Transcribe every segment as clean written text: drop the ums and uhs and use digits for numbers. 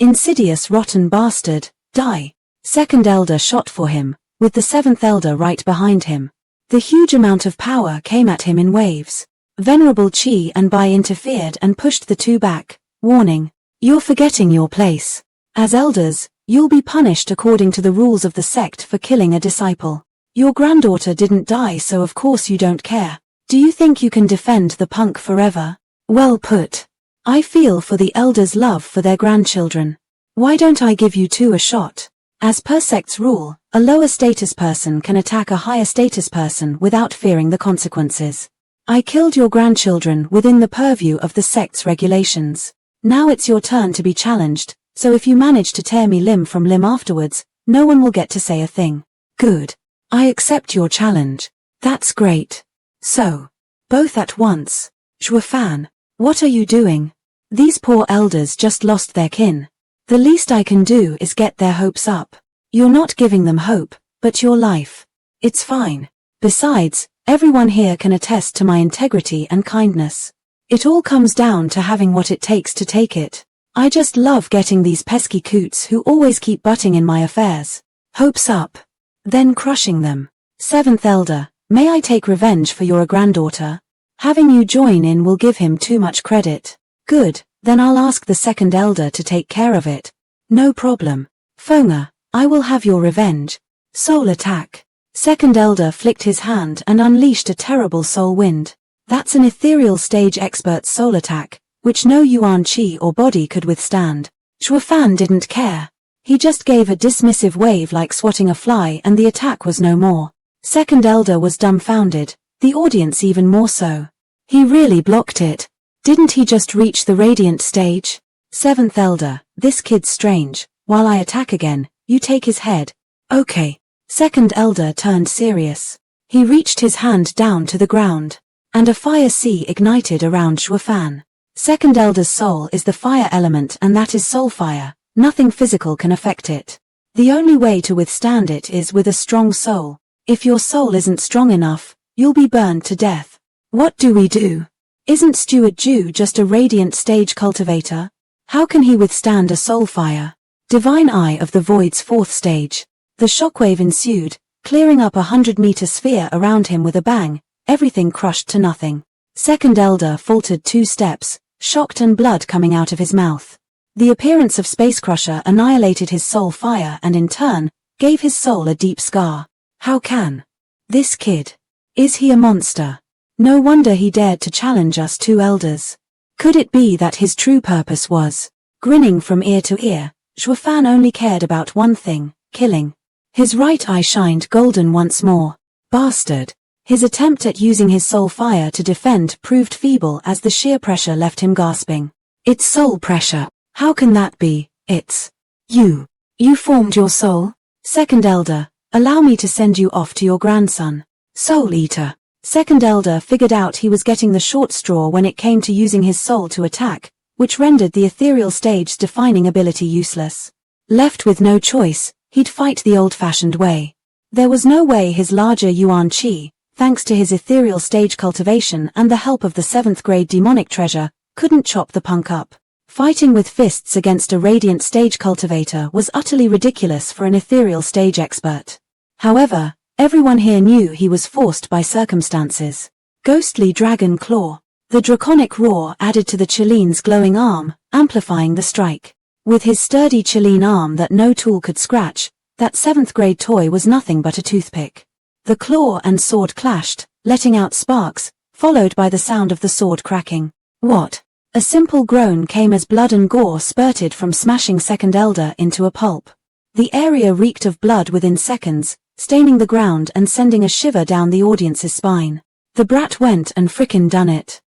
Insidious rotten bastard, die. Second elder shot for him, with the seventh elder right behind him. The huge amount of power came at him in waves. Venerable Chi and Bai interfered and pushed the two back, warning, "You're forgetting your place. As elders, you'll be punished according to the rules of the sect for killing a disciple. Your granddaughter didn't die, so of course you don't care. Do you think you can defend the punk forever? Well put. I feel for the elders' love for their grandchildren. Why don't I give you two a shot?" As per sect's rule, a lower status person can attack a higher status person without fearing the consequences. I killed your grandchildren within the purview of the sect's regulations. Now it's your turn to be challenged, so if you manage to tear me limb from limb afterwards, no one will get to say a thing. Good. I accept your challenge. That's great. So. Both at once. Zhuo, what are you doing? These poor elders just lost their kin. The least I can do is get their hopes up. You're not giving them hope, but your life. It's fine. Besides, everyone here can attest to my integrity and kindness. It all comes down to having what it takes to take it. I just love getting these pesky coots who always keep butting in my affairs. Hopes up. Then crushing them. Seventh elder, may I take revenge for your granddaughter? Having you join in will give him too much credit. Good, then I'll ask the second elder to take care of it. No problem. Fonga, I will have your revenge. Soul attack. Second elder flicked his hand and unleashed a terrible soul wind. That's an ethereal stage expert soul attack, which no Yuan Chi or body could withstand. Zhuo didn't care. He just gave a dismissive wave like swatting a fly and the attack was no more. Second elder was dumbfounded, the audience even more so. He really blocked it. Didn't he just reach the radiant stage? Seventh elder, this kid's strange. While I attack again, you take his head. Okay. Second elder turned serious. He reached his hand down to the ground, and a fire sea ignited around Zhuo. Second elder's soul is the fire element, and that is soul fire. Nothing physical can affect it. The only way to withstand it is with a strong soul. If your soul isn't strong enough, you'll be burned to death. What do we do? Isn't Steward Zhu just a radiant stage cultivator? How can he withstand a soul fire? Divine Eye of the Void's fourth stage. The shockwave ensued, clearing up 100-meter sphere around him with a bang, everything crushed to nothing. Second elder faltered 2 steps, shocked and blood coming out of his mouth. The appearance of Space Crusher annihilated his soul fire and in turn, gave his soul a deep scar. How can? This kid. Is he a monster? No wonder he dared to challenge us 2 elders. Could it be that his true purpose was? Grinning from ear to ear, Zhuo only cared about one thing, killing. His right eye shined golden once more. Bastard. His attempt at using his soul fire to defend proved feeble as the sheer pressure left him gasping. It's soul pressure. How can that be? It's you. You formed your soul? Second elder, allow me to send you off to your grandson. Soul Eater. Second elder figured out he was getting the short straw when it came to using his soul to attack, which rendered the ethereal stage's defining ability useless. Left with no choice, he'd fight the old-fashioned way. There was no way his larger Yuan Chi, thanks to his ethereal stage cultivation and the help of the 7th grade demonic treasure, couldn't chop the punk up. Fighting with fists against a radiant stage cultivator was utterly ridiculous for an ethereal stage expert. However, everyone here knew he was forced by circumstances. Ghostly dragon claw. The draconic roar added to the Chilean's glowing arm, amplifying the strike. With his sturdy Chilean arm that no tool could scratch, that 7th grade toy was nothing but a toothpick. The claw and sword clashed, letting out sparks, followed by the sound of the sword cracking. What? A simple groan came as blood and gore spurted from smashing second elder into a pulp. The area reeked of blood within seconds, staining the ground and sending a shiver down the audience's spine. The brat went and frickin' done it.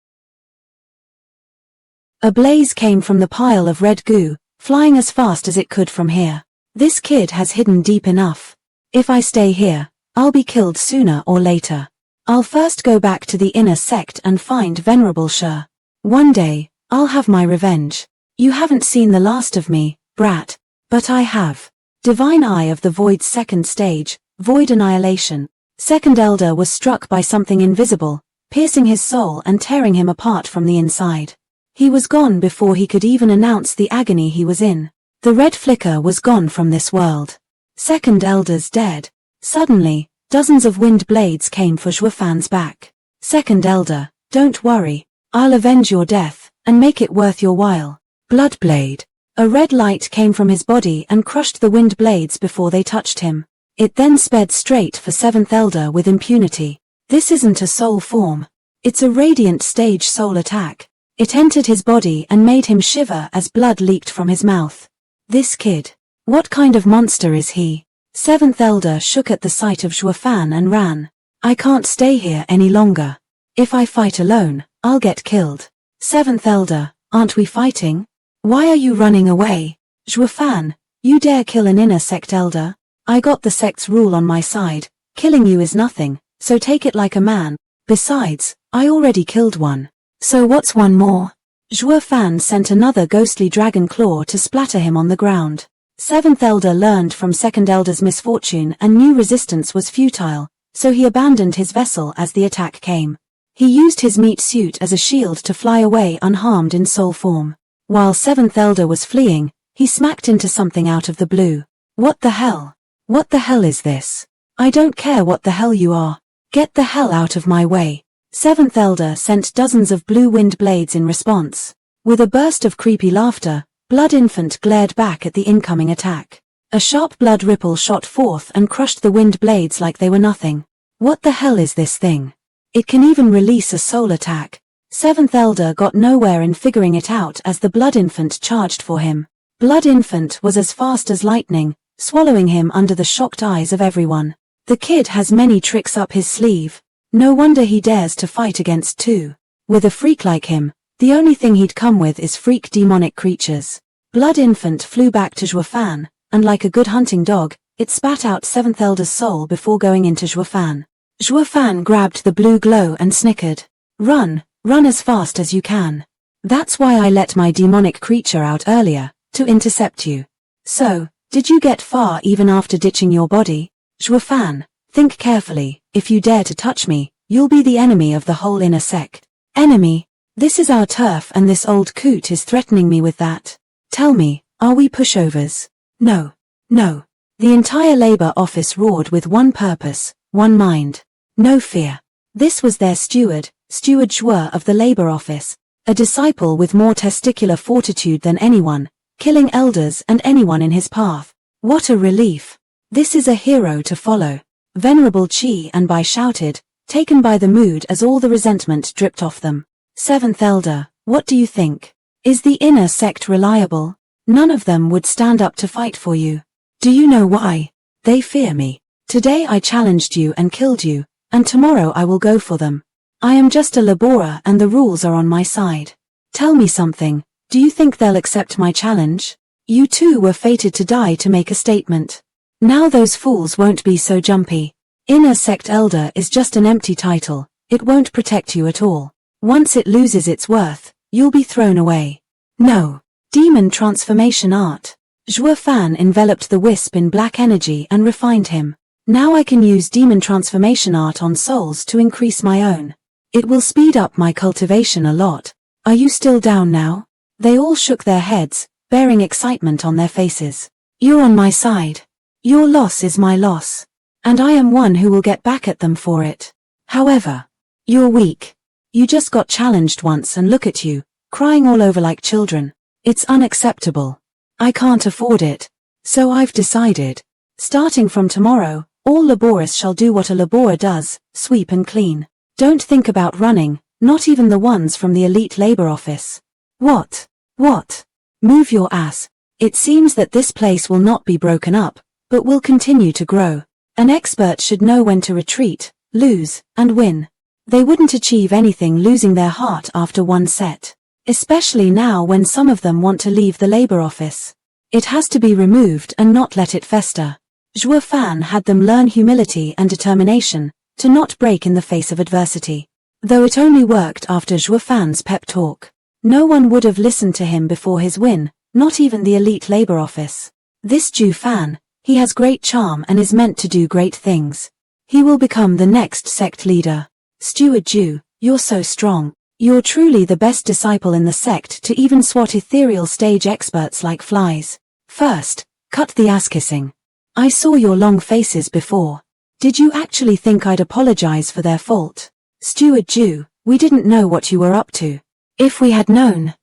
A blaze came from the pile of red goo, flying as fast as it could from here. This kid has hidden deep enough. If I stay here, I'll be killed sooner or later. I'll first go back to the inner sect and find Venerable Sure. One day, I'll have my revenge. You haven't seen the last of me, brat. But I have. Divine Eye of the Void's 2nd stage, Void Annihilation. Second elder was struck by something invisible, piercing his soul and tearing him apart from the inside. He was gone before he could even announce the agony he was in. The red flicker was gone from this world. Second Elder's dead. Suddenly, dozens of wind blades came for Zhuo Fan's back. Second Elder, don't worry. I'll avenge your death, and make it worth your while. Bloodblade. A red light came from his body and crushed the wind blades before they touched him. It then sped straight for Seventh Elder with impunity. This isn't a soul form. It's a radiant stage soul attack. It entered his body and made him shiver as blood leaked from his mouth. This kid. What kind of monster is he? Seventh Elder shook at the sight of Zhuo Fan and ran. I can't stay here any longer. If I fight alone, I'll get killed. Seventh Elder, aren't we fighting? Why are you running away? Zhuo Fan, you dare kill an inner sect elder? I got the sect's rule on my side. Killing you is nothing, so take it like a man. Besides, I already killed one. So what's one more? Zhuo Fan sent another ghostly dragon claw to splatter him on the ground. Seventh Elder learned from Second Elder's misfortune and knew resistance was futile, so he abandoned his vessel as the attack came. He used his meat suit as a shield to fly away unharmed in soul form. While Seventh Elder was fleeing, he smacked into something out of the blue. What the hell? What the hell is this? I don't care what the hell you are. Get the hell out of my way. Seventh Elder sent dozens of blue wind blades in response. With a burst of creepy laughter, Blood Infant glared back at the incoming attack. A sharp blood ripple shot forth and crushed the wind blades like they were nothing. What the hell is this thing? It can even release a soul attack. Seventh Elder got nowhere in figuring it out as the Blood Infant charged for him. Blood Infant was as fast as lightning, swallowing him under the shocked eyes of everyone. The kid has many tricks up his sleeve. No wonder he dares to fight against two. With a freak like him, the only thing he'd come with is freak demonic creatures. Blood Infant flew back to Zhuo Fan, and like a good hunting dog, it spat out Seventh Elder's soul before going into Zhuo Fan. Zhuo Fan grabbed the blue glow and snickered. Run, run as fast as you can. That's why I let my demonic creature out earlier, to intercept you. So, did you get far even after ditching your body? Zhuo Fan, think carefully. If you dare to touch me, you'll be the enemy of the whole inner sect. Enemy? This is our turf and this old coot is threatening me with that. Tell me, are we pushovers? No. No. The entire labor office roared with one purpose, one mind. No fear. This was their Steward Zhuo of the labor office, a disciple with more testicular fortitude than anyone, killing elders and anyone in his path. What a relief. This is a hero to follow. Venerable Qi and Bai shouted, taken by the mood as all the resentment dripped off them. Seventh Elder, what do you think? Is the inner sect reliable? None of them would stand up to fight for you. Do you know why? They fear me. Today I challenged you and killed you, and tomorrow I will go for them. I am just a laborer and the rules are on my side. Tell me something, do you think they'll accept my challenge? You two were fated to die to make a statement. Now those fools won't be so jumpy. Inner Sect Elder is just an empty title, it won't protect you at all. Once it loses its worth, you'll be thrown away. No. Demon Transformation Art. Zhuo Fan enveloped the wisp in black energy and refined him. Now I can use Demon Transformation Art on souls to increase my own. It will speed up my cultivation a lot. Are you still down now? They all shook their heads, bearing excitement on their faces. You're on my side. Your loss is my loss. And I am one who will get back at them for it. However, you're weak. You just got challenged once and look at you, crying all over like children. It's unacceptable. I can't afford it. So I've decided. Starting from tomorrow, all laborers shall do what a laborer does, sweep and clean. Don't think about running, not even the ones from the elite labor office. What? What? Move your ass. It seems that this place will not be broken up, but will continue to grow. An expert should know when to retreat, lose, and win. They wouldn't achieve anything losing their heart after one set. Especially now when some of them want to leave the labor office. It has to be removed and not let it fester. Zhuo Fan had them learn humility and determination, to not break in the face of adversity. Though it only worked after Zhuo Fan's pep talk. No one would have listened to him before his win, not even the elite labor office. This Zhuo Fan, he has great charm and is meant to do great things. He will become the next sect leader. Steward Zhu, you're so strong. You're truly the best disciple in the sect to even swat ethereal stage experts like flies. First, cut the ass-kissing. I saw your long faces before. Did you actually think I'd apologize for their fault? Steward Zhuo, we didn't know what you were up to. If you had known,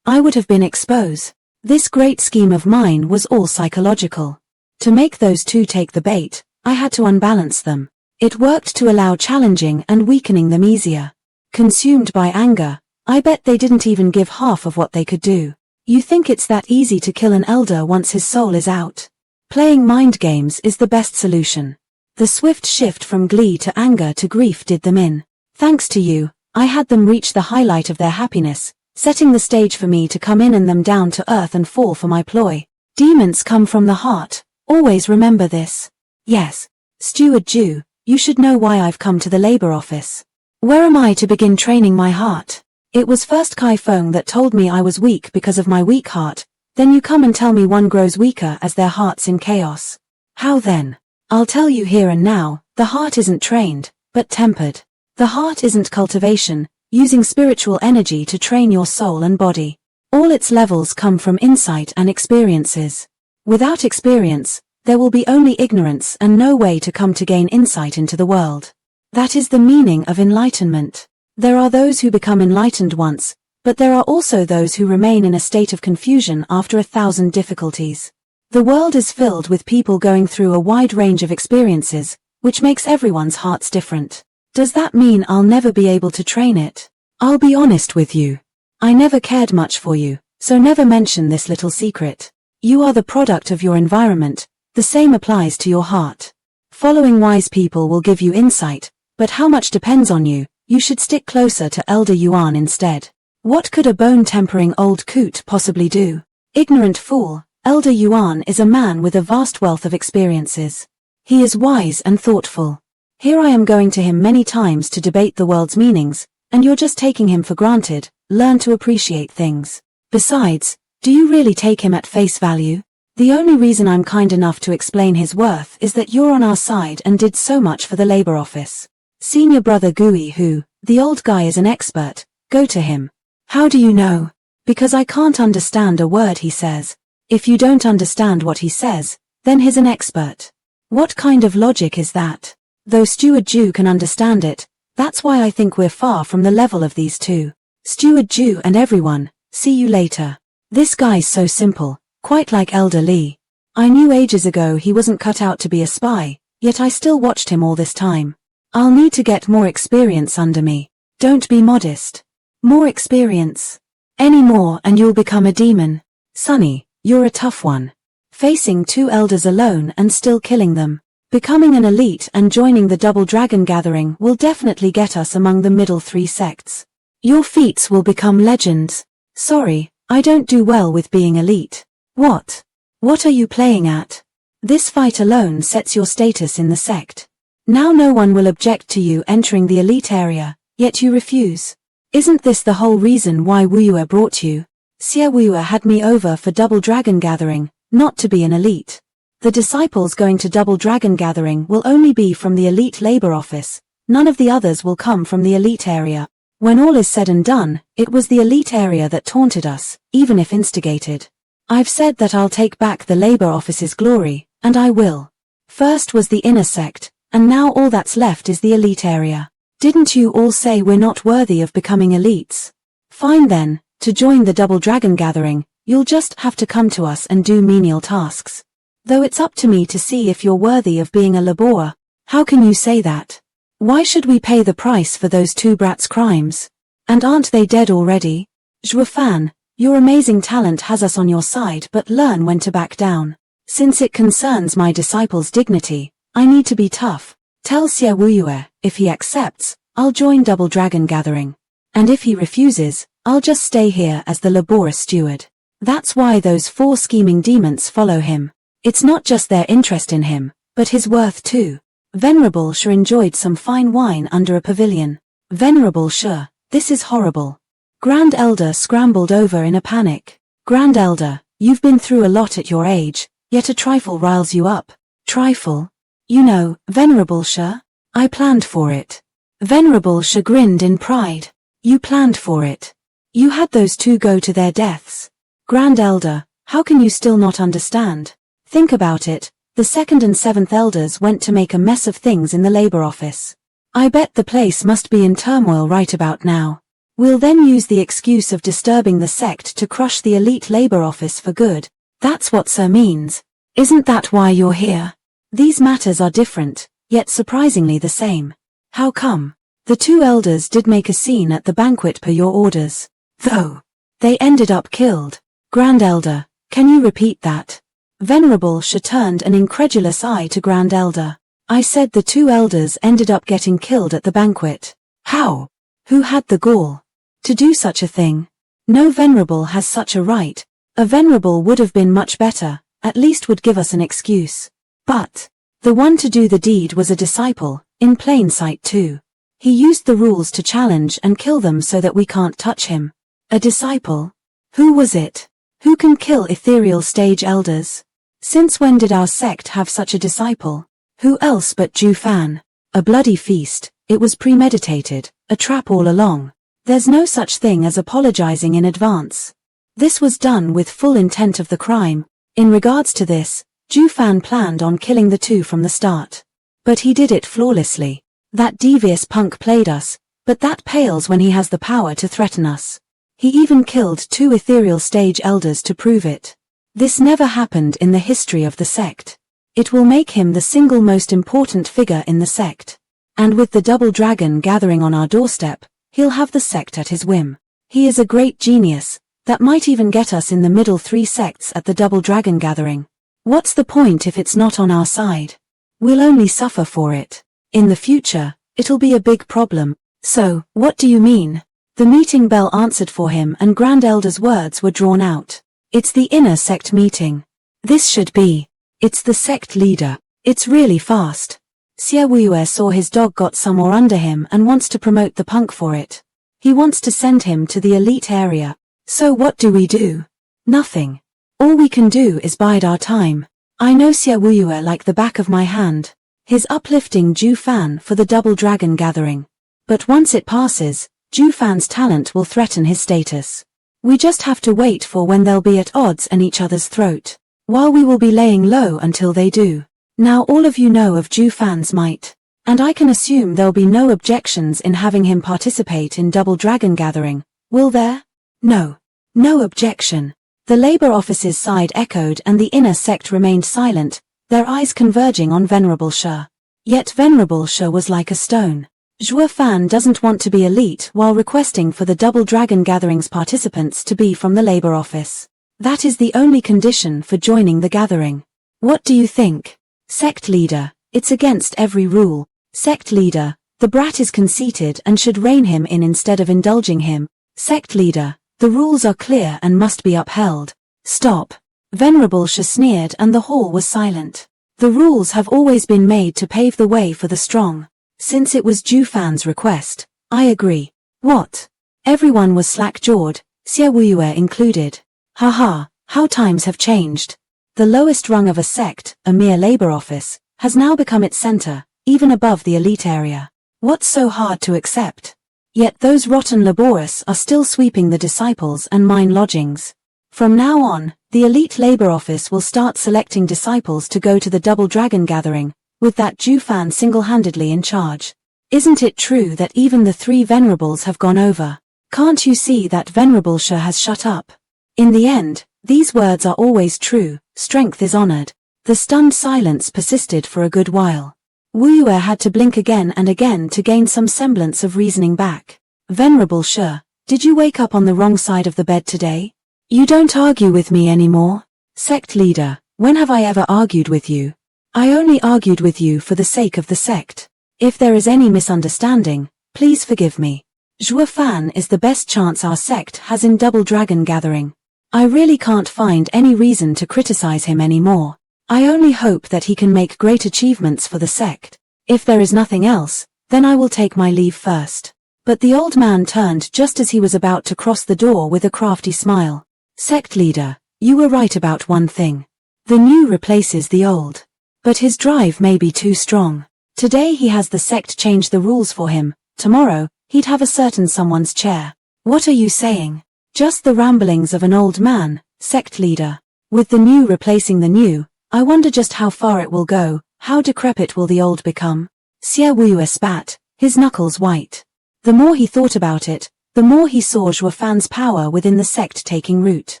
I would have been exposed. This great scheme of mine was all psychological. To make those two take the bait, I had to unbalance them. It worked to allow challenging and weakening them easier. Consumed by anger, I bet they didn't even give half of what they could do. You think it's that easy to kill an elder once his soul is out? Playing mind games is the best solution. The swift shift from glee to anger to grief did them in. Thanks to you, I had them reach the highlight of their happiness, setting the stage for me to come in and them down to earth and fall for my ploy. Demons come from the heart, always remember this. Yes, Steward Zhuo, you should know why I've come to the labor office. Where am I to begin training my heart? It was first Kai Feng that told me I was weak because of my weak heart, then you come and tell me one grows weaker as their heart's in chaos. How then? I'll tell you here and now, the heart isn't trained, but tempered. The heart isn't cultivation, using spiritual energy to train your soul and body. All its levels come from insight and experiences. Without experience, there will be only ignorance and no way to come to gain insight into the world. That is the meaning of enlightenment. There are those who become enlightened once, but there are also those who remain in a state of confusion after 1,000 difficulties. The world is filled with people going through a wide range of experiences, which makes everyone's hearts different. Does that mean I'll never be able to train it? I'll be honest with you. I never cared much for you, so never mention this little secret. You are the product of your environment, the same applies to your heart. Following wise people will give you insight, but how much depends on you. You should stick closer to Elder Yuan instead. What could a bone-tempering old coot possibly do? Ignorant fool, Elder Yuan is a man with a vast wealth of experiences. He is wise and thoughtful. Here I am going to him many times to debate the world's meanings, and you're just taking him for granted. Learn to appreciate things. Besides, do you really take him at face value? The only reason I'm kind enough to explain his worth is that you're on our side and did so much for the labor office. Senior brother Gui who, the old guy is an expert, go to him. How do you know? Because I can't understand a word he says. If you don't understand what he says, then he's an expert. What kind of logic is that? Though Steward Zhuo can understand it, that's why I think we're far from the level of these two. Steward Zhuo and everyone, see you later. This guy's so simple, quite like Elder Li. I knew ages ago he wasn't cut out to be a spy, yet I still watched him all this time. I'll need to get more experience under me. Don't be modest. More experience. Any more and you'll become a demon. Sonny, you're a tough one. Facing two elders alone and still killing them. Becoming an elite and joining the Double Dragon Gathering will definitely get us among the middle 3 sects. Your feats will become legends. Sorry, I don't do well with being elite. What? What are you playing at? This fight alone sets your status in the sect. Now no one will object to you entering the elite area, yet you refuse. Isn't this the whole reason why Wuyue brought you? Xie Wuyue had me over for Double Dragon Gathering, not to be an elite. The disciples going to Double Dragon Gathering will only be from the elite labor office, none of the others will come from the elite area. When all is said and done, it was the elite area that taunted us, even if instigated. I've said that I'll take back the labor office's glory, and I will. First was the inner sect, and now all that's left is the elite area. Didn't you all say we're not worthy of becoming elites? Fine then, to join the Double Dragon Gathering, you'll just have to come to us and do menial tasks. Though it's up to me to see if you're worthy of being a laborer. How can you say that? Why should we pay the price for those two brats' crimes? And aren't they dead already? Zhuo Fan, your amazing talent has us on your side, but learn when to back down. Since it concerns my disciple's dignity, I need to be tough. Tell Xie Wuyue, if he accepts, I'll join Double Dragon Gathering. And if he refuses, I'll just stay here as the laborious steward. That's why those 4 scheming demons follow him. It's not just their interest in him, but his worth too. Venerable Sure enjoyed some fine wine under a pavilion. Venerable Sure, this is horrible. Grand Elder scrambled over in a panic. Grand Elder, you've been through a lot at your age, yet a trifle riles you up. Trifle? You know, Venerable Sure, I planned for it. Venerable Sure grinned in pride. You planned for it. You had those two go to their deaths. Grand Elder, How can you still not understand? Think about it. The second and seventh elders went to make a mess of things in the labor office. I bet the place must be in turmoil right about now. We'll then use the excuse of disturbing the sect to crush the elite labor office for good. That's what Sir means. Isn't that why you're here? These matters are different, yet surprisingly the same. How come? The two elders did make a scene at the banquet per your orders. Though they ended up killed. Grand Elder, can you repeat that? Venerable Sha turned an incredulous eye to Grand Elder. I said the two elders ended up getting killed at the banquet. How? Who had the gall to do such a thing? No venerable has such a right. A venerable would have been much better, at least would give us an excuse. But the one to do the deed was a disciple, in plain sight too. He used the rules to challenge and kill them so that we can't touch him. A disciple? Who was it? Who can kill ethereal stage elders? Since when did our sect have such a disciple? Who else but Zhu Fan? A bloody feast, it was premeditated, a trap all along. There's no such thing as apologizing in advance. This was done with full intent of the crime. In regards to this, Zhu Fan planned on killing the two from the start. But he did it flawlessly. That devious punk played us, but that pales when he has the power to threaten us. He even killed two ethereal stage elders to prove it. This never happened in the history of the sect. It will make him the single most important figure in the sect. And with the double dragon gathering on our doorstep, he'll have the sect at his whim. He is a great genius, that might even get us in the middle three sects at the double dragon gathering. What's the point if it's not on our side? We'll only suffer for it. In the future, it'll be a big problem. So, what do you mean? The meeting bell answered for him and Grand Elder's words were drawn out. It's the inner sect meeting. This should be. It's the sect leader. It's really fast. Xie Wuyue saw his dog got some more under him and wants to promote the punk for it. He wants to send him to the elite area. So what do we do? Nothing. All we can do is bide our time. I know Xie Wuyue like the back of my hand. His uplifting Zhu Fan for the double dragon gathering. But once it passes, Zhu Fan's talent will threaten his status. We just have to wait for when they'll be at odds and each other's throat, while we will be laying low until they do. Now all of you know of Zhu Fan's might, and I can assume there'll be no objections in having him participate in double dragon gathering, will there? No. No objection. The labor office's side echoed and the inner sect remained silent, their eyes converging on Venerable Sha. Yet Venerable Sha was like a stone. Zhuo Fan doesn't want to be elite while requesting for the double dragon gatherings participants to be from the labor office. That is the only condition for joining the gathering. What do you think? Sect leader, it's against every rule. Sect leader, the brat is conceited and should rein him in instead of indulging him. Sect leader, the rules are clear and must be upheld. Stop. Venerable Sha sneered and the hall was silent. The rules have always been made to pave the way for the strong. Since it was Zhu Fan's request, I agree. What? Everyone was slack-jawed, Xie Wuyue included. Haha, how times have changed. The lowest rung of a sect, a mere labor office, has now become its center, even above the elite area. What's so hard to accept? Yet those rotten laborers are still sweeping the disciples and mine lodgings. From now on, the elite labor office will start selecting disciples to go to the double dragon gathering, with that Zhu Fan single-handedly in charge. Isn't it true that even the three venerables have gone over? Can't you see that Venerable Sha has shut up? In the end, these words are always true, strength is honored. The stunned silence persisted for a good while. Wuyue had to blink again and again to gain some semblance of reasoning back. Venerable Sha, did you wake up on the wrong side of the bed today? You don't argue with me anymore. Sect leader, when have I ever argued with you? I only argued with you for the sake of the sect. If there is any misunderstanding, please forgive me. Zhuo Fan is the best chance our sect has in double dragon gathering. I really can't find any reason to criticize him anymore. I only hope that he can make great achievements for the sect. If there is nothing else, then I will take my leave first. But the old man turned just as he was about to cross the door with a crafty smile. Sect leader, you were right about one thing. The new replaces the old. But his drive may be too strong. Today he has the sect change the rules for him, tomorrow, he'd have a certain someone's chair. What are you saying? Just the ramblings of an old man, sect leader. With the new replacing the new, I wonder just how far it will go, how decrepit will the old become? Xie Wuyue spat, his knuckles white. The more he thought about it, the more he saw Zhuo Fan's power within the sect taking root.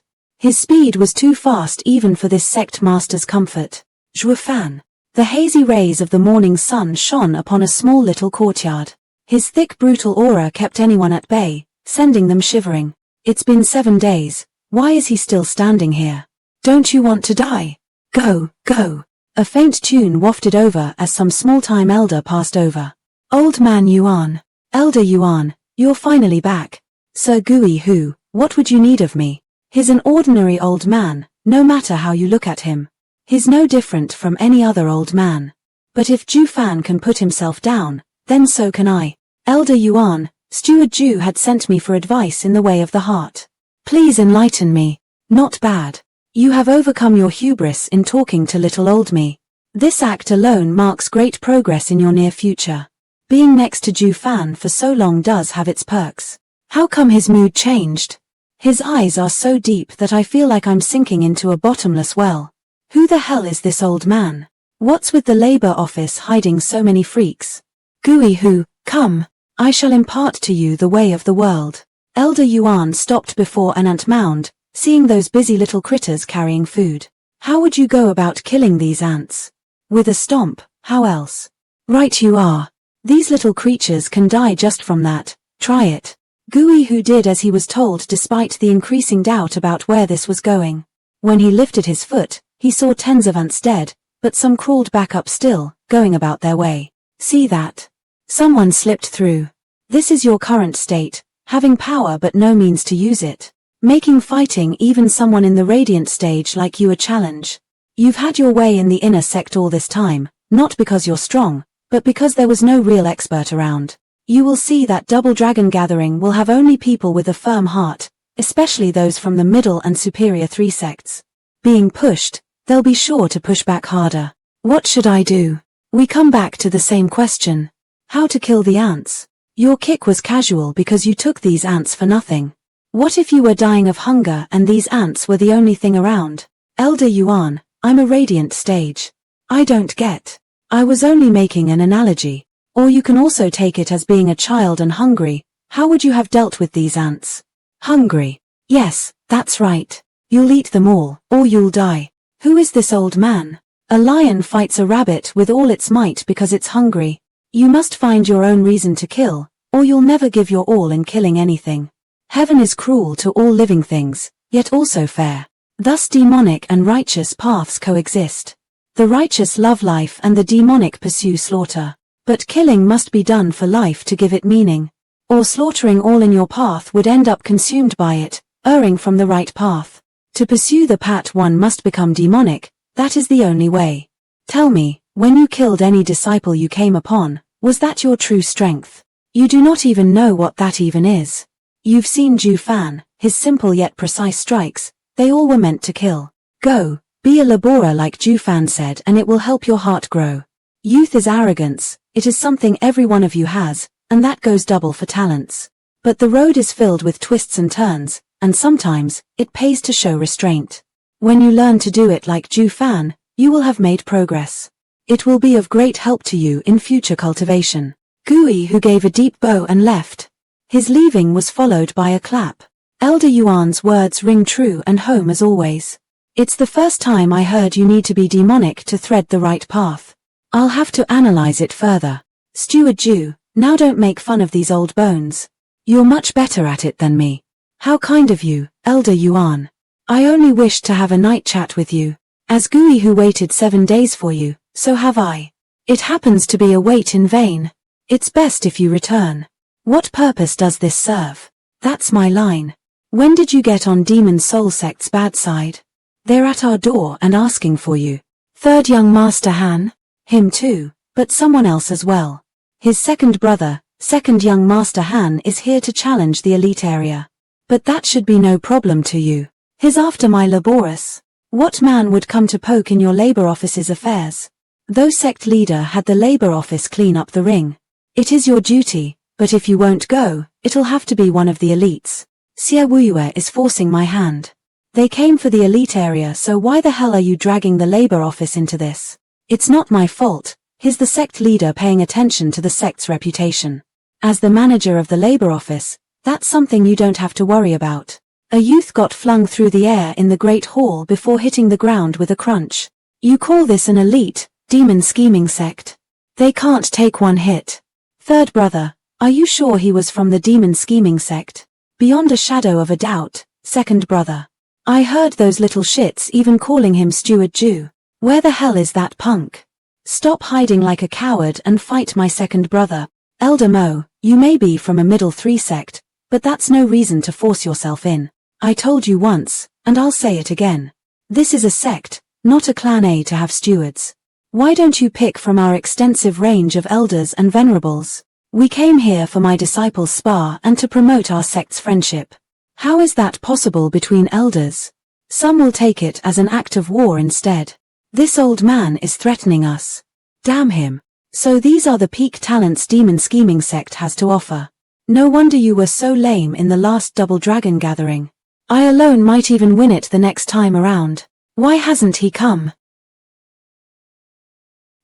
His speed was too fast even for this sect master's comfort. Zhuo Fan. The hazy rays of the morning sun shone upon a small little courtyard. His thick brutal aura kept anyone at bay, sending them shivering. It's been 7 days, why is he still standing here? Don't you want to die? Go, go. A faint tune wafted over as some small-time elder passed over. Old man Yuan. Elder Yuan, you're finally back. Sir Gui Hu, what would you need of me? He's an ordinary old man, no matter how you look at him. He's no different from any other old man. But if Zhu Fan can put himself down, then so can I. Elder Yuan, Steward Zhu had sent me for advice in the way of the heart. Please enlighten me. Not bad. You have overcome your hubris in talking to little old me. This act alone marks great progress in your near future. Being next to Zhu Fan for so long does have its perks. How come his mood changed? His eyes are so deep that I feel like I'm sinking into a bottomless well. Who the hell is this old man? What's with the labor office hiding so many freaks? Gui Hu, come. I shall impart to you the way of the world. Elder Yuan stopped before an ant mound, seeing those busy little critters carrying food. How would you go about killing these ants? With a stomp, how else? Right you are. These little creatures can die just from that, try it. Gui Hu did as he was told despite the increasing doubt about where this was going. When he lifted his foot, he saw tens of ants dead, but some crawled back up still, going about their way. See that? Someone slipped through. This is your current state, having power but no means to use it. Making fighting even someone in the radiant stage like you a challenge. You've had your way in the inner sect all this time, not because you're strong, but because there was no real expert around. You will see that Double Dragon Gathering will have only people with a firm heart, especially those from the middle and superior 3 sects. Being pushed, they'll be sure to push back harder. What should I do? We come back to the same question. How to kill the ants? Your kick was casual because you took these ants for nothing. What if you were dying of hunger and these ants were the only thing around? Elder Yuan, I'm a radiant stage. I don't get. I was only making an analogy. Or you can also take it as being a child and hungry. How would you have dealt with these ants? Hungry. Yes, that's right. You'll eat them all, or you'll die. Who is this old man? A lion fights a rabbit with all its might because it's hungry. You must find your own reason to kill, or you'll never give your all in killing anything. Heaven is cruel to all living things, yet also fair. Thus demonic and righteous paths coexist. The righteous love life and the demonic pursue slaughter. But killing must be done for life to give it meaning. Or slaughtering all in your path would end up consumed by it, erring from the right path. To pursue the path one must become demonic, that is the only way. Tell me, when you killed any disciple you came upon, was that your true strength? You do not even know what that even is. You've seen Zhu Fan, his simple yet precise strikes, they all were meant to kill. Go, be a laborer like Zhu Fan said and it will help your heart grow. Youth is arrogance, it is something every one of you has, and that goes double for talents. But the road is filled with twists and turns, and sometimes, it pays to show restraint. When you learn to do it like Zhu Fan, you will have made progress. It will be of great help to you in future cultivation. Gui Hu gave a deep bow and left. His leaving was followed by a clap. Elder Yuan's words ring true and home as always. It's the first time I heard you need to be demonic to thread the right path. I'll have to analyze it further. Steward Zhu, now don't make fun of these old bones. You're much better at it than me. How kind of you, Elder Yuan. I only wished to have a night chat with you. As Gui Hu waited 7 days for you, so have I. It happens to be a wait in vain. It's best if you return. What purpose does this serve? That's my line. When did you get on Demon Soul Sect's bad side? They're at our door and asking for you. Third young Master Han? Him too, but someone else as well. His second brother, second young Master Han is here to challenge the elite area. But that should be no problem to you. He's after my laborious. What man would come to poke in your labor office's affairs? Though sect leader had the labor office clean up the ring. It is your duty, but if you won't go, it'll have to be one of the elites. Xie Wuyue is forcing my hand. They came for the elite area, so why the hell are you dragging the labor office into this? It's not my fault. He's the sect leader paying attention to the sect's reputation. As the manager of the labor office, that's something you don't have to worry about. A youth got flung through the air in the Great Hall before hitting the ground with a crunch. You call this an elite, demon scheming sect? They can't take one hit. Third brother, are you sure he was from the demon scheming sect? Beyond a shadow of a doubt. Second brother. I heard those little shits even calling him Steward Jew. Where the hell is that punk? Stop hiding like a coward and fight my second brother. Elder Mo, you may be from a middle 3 sect, but that's no reason to force yourself in. I told you once, and I'll say it again. This is a sect, not a clan A to have stewards. Why don't you pick from our extensive range of elders and venerables? We came here for my disciples' spa and to promote our sect's friendship. How is that possible between elders? Some will take it as an act of war instead. This old man is threatening us. Damn him. So these are the peak talents demon scheming sect has to offer. No wonder you were so lame in the last Double Dragon gathering. I alone might even win it the next time around. Why hasn't he come?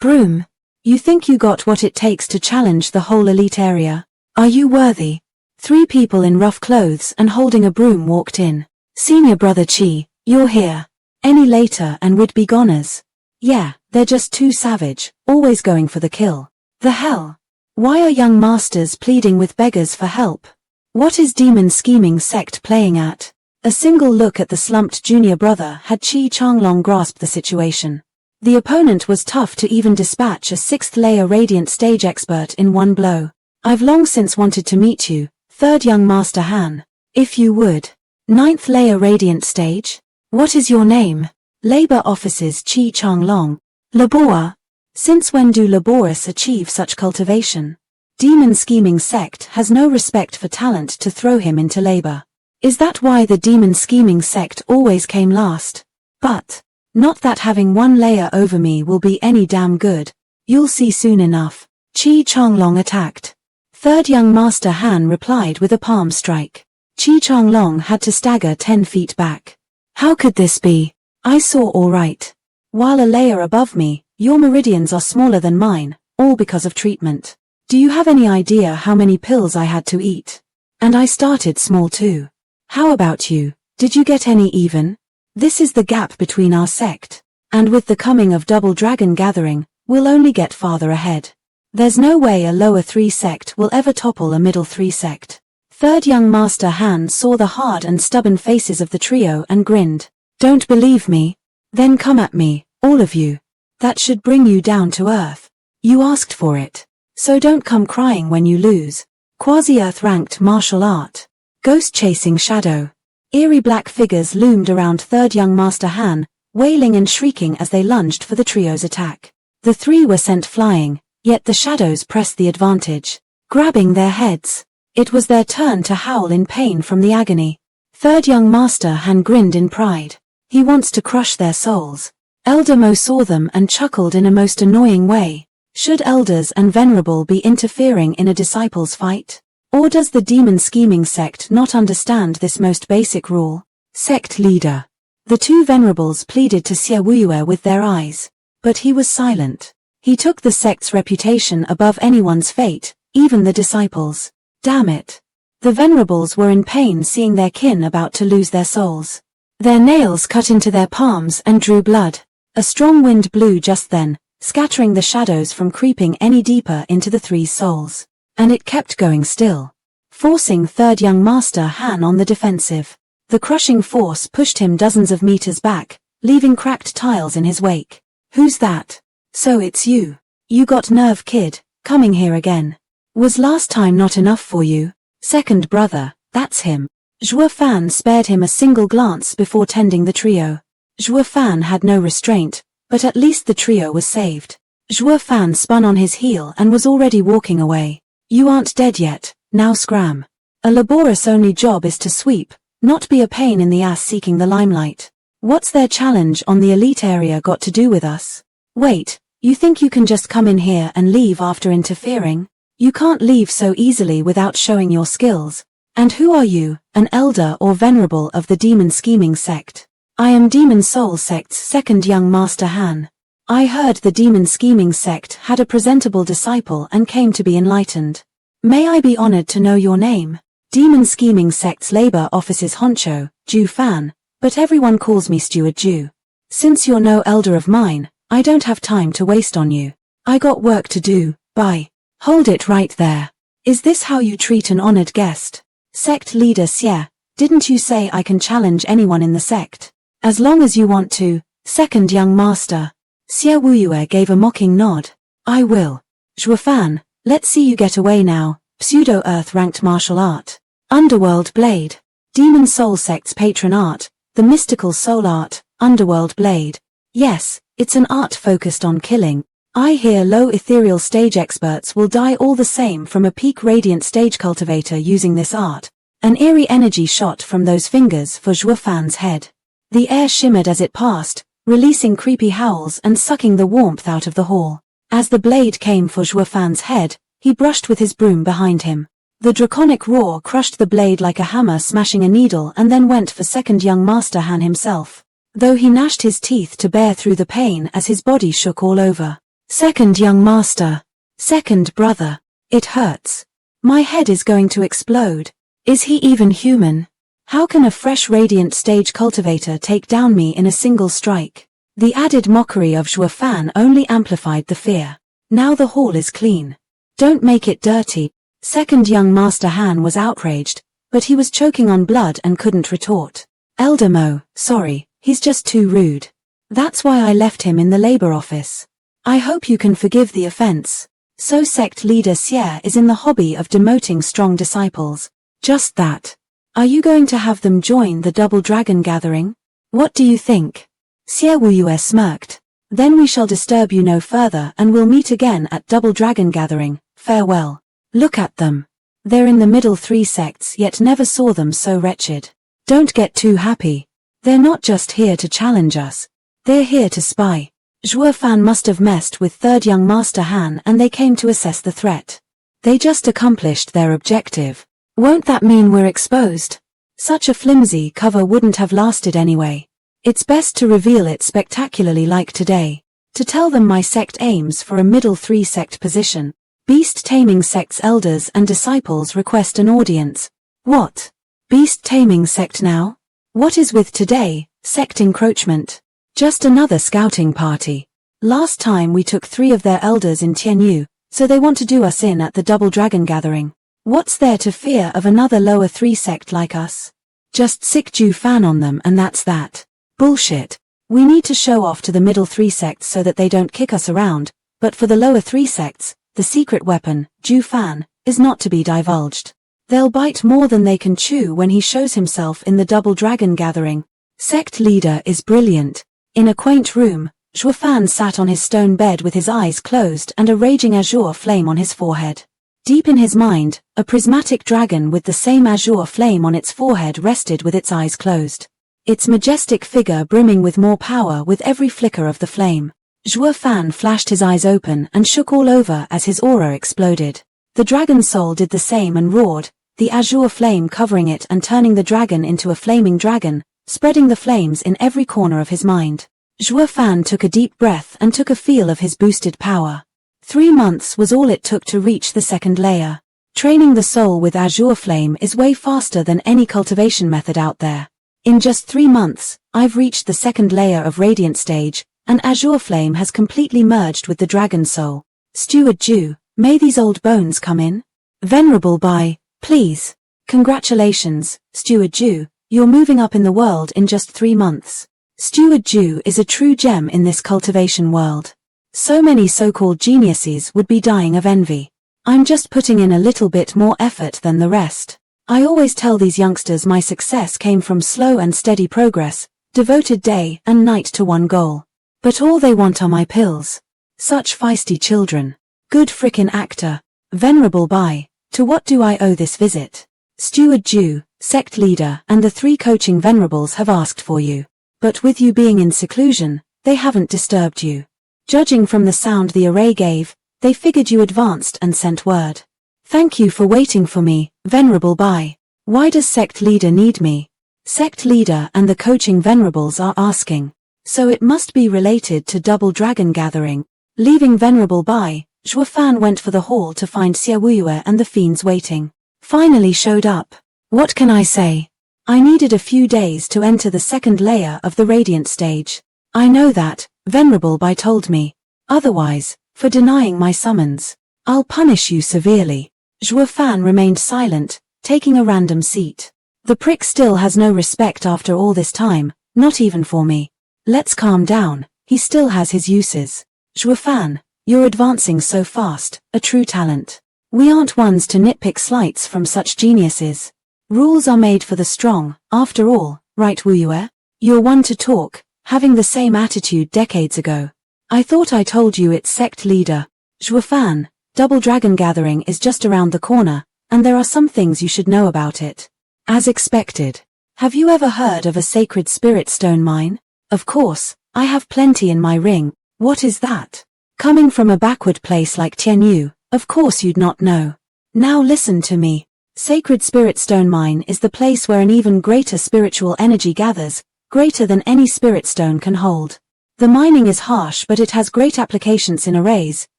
Broom. You think you got what it takes to challenge the whole elite area? Are you worthy? 3 people in rough clothes and holding a broom walked in. Senior brother Chi, you're here. Any later and we'd be goners. Yeah, they're just too savage, always going for the kill. The hell? Why are young masters pleading with beggars for help? What is demon scheming sect playing at? A single look at the slumped junior brother had Chi Changlong grasped the situation. The opponent was tough to even dispatch a 6th layer radiant stage expert in one blow. I've long since wanted to meet you, 3rd young master Han. If you would. 9th layer radiant stage? What is your name? Labor offices Chi Changlong. Labor. Since when do laborists achieve such cultivation? Demon scheming sect has no respect for talent to throw him into labor. Is that why the demon scheming sect always came last? But, not that having 1 layer over me will be any damn good. You'll see soon enough. Chi Changlong attacked. 3rd young master Han replied with a palm strike. Chi Changlong had to stagger 10 feet back. How could this be? I saw all right. While a layer above me, your meridians are smaller than mine, all because of treatment. Do you have any idea how many pills I had to eat? And I started small too. How about you? Did you get any even? This is the gap between our sect. And with the coming of Double Dragon gathering, we'll only get farther ahead. There's no way a lower 3 sect will ever topple a middle 3 sect. 3rd young master Han saw the hard and stubborn faces of the trio and grinned. Don't believe me? Then come at me, all of you. That should bring you down to earth. You asked for it. So don't come crying when you lose. Quasi-Earth ranked martial art. Ghost chasing shadow. Eerie black figures loomed around 3rd young master Han, wailing and shrieking as they lunged for the trio's attack. The 3 were sent flying, yet the shadows pressed the advantage, grabbing their heads. It was their turn to howl in pain from the agony. 3rd young master Han grinned in pride. He wants to crush their souls. Elder Mo saw them and chuckled in a most annoying way. Should elders and venerable be interfering in a disciples' fight? Or does the demon scheming sect not understand this most basic rule? Sect leader. The 2 venerables pleaded to Xie Wuyue with their eyes. But he was silent. He took the sect's reputation above anyone's fate, even the disciples. Damn it. The venerables were in pain seeing their kin about to lose their souls. Their nails cut into their palms and drew blood. A strong wind blew just then, scattering the shadows from creeping any deeper into the 3's souls. And it kept going still, forcing 3rd young master Han on the defensive. The crushing force pushed him dozens of meters back, leaving cracked tiles in his wake. Who's that? So it's you. You got nerve, kid, coming here again. Was last time not enough for you? Second brother, that's him. Zhuo Fan spared him a single glance before tending the trio. Zhuo Fan had no restraint, but at least the trio was saved. Zhuo Fan spun on his heel and was already walking away. You aren't dead yet, now scram. A laborious only job is to sweep, not be a pain in the ass seeking the limelight. What's their challenge on the elite area got to do with us? Wait, you think you can just come in here and leave after interfering? You can't leave so easily without showing your skills. And who are you, an elder or venerable of the demon scheming sect? I am Demon Soul Sect's second young master Han. I heard the demon scheming sect had a presentable disciple and came to be enlightened. May I be honored to know your name? Demon scheming sect's labor office's honcho, Zhu Fan, but everyone calls me Steward Zhu. Since you're no elder of mine, I don't have time to waste on you. I got work to do, bye. Hold it right there. Is this how you treat an honored guest? Sect leader Xie, didn't you say I can challenge anyone in the sect? As long as you want to, second young master. Xie Wuyue gave a mocking nod. I will. Zhuo Fan, let's see you get away now. Pseudo-Earth ranked martial art. Underworld Blade. Demon Soul Sect's patron art, the mystical soul art, Underworld Blade. Yes, it's an art focused on killing. I hear low ethereal stage experts will die all the same from a peak radiant stage cultivator using this art. An eerie energy shot from those fingers for Zhuo Fan's head. The air shimmered as it passed, releasing creepy howls and sucking the warmth out of the hall. As the blade came for Zhuo Fan's head, he brushed with his broom behind him. The draconic roar crushed the blade like a hammer smashing a needle and then went for second young master Han himself, though he gnashed his teeth to bear through the pain as his body shook all over. Second young master. Second brother. It hurts. My head is going to explode. Is he even human? How can a fresh radiant stage cultivator take down me in a single strike? The added mockery of Zhuo Fan only amplified the fear. Now the hall is clean. Don't make it dirty. Second young master Han was outraged, but he was choking on blood and couldn't retort. Elder Mo, sorry, he's just too rude. That's why I left him in the labor office. I hope you can forgive the offense. So sect leader Xie is in the hobby of demoting strong disciples. Just that. Are you going to have them join the Double Dragon gathering? What do you think? Xie Wuyue smirked. Then we shall disturb you no further and we'll meet again at Double Dragon gathering. Farewell. Look at them. They're in the middle three sects yet never saw them so wretched. Don't get too happy. They're not just here to challenge us. They're here to spy. Zhuo Fan must have messed with third young master Han and they came to assess the threat. They just accomplished their objective. Won't that mean we're exposed? Such a flimsy cover wouldn't have lasted anyway. It's best to reveal it spectacularly like today. To tell them my sect aims for a middle three sect position. Beast taming sect's elders and disciples request an audience. What? Beast taming sect now? What is with today, sect encroachment? Just another scouting party. Last time we took 3 of their elders in Tianyu, so they want to do us in at the Double Dragon gathering. What's there to fear of another lower 3 sect like us? Just sick Zhu Fan on them and that's that. Bullshit. We need to show off to the middle 3 sects so that they don't kick us around, but for the lower 3 sects, the secret weapon, Zhu Fan, is not to be divulged. They'll bite more than they can chew when he shows himself in the Double Dragon gathering. Sect leader is brilliant. In a quaint room, Zhuo Fan sat on his stone bed with his eyes closed and a raging azure flame on his forehead. Deep in his mind, a prismatic dragon with the same azure flame on its forehead rested with its eyes closed. Its majestic figure brimming with more power with every flicker of the flame. Zhuo Fan flashed his eyes open and shook all over as his aura exploded. The dragon soul did the same and roared, the azure flame covering it and turning the dragon into a flaming dragon, spreading the flames in every corner of his mind. Zhuo Fan took a deep breath and took a feel of his boosted power. 3 months was all it took to reach the second layer. Training the soul with azure flame is way faster than any cultivation method out there. In just 3 months, I've reached the second layer of radiant stage, and azure flame has completely merged with the dragon soul. Steward Zhu, may these old bones come in? Venerable Bai, please. Congratulations, Steward Zhu. You're moving up in the world in just 3 months. Steward Zhu is a true gem in this cultivation world. So many so-called geniuses would be dying of envy. I'm just putting in a little bit more effort than the rest. I always tell these youngsters my success came from slow and steady progress, devoted day and night to one goal. But all they want are my pills. Such feisty children. Good frickin' actor. Venerable Bai, to what do I owe this visit? Steward Zhu, sect leader, and the 3 coaching venerables have asked for you. But with you being in seclusion, they haven't disturbed you. Judging from the sound the array gave, they figured you advanced and sent word. Thank you for waiting for me, Venerable Bai. Why does Sect Leader need me? Sect Leader and the coaching Venerables are asking. So it must be related to Double Dragon Gathering. Leaving Venerable by, Zhuo Fan went for the hall to find Xiaowuyue and the fiends waiting. Finally showed up. What can I say? I needed a few days to enter the second layer of the Radiant stage. I know that, Venerable Bai told me. Otherwise, for denying my summons, I'll punish you severely. Zhuo Fan remained silent, taking a random seat. The prick still has no respect after all this time, not even for me. Let's calm down, he still has his uses. Zhuo Fan, you're advancing so fast, a true talent. We aren't ones to nitpick slights from such geniuses. Rules are made for the strong, after all, right Wuyue? You're one to talk, having the same attitude decades ago. I thought I told you it's Sect Leader. Zhuo Fan, Double Dragon Gathering is just around the corner, and there are some things you should know about it. As expected. Have you ever heard of a sacred spirit stone mine? Of course, I have plenty in my ring. What is that? Coming from a backward place like Tianyu, of course you'd not know. Now listen to me. Sacred Spirit Stone Mine is the place where an even greater spiritual energy gathers, greater than any spirit stone can hold. The mining is harsh, but it has great applications in arrays,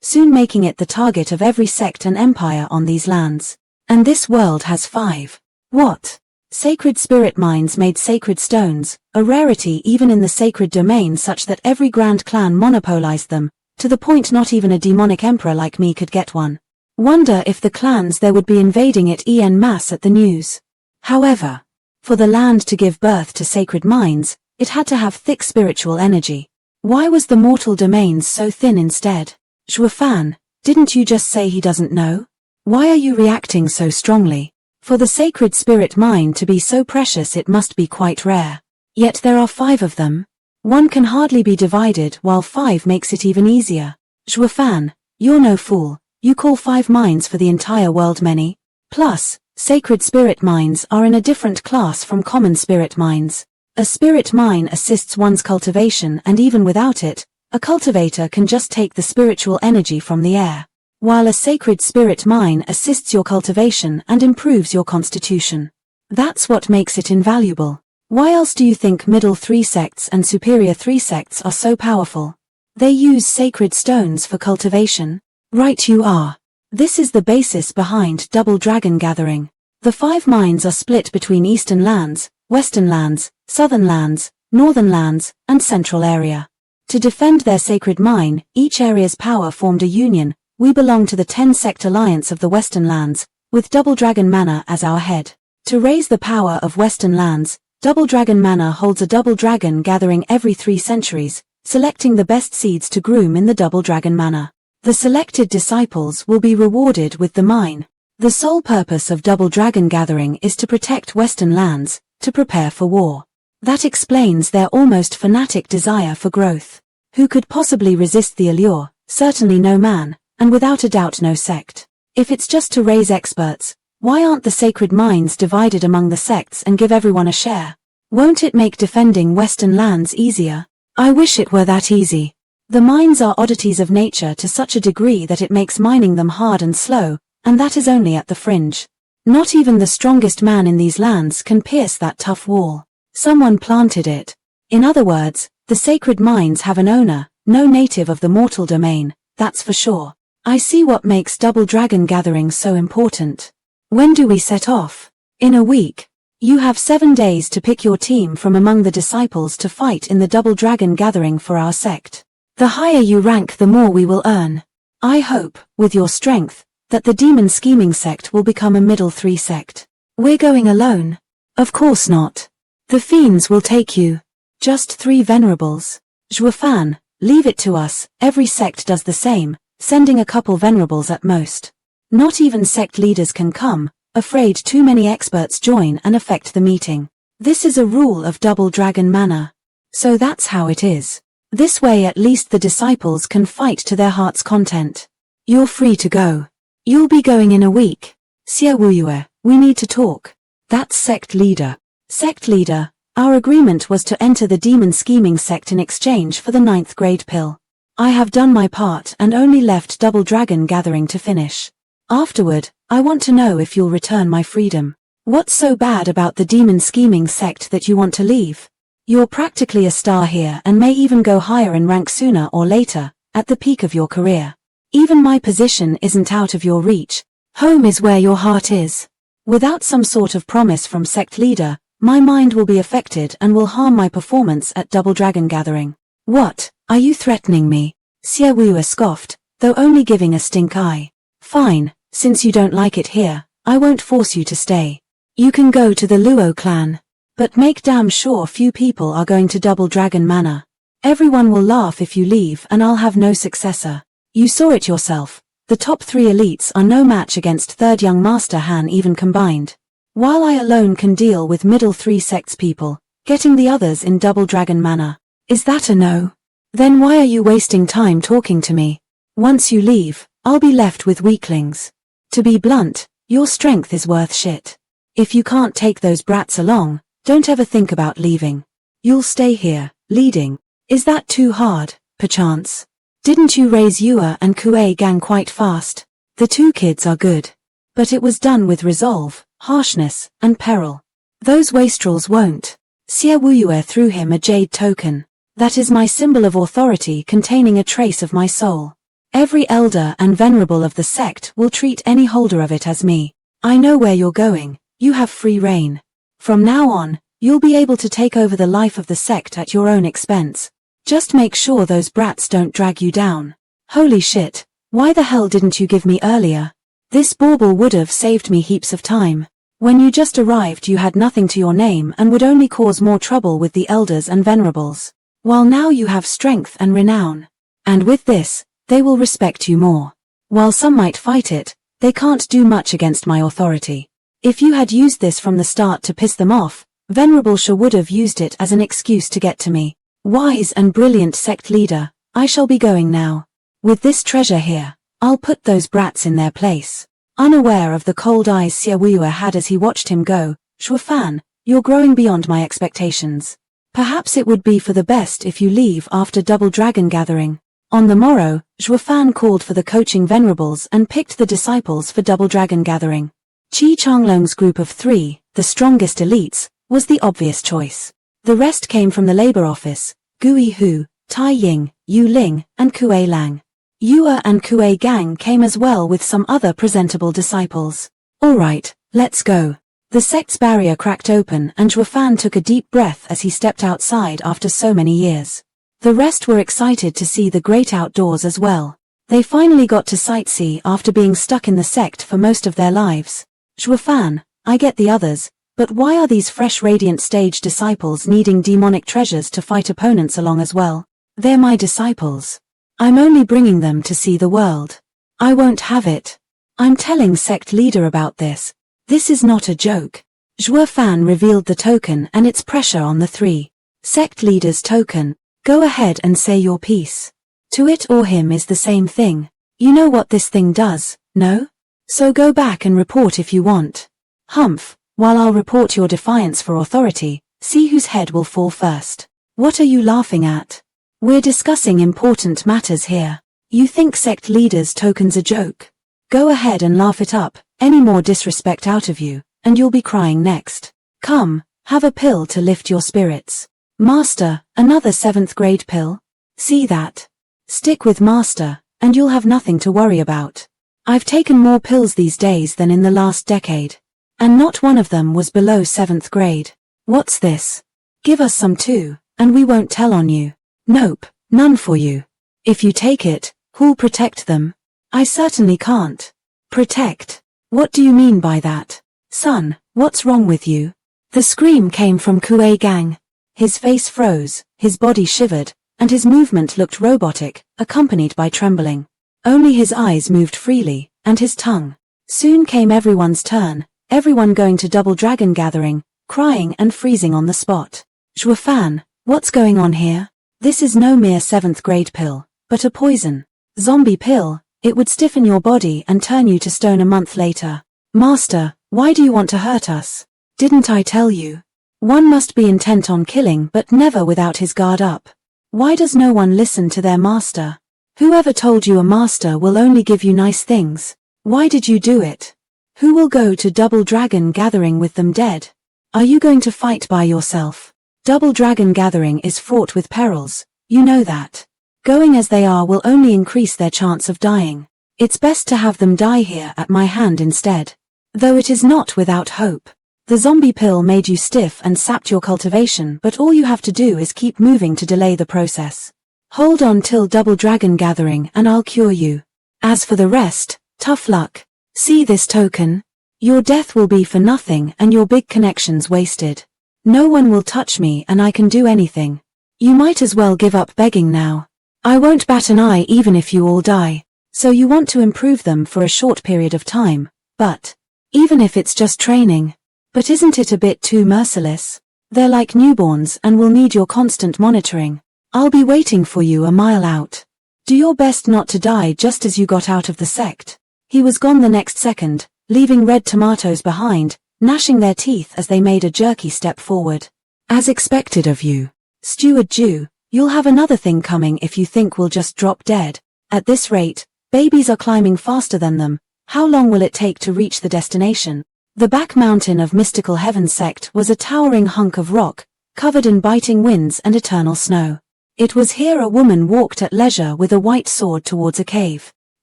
soon making it the target of every sect and empire on these lands. And this world has 5. What? Sacred spirit mines made sacred stones, a rarity even in the sacred domain, such that every grand clan monopolized them, to the point not even a demonic emperor like me could get one. Wonder if the clans there would be invading it en masse at the news. However, for the land to give birth to sacred mines, it had to have thick spiritual energy. Why was the mortal domains so thin instead? Zhuo Fan, didn't you just say he doesn't know? Why are you reacting so strongly? For the sacred spirit mine to be so precious it must be quite rare. Yet there are 5 of them. One can hardly be divided, while 5 makes it even easier. Zhuo Fan, you're no fool. You call 5 mines for the entire world many? Plus, sacred spirit mines are in a different class from common spirit mines. A spirit mine assists one's cultivation, and even without it, a cultivator can just take the spiritual energy from the air. While a sacred spirit mine assists your cultivation and improves your constitution. That's what makes it invaluable. Why else do you think middle 3 sects and superior 3 sects are so powerful? They use sacred stones for cultivation. Right you are. This is the basis behind Double Dragon Gathering. The 5 mines are split between Eastern Lands, Western Lands, Southern Lands, Northern Lands, and Central Area. To defend their sacred mine, each area's power formed a union. We belong to the 10-sect alliance of the Western Lands, with Double Dragon Manor as our head. To raise the power of Western Lands, Double Dragon Manor holds a Double Dragon Gathering every 3 centuries, selecting the best seeds to groom in the Double Dragon Manor. The selected disciples will be rewarded with the mine. The sole purpose of Double Dragon Gathering is to protect Western Lands, to prepare for war. That explains their almost fanatic desire for growth. Who could possibly resist the allure? Certainly no man, and without a doubt no sect. If it's just to raise experts, why aren't the sacred mines divided among the sects and give everyone a share? Won't it make defending Western Lands easier? I wish it were that easy. The mines are oddities of nature to such a degree that it makes mining them hard and slow, and that is only at the fringe. Not even the strongest man in these lands can pierce that tough wall. Someone planted it. In other words, the sacred mines have an owner, no native of the mortal domain, that's for sure. I see what makes Double Dragon Gathering so important. When do we set off? In a week. You have 7 days to pick your team from among the disciples to fight in the Double Dragon Gathering for our sect. The higher you rank, the more we will earn. I hope, with your strength, that the Demon Scheming Sect will become a middle 3 sect. We're going alone. Of course not. The fiends will take you. Just 3 venerables. Zhuo Fan, leave it to us, every sect does the same, sending a couple venerables at most. Not even sect leaders can come, afraid too many experts join and affect the meeting. This is a rule of Double Dragon Manor. So that's how it is. This way at least the disciples can fight to their heart's content. You're free to go. You'll be going in a week. Xiaowuyue, we need to talk. That's Sect Leader. Sect Leader, our agreement was to enter the Demon Scheming Sect in exchange for the 9th grade pill. I have done my part and only left Double Dragon Gathering to finish. Afterward, I want to know if you'll return my freedom. What's so bad about the demon-scheming sect that you want to leave? You're practically a star here and may even go higher in rank sooner or later, at the peak of your career. Even my position isn't out of your reach. Home is where your heart is. Without some sort of promise from sect leader, my mind will be affected and will harm my performance at Double Dragon Gathering. What, are you threatening me? Xie Wu scoffed, though only giving a stink eye. Fine, since you don't like it here, I won't force you to stay. You can go to the Luo clan. But make damn sure few people are going to Double Dragon Manor. Everyone will laugh if you leave and I'll have no successor. You saw it yourself. The top 3 elites are no match against third young master Han even combined. While I alone can deal with middle 3 sects people, getting the others in Double Dragon Manor. Is that a no? Then why are you wasting time talking to me? Once you leave, I'll be left with weaklings. To be blunt, your strength is worth shit. If you can't take those brats along, don't ever think about leaving. You'll stay here, leading. Is that too hard, perchance? Didn't you raise Yue and Kuei Gang quite fast? The 2 kids are good. But it was done with resolve, harshness, and peril. Those wastrels won't. Xie Wuyue threw him a jade token. That is my symbol of authority containing a trace of my soul. Every elder and venerable of the sect will treat any holder of it as me. I know where you're going. You have free reign. From now on, you'll be able to take over the life of the sect at your own expense. Just make sure those brats don't drag you down. Holy shit, why the hell didn't you give me earlier? This bauble would have saved me heaps of time. When you just arrived you had nothing to your name and would only cause more trouble with the elders and venerables. While now you have strength and renown. And with this, they will respect you more. While some might fight it, they can't do much against my authority. If you had used this from the start to piss them off, Venerable Sha would have used it as an excuse to get to me. Wise and brilliant sect leader, I shall be going now. With this treasure here, I'll put those brats in their place. Unaware of the cold eyes Xie Wuyue had as he watched him go, Zhuo Fan, you're growing beyond my expectations. Perhaps it would be for the best if you leave after Double Dragon Gathering. On the morrow, Zhuo Fan called for the coaching venerables and picked the disciples for Double Dragon Gathering. Qi Changlong's group of 3, the strongest elites, was the obvious choice. The rest came from the labor office, Gui Hu, Tai Ying, Yu Ling, and Kuei Lang. Yue and Kuei Gang came as well with some other presentable disciples. Alright, let's go. The sect's barrier cracked open and Zhuo Fan took a deep breath as he stepped outside after so many years. The rest were excited to see the great outdoors as well. They finally got to sightsee after being stuck in the sect for most of their lives. Zhuo Fan, I get the others, but why are these fresh radiant stage disciples needing demonic treasures to fight opponents along as well? They're my disciples. I'm only bringing them to see the world. I won't have it. I'm telling sect leader about this. This is not a joke. Zhuo Fan revealed the token and its pressure on the 3. Sect leader's token. Go ahead and say your piece. To it or him is the same thing. You know what this thing does, no? So go back and report if you want. Humph, while I'll report your defiance for authority, see whose head will fall first. What are you laughing at? We're discussing important matters here. You think sect leader's token's a joke? Go ahead and laugh it up, any more disrespect out of you, and you'll be crying next. Come, have a pill to lift your spirits. Master, another 7th grade pill? See that? Stick with Master, and you'll have nothing to worry about. I've taken more pills these days than in the last decade. And not one of them was below 7th grade. What's this? Give us some too, and we won't tell on you. Nope, none for you. If you take it, who'll protect them? I certainly can't. Protect? What do you mean by that? Son, what's wrong with you? The scream came from Kuei Gang. His face froze, his body shivered, and his movement looked robotic, accompanied by trembling. Only his eyes moved freely, and his tongue. Soon came everyone's turn, everyone going to Double Dragon Gathering, crying and freezing on the spot. Zhuo Fan, what's going on here? This is no mere 7th grade pill, but a poison. Zombie pill, it would stiffen your body and turn you to stone a month later. Master, why do you want to hurt us? Didn't I tell you? One must be intent on killing but never without his guard up. Why does no one listen to their master? Whoever told you a master will only give you nice things? Why did you do it? Who will go to Double Dragon Gathering with them dead? Are you going to fight by yourself? Double Dragon Gathering is fraught with perils, you know that. Going as they are will only increase their chance of dying. It's best to have them die here at my hand instead. Though it is not without hope. The zombie pill made you stiff and sapped your cultivation, but all you have to do is keep moving to delay the process. Hold on till Double Dragon Gathering and I'll cure you. As for the rest, tough luck. See this token? Your death will be for nothing and your big connections wasted. No one will touch me and I can do anything. You might as well give up begging now. I won't bat an eye even if you all die. So you want to improve them for a short period of time, but even if it's just training. But isn't it a bit too merciless? They're like newborns and will need your constant monitoring. I'll be waiting for you a mile out. Do your best not to die just as you got out of the sect. He was gone the next second, leaving red tomatoes behind, gnashing their teeth as they made a jerky step forward. As expected of you. Steward Zhuo, you'll have another thing coming if you think we'll just drop dead. At this rate, babies are climbing faster than them. How long will it take to reach the destination? The back mountain of Mystical Heaven Sect was a towering hunk of rock, covered in biting winds and eternal snow. It was here a woman walked at leisure with a white sword towards a cave.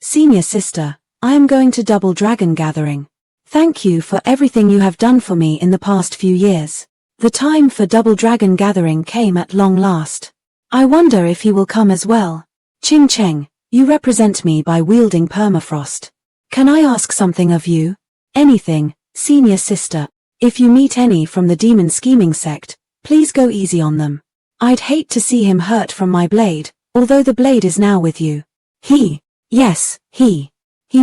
Senior sister, I am going to Double Dragon Gathering. Thank you for everything you have done for me in the past few years. The time for Double Dragon Gathering came at long last. I wonder if he will come as well. Ching Cheng, you represent me by wielding permafrost. Can I ask something of you? Anything. Senior sister, if you meet any from the demon scheming sect, please go easy on them. I'd hate to see him hurt from my blade, although the blade is now with you. Yes, he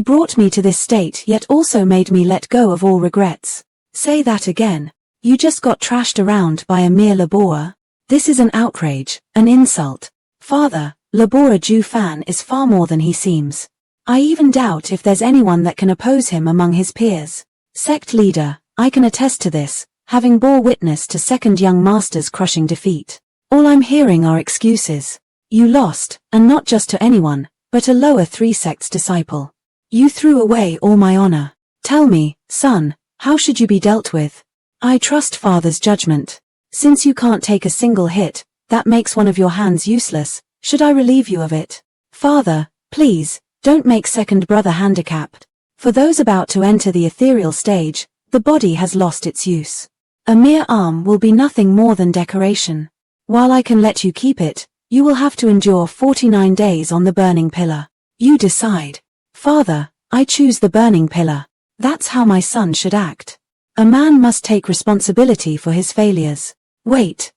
brought me to this state yet also made me let go of all regrets. Say that again. You just got trashed around by a mere laborer? This is an outrage, an insult. Father, laborer Zhu Fan is far more than he seems. I even doubt if there's anyone that can oppose him among his peers. Sect leader, I can attest to this, having bore witness to second young master's crushing defeat. All I'm hearing are excuses. You lost, and not just to anyone, but a lower 3 sects disciple. You threw away all my honor. Tell me, son, how should you be dealt with? I trust father's judgment. Since you can't take a single hit, that makes one of your hands useless, should I relieve you of it? Father, please, don't make second brother handicapped. For those about to enter the ethereal stage, the body has lost its use. A mere arm will be nothing more than decoration. While I can let you keep it, you will have to endure 49 days on the burning pillar. You decide. Father, I choose the burning pillar. That's how my son should act. A man must take responsibility for his failures. Wait.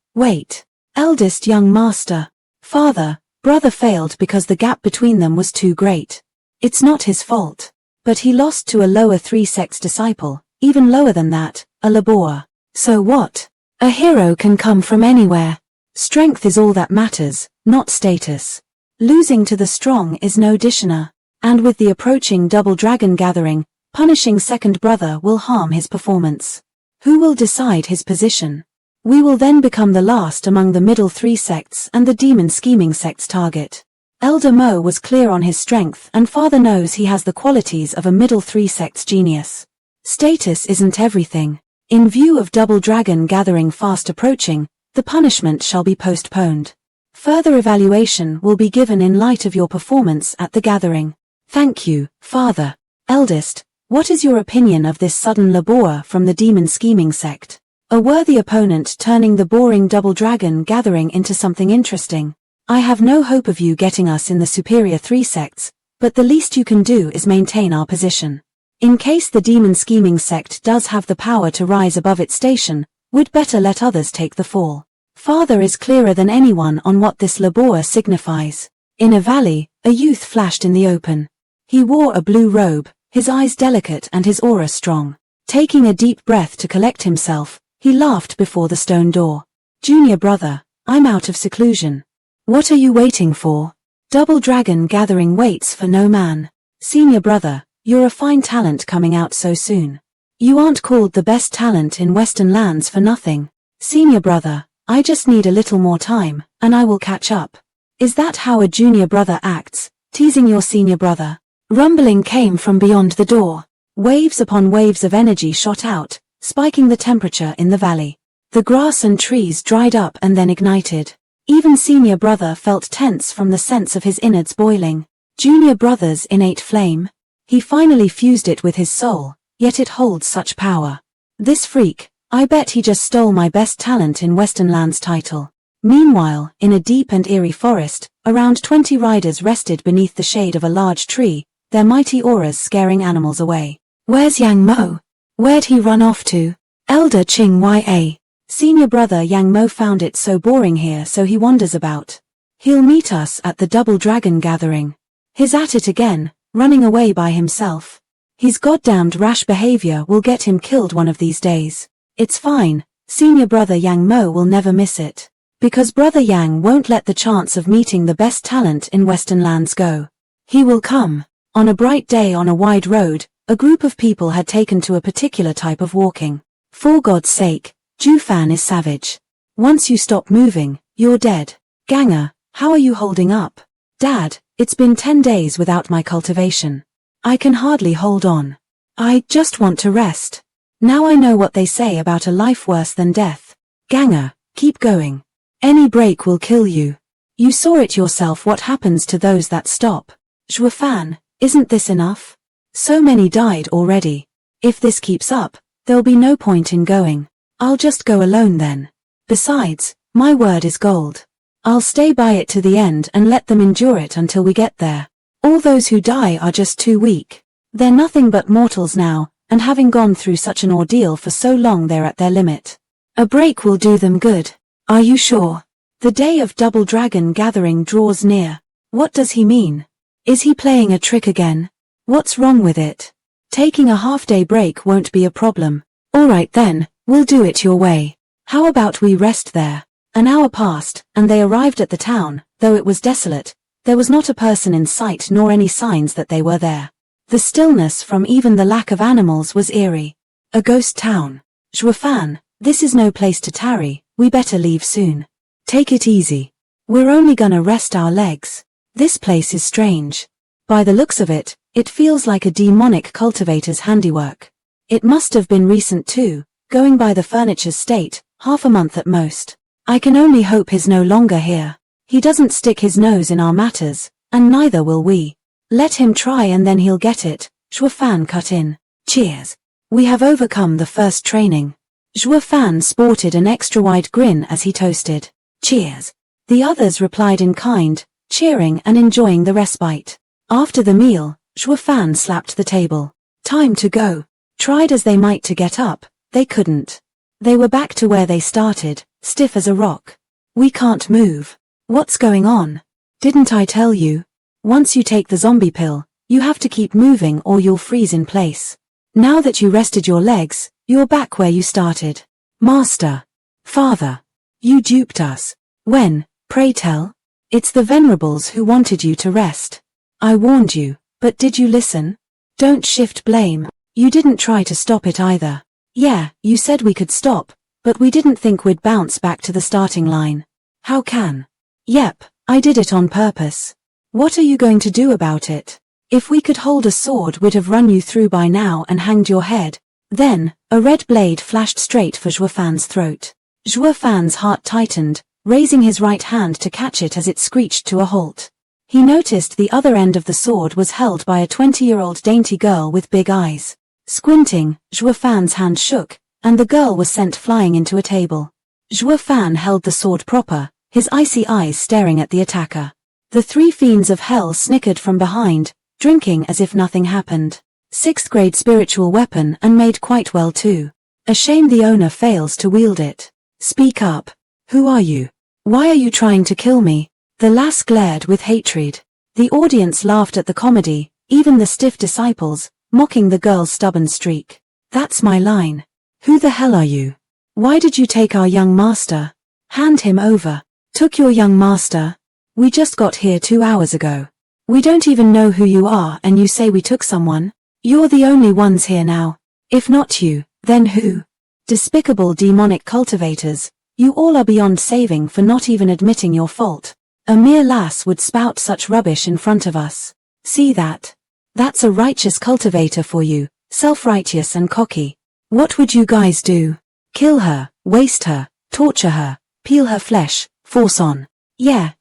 Eldest young master. Father, brother failed because the gap between them was too great. It's not his fault. But he lost to a lower 3 sects disciple, even lower than that, a laborer. So what? A hero can come from anywhere. Strength is all that matters, not status. Losing to the strong is no dishonor. And with the approaching Double Dragon Gathering, punishing second brother will harm his performance. Who will decide his position? We will then become the last among the middle 3 sects and the demon scheming sect's target. Elder Mo was clear on his strength and father knows he has the qualities of a middle 3 sects genius. Status isn't everything. In view of Double Dragon Gathering fast approaching, the punishment shall be postponed. Further evaluation will be given in light of your performance at the gathering. Thank you, father. Eldest, what is your opinion of this sudden laborer from the demon scheming sect? A worthy opponent turning the boring Double Dragon Gathering into something interesting. I have no hope of you getting us in the superior 3 sects, but the least you can do is maintain our position. In case the demon scheming sect does have the power to rise above its station, we'd better let others take the fall. Father is clearer than anyone on what this laborer signifies. In a valley, a youth flashed in the open. He wore a blue robe, his eyes delicate and his aura strong. Taking a deep breath to collect himself, he laughed before the stone door. Junior brother, I'm out of seclusion. What are you waiting for? Double Dragon Gathering waits for no man. Senior brother, you're a fine talent coming out so soon. You aren't called the best talent in Western lands for nothing. Senior brother, I just need a little more time, and I will catch up. Is that how a junior brother acts, teasing your senior brother? Rumbling came from beyond the door. Waves upon waves of energy shot out, spiking the temperature in the valley. The grass and trees dried up and then ignited. Even senior brother felt tense from the sense of his innards boiling. Junior brother's innate flame. He finally fused it with his soul, yet it holds such power. This freak, I bet he just stole my best talent in Western Lands title. Meanwhile, in a deep and eerie forest, around 20 riders rested beneath the shade of a large tree, their mighty auras scaring animals away. Where's Yang Mo? Where'd he run off to? Elder Ching Ya. Senior brother Yang Mo found it so boring here, so he wanders about. He'll meet us at the Double Dragon gathering. He's at it again, running away by himself. His goddamned rash behavior will get him killed one of these days. It's fine, senior brother Yang Mo will never miss it. Because brother Yang won't let the chance of meeting the best talent in Western Lands go. He will come. On a bright day on a wide road, a group of people had taken to a particular type of walking. For God's sake, Fan is savage. Once you stop moving, you're dead. Ganger, how are you holding up? Dad, it's been 10 days without my cultivation. I can hardly hold on. I just want to rest. Now I know what they say about a life worse than death. Ganger, keep going. Any break will kill you. You saw it yourself what happens to those that stop. Fan, isn't this enough? So many died already. If this keeps up, there'll be no point in going. I'll just go alone then. Besides, my word is gold. I'll stay by it to the end and let them endure it until we get there. All those who die are just too weak. They're nothing but mortals now, and having gone through such an ordeal for so long they're at their limit. A break will do them good. Are you sure? The day of Double Dragon gathering draws near. What does he mean? Is he playing a trick again? What's wrong with it? Taking a half-day break won't be a problem. Alright then, we'll do it your way. How about we rest there? An hour passed, and they arrived at the town. Though it was desolate, there was not a person in sight nor any signs that they were there. The stillness from even the lack of animals was eerie. A ghost town. Fan, this is no place to tarry, we better leave soon. Take it easy. We're only gonna rest our legs. This place is strange. By the looks of it, it feels like a demonic cultivator's handiwork. It must have been recent too, going by the furniture's state, half a month at most. I can only hope he's no longer here. He doesn't stick his nose in our matters, and neither will we. Let him try and then he'll get it. Fan cut in. Cheers. We have overcome the first training. Fan sported an extra-wide grin as he toasted. Cheers. The others replied in kind, cheering and enjoying the respite. After the meal, Fan slapped the table. Time to go. Tried as they might to get up, they couldn't. They were back to where they started, stiff as a rock. We can't move. What's going on? Didn't I tell you? Once you take the zombie pill, you have to keep moving or you'll freeze in place. Now that you rested your legs, you're back where you started. Master. Father. You duped us. When, pray tell? It's the Venerables who wanted you to rest. I warned you, but did you listen? Don't shift blame. You didn't try to stop it either. Yeah, you said we could stop, but we didn't think we'd bounce back to the starting line. How can? Yep, I did it on purpose. What are you going to do about it? If we could hold a sword, we'd have run you through by now and hanged your head. Then, a red blade flashed straight for Fan's throat. Fan's heart tightened, raising his right hand to catch it as it screeched to a halt. He noticed the other end of the sword was held by a 20-year-old dainty girl with big eyes. Squinting, Fan's hand shook, and the girl was sent flying into a table. Fan held the sword proper, his icy eyes staring at the attacker. The three fiends of hell snickered from behind, drinking as if nothing happened. 6th grade spiritual weapon and made quite well too. A shame the owner fails to wield it. Speak up. Who are you? Why are you trying to kill me? The lass glared with hatred. The audience laughed at the comedy, even the stiff disciples, mocking the girl's stubborn streak. That's my line. Who the hell are you? Why did you take our young master? Hand him over. Took your young master? We just got here 2 hours ago. We don't even know who you are and you say we took someone? You're the only ones here now. If not you, then who? Despicable demonic cultivators, you all are beyond saving for not even admitting your fault. A mere lass would spout such rubbish in front of us. See that? That's a righteous cultivator for you, self-righteous and cocky. What would you guys do? Kill her, waste her, torture her, peel her flesh, force on. Yeah,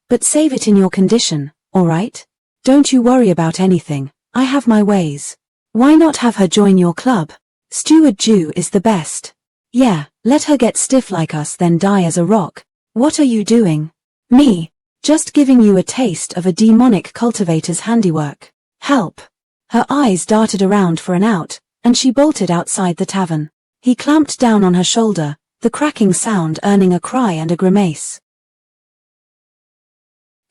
but save it in your condition, alright? Don't you worry about anything, I have my ways. Why not have her join your club? Steward Zhuo is the best. Yeah, let her get stiff like us then die as a rock. What are you doing? Me. Just giving you a taste of a demonic cultivator's handiwork. Help. Her eyes darted around for an out, and she bolted outside the tavern. He clamped down on her shoulder, the cracking sound earning a cry and a grimace.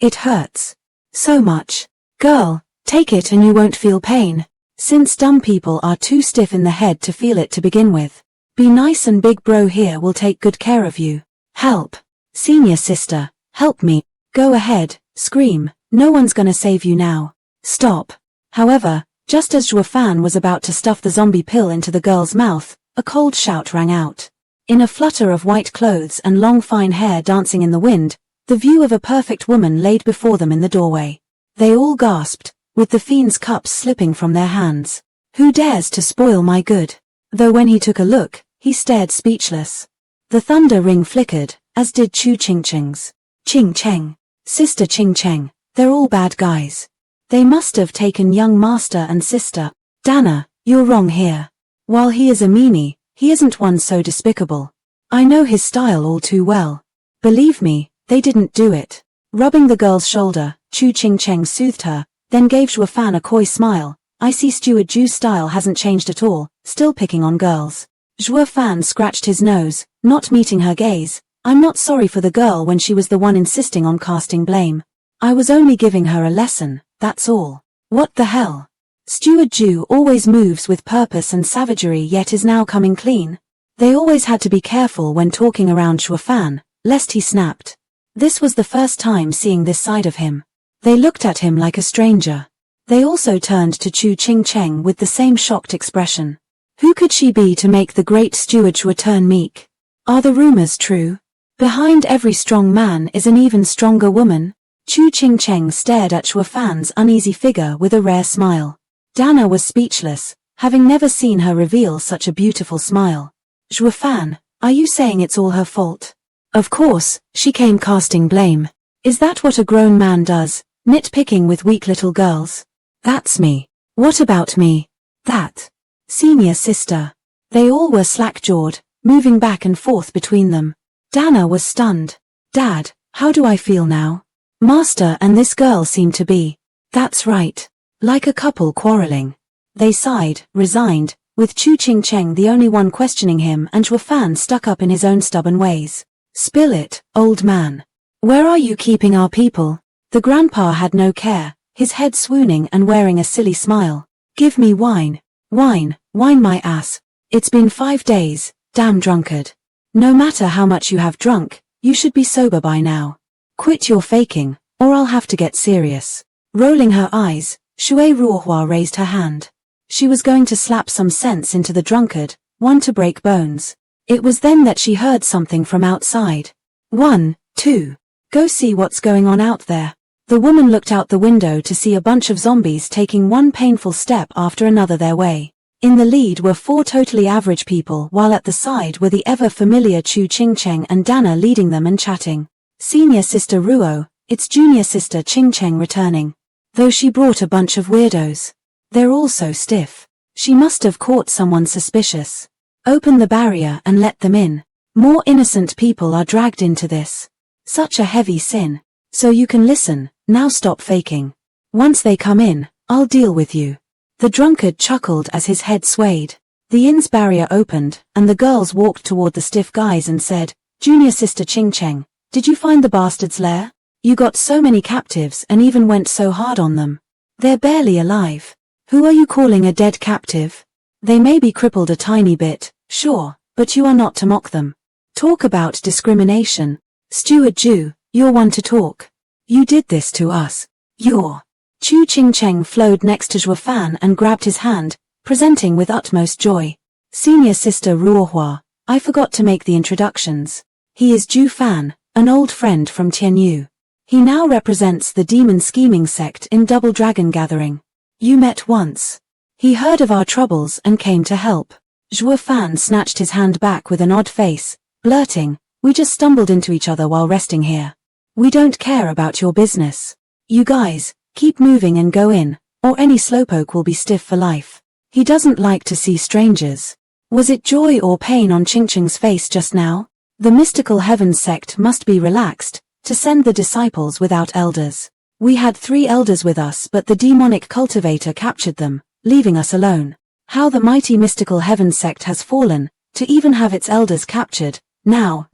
It hurts. So much. Girl, take it and you won't feel pain. Since dumb people are too stiff in the head to feel it to begin with. Be nice and big bro here will take good care of you. Help. Senior sister, help me. Go ahead, scream, no one's gonna save you now. Stop. However, just as Zhuo was about to stuff the zombie pill into the girl's mouth, a cold shout rang out. In a flutter of white clothes and long fine hair dancing in the wind, the view of a perfect woman laid before them in the doorway. They all gasped, with the fiend's cups slipping from their hands. Who dares to spoil my good? Though when he took a look, he stared speechless. The thunder ring flickered, as did Chu Ching-Cheng's. Ching-Cheng. Sister Ching-Cheng, they're all bad guys. They must have taken young master and sister. Dana, you're wrong here. While he is a meanie, he isn't one so despicable. I know his style all too well. Believe me, they didn't do it. Rubbing the girl's shoulder, Chu Ching-Cheng soothed her, then gave Zhuo a coy smile. I see Steward Zhu's style hasn't changed at all, still picking on girls. Zhuo scratched his nose, not meeting her gaze. I'm not sorry for the girl when she was the one insisting on casting blame. I was only giving her a lesson, that's all. What the hell? Steward Zhu always moves with purpose and savagery yet is now coming clean. They always had to be careful when talking around Zhuo, lest he snapped. This was the first time seeing this side of him. They looked at him like a stranger. They also turned to Chu Ching-Cheng with the same shocked expression. Who could she be to make the great steward Zhuo turn meek? Are the rumors true? Behind every strong man is an even stronger woman. Chu Ching-Cheng stared at Zhuo uneasy figure with a rare smile. Dana was speechless, having never seen her reveal such a beautiful smile. Zhuo, are you saying it's all her fault? Of course, she came casting blame. Is that what a grown man does, nitpicking with weak little girls? That's me. What about me? That. Senior sister. They all were slack-jawed, moving back and forth between them. Dana was stunned. Dad, how do I feel now? Master and this girl seem to be. That's right. Like a couple quarreling. They sighed, resigned, with Chu Ching-Cheng the only one questioning him and Zhuo stuck up in his own stubborn ways. Spill it, old man. Where are you keeping our people? The grandpa had no care, his head swooning and wearing a silly smile. Give me wine. Wine my ass. It's been 5 days, damn drunkard. No matter how much you have drunk, you should be sober by now. Quit your faking, or I'll have to get serious. Rolling her eyes, Shui Ruohua raised her hand. She was going to slap some sense into the drunkard, one to break bones. It was then that she heard something from outside. 1, 2. Go see what's going on out there. The woman looked out the window to see a bunch of zombies taking one painful step after another their way. In the lead were 4 totally average people while at the side were the ever-familiar Chu Ching-Cheng and Dana leading them and chatting. Senior sister Ruo, it's junior sister Ching-Cheng returning. Though she brought a bunch of weirdos. They're all so stiff. She must have caught someone suspicious. Open the barrier and let them in. More innocent people are dragged into this. Such a heavy sin. So you can listen, now stop faking. Once they come in, I'll deal with you. The drunkard chuckled as his head swayed. The inn's barrier opened, and the girls walked toward the stiff guys and said, Junior sister Ching-Cheng, did you find the bastard's lair? You got so many captives and even went so hard on them. They're barely alive. Who are you calling a dead captive? They may be crippled a tiny bit, sure, but you are not to mock them. Talk about discrimination. Steward Zhu, you're one to talk. You did this to us. You're. Chu Ching-Cheng flowed next to Zhuo and grabbed his hand, presenting with utmost joy. Senior sister Ruohua, I forgot to make the introductions. He is Zhu Fan, an old friend from Tianyu. He now represents the demon scheming sect in Double Dragon Gathering. You met once. He heard of our troubles and came to help. Zhuo Fan snatched his hand back with an odd face, blurting, "We just stumbled into each other while resting here. We don't care about your business. You guys, keep moving and go in, or any slowpoke will be stiff for life. He doesn't like to see strangers." Was it joy or pain on Ching Ching's face just now? The mystical heavens sect must be relaxed, to send the disciples without elders. We had 3 elders with us, but the demonic cultivator captured them, leaving us alone. How the mighty mystical heavens sect has fallen, to even have its elders captured. Now,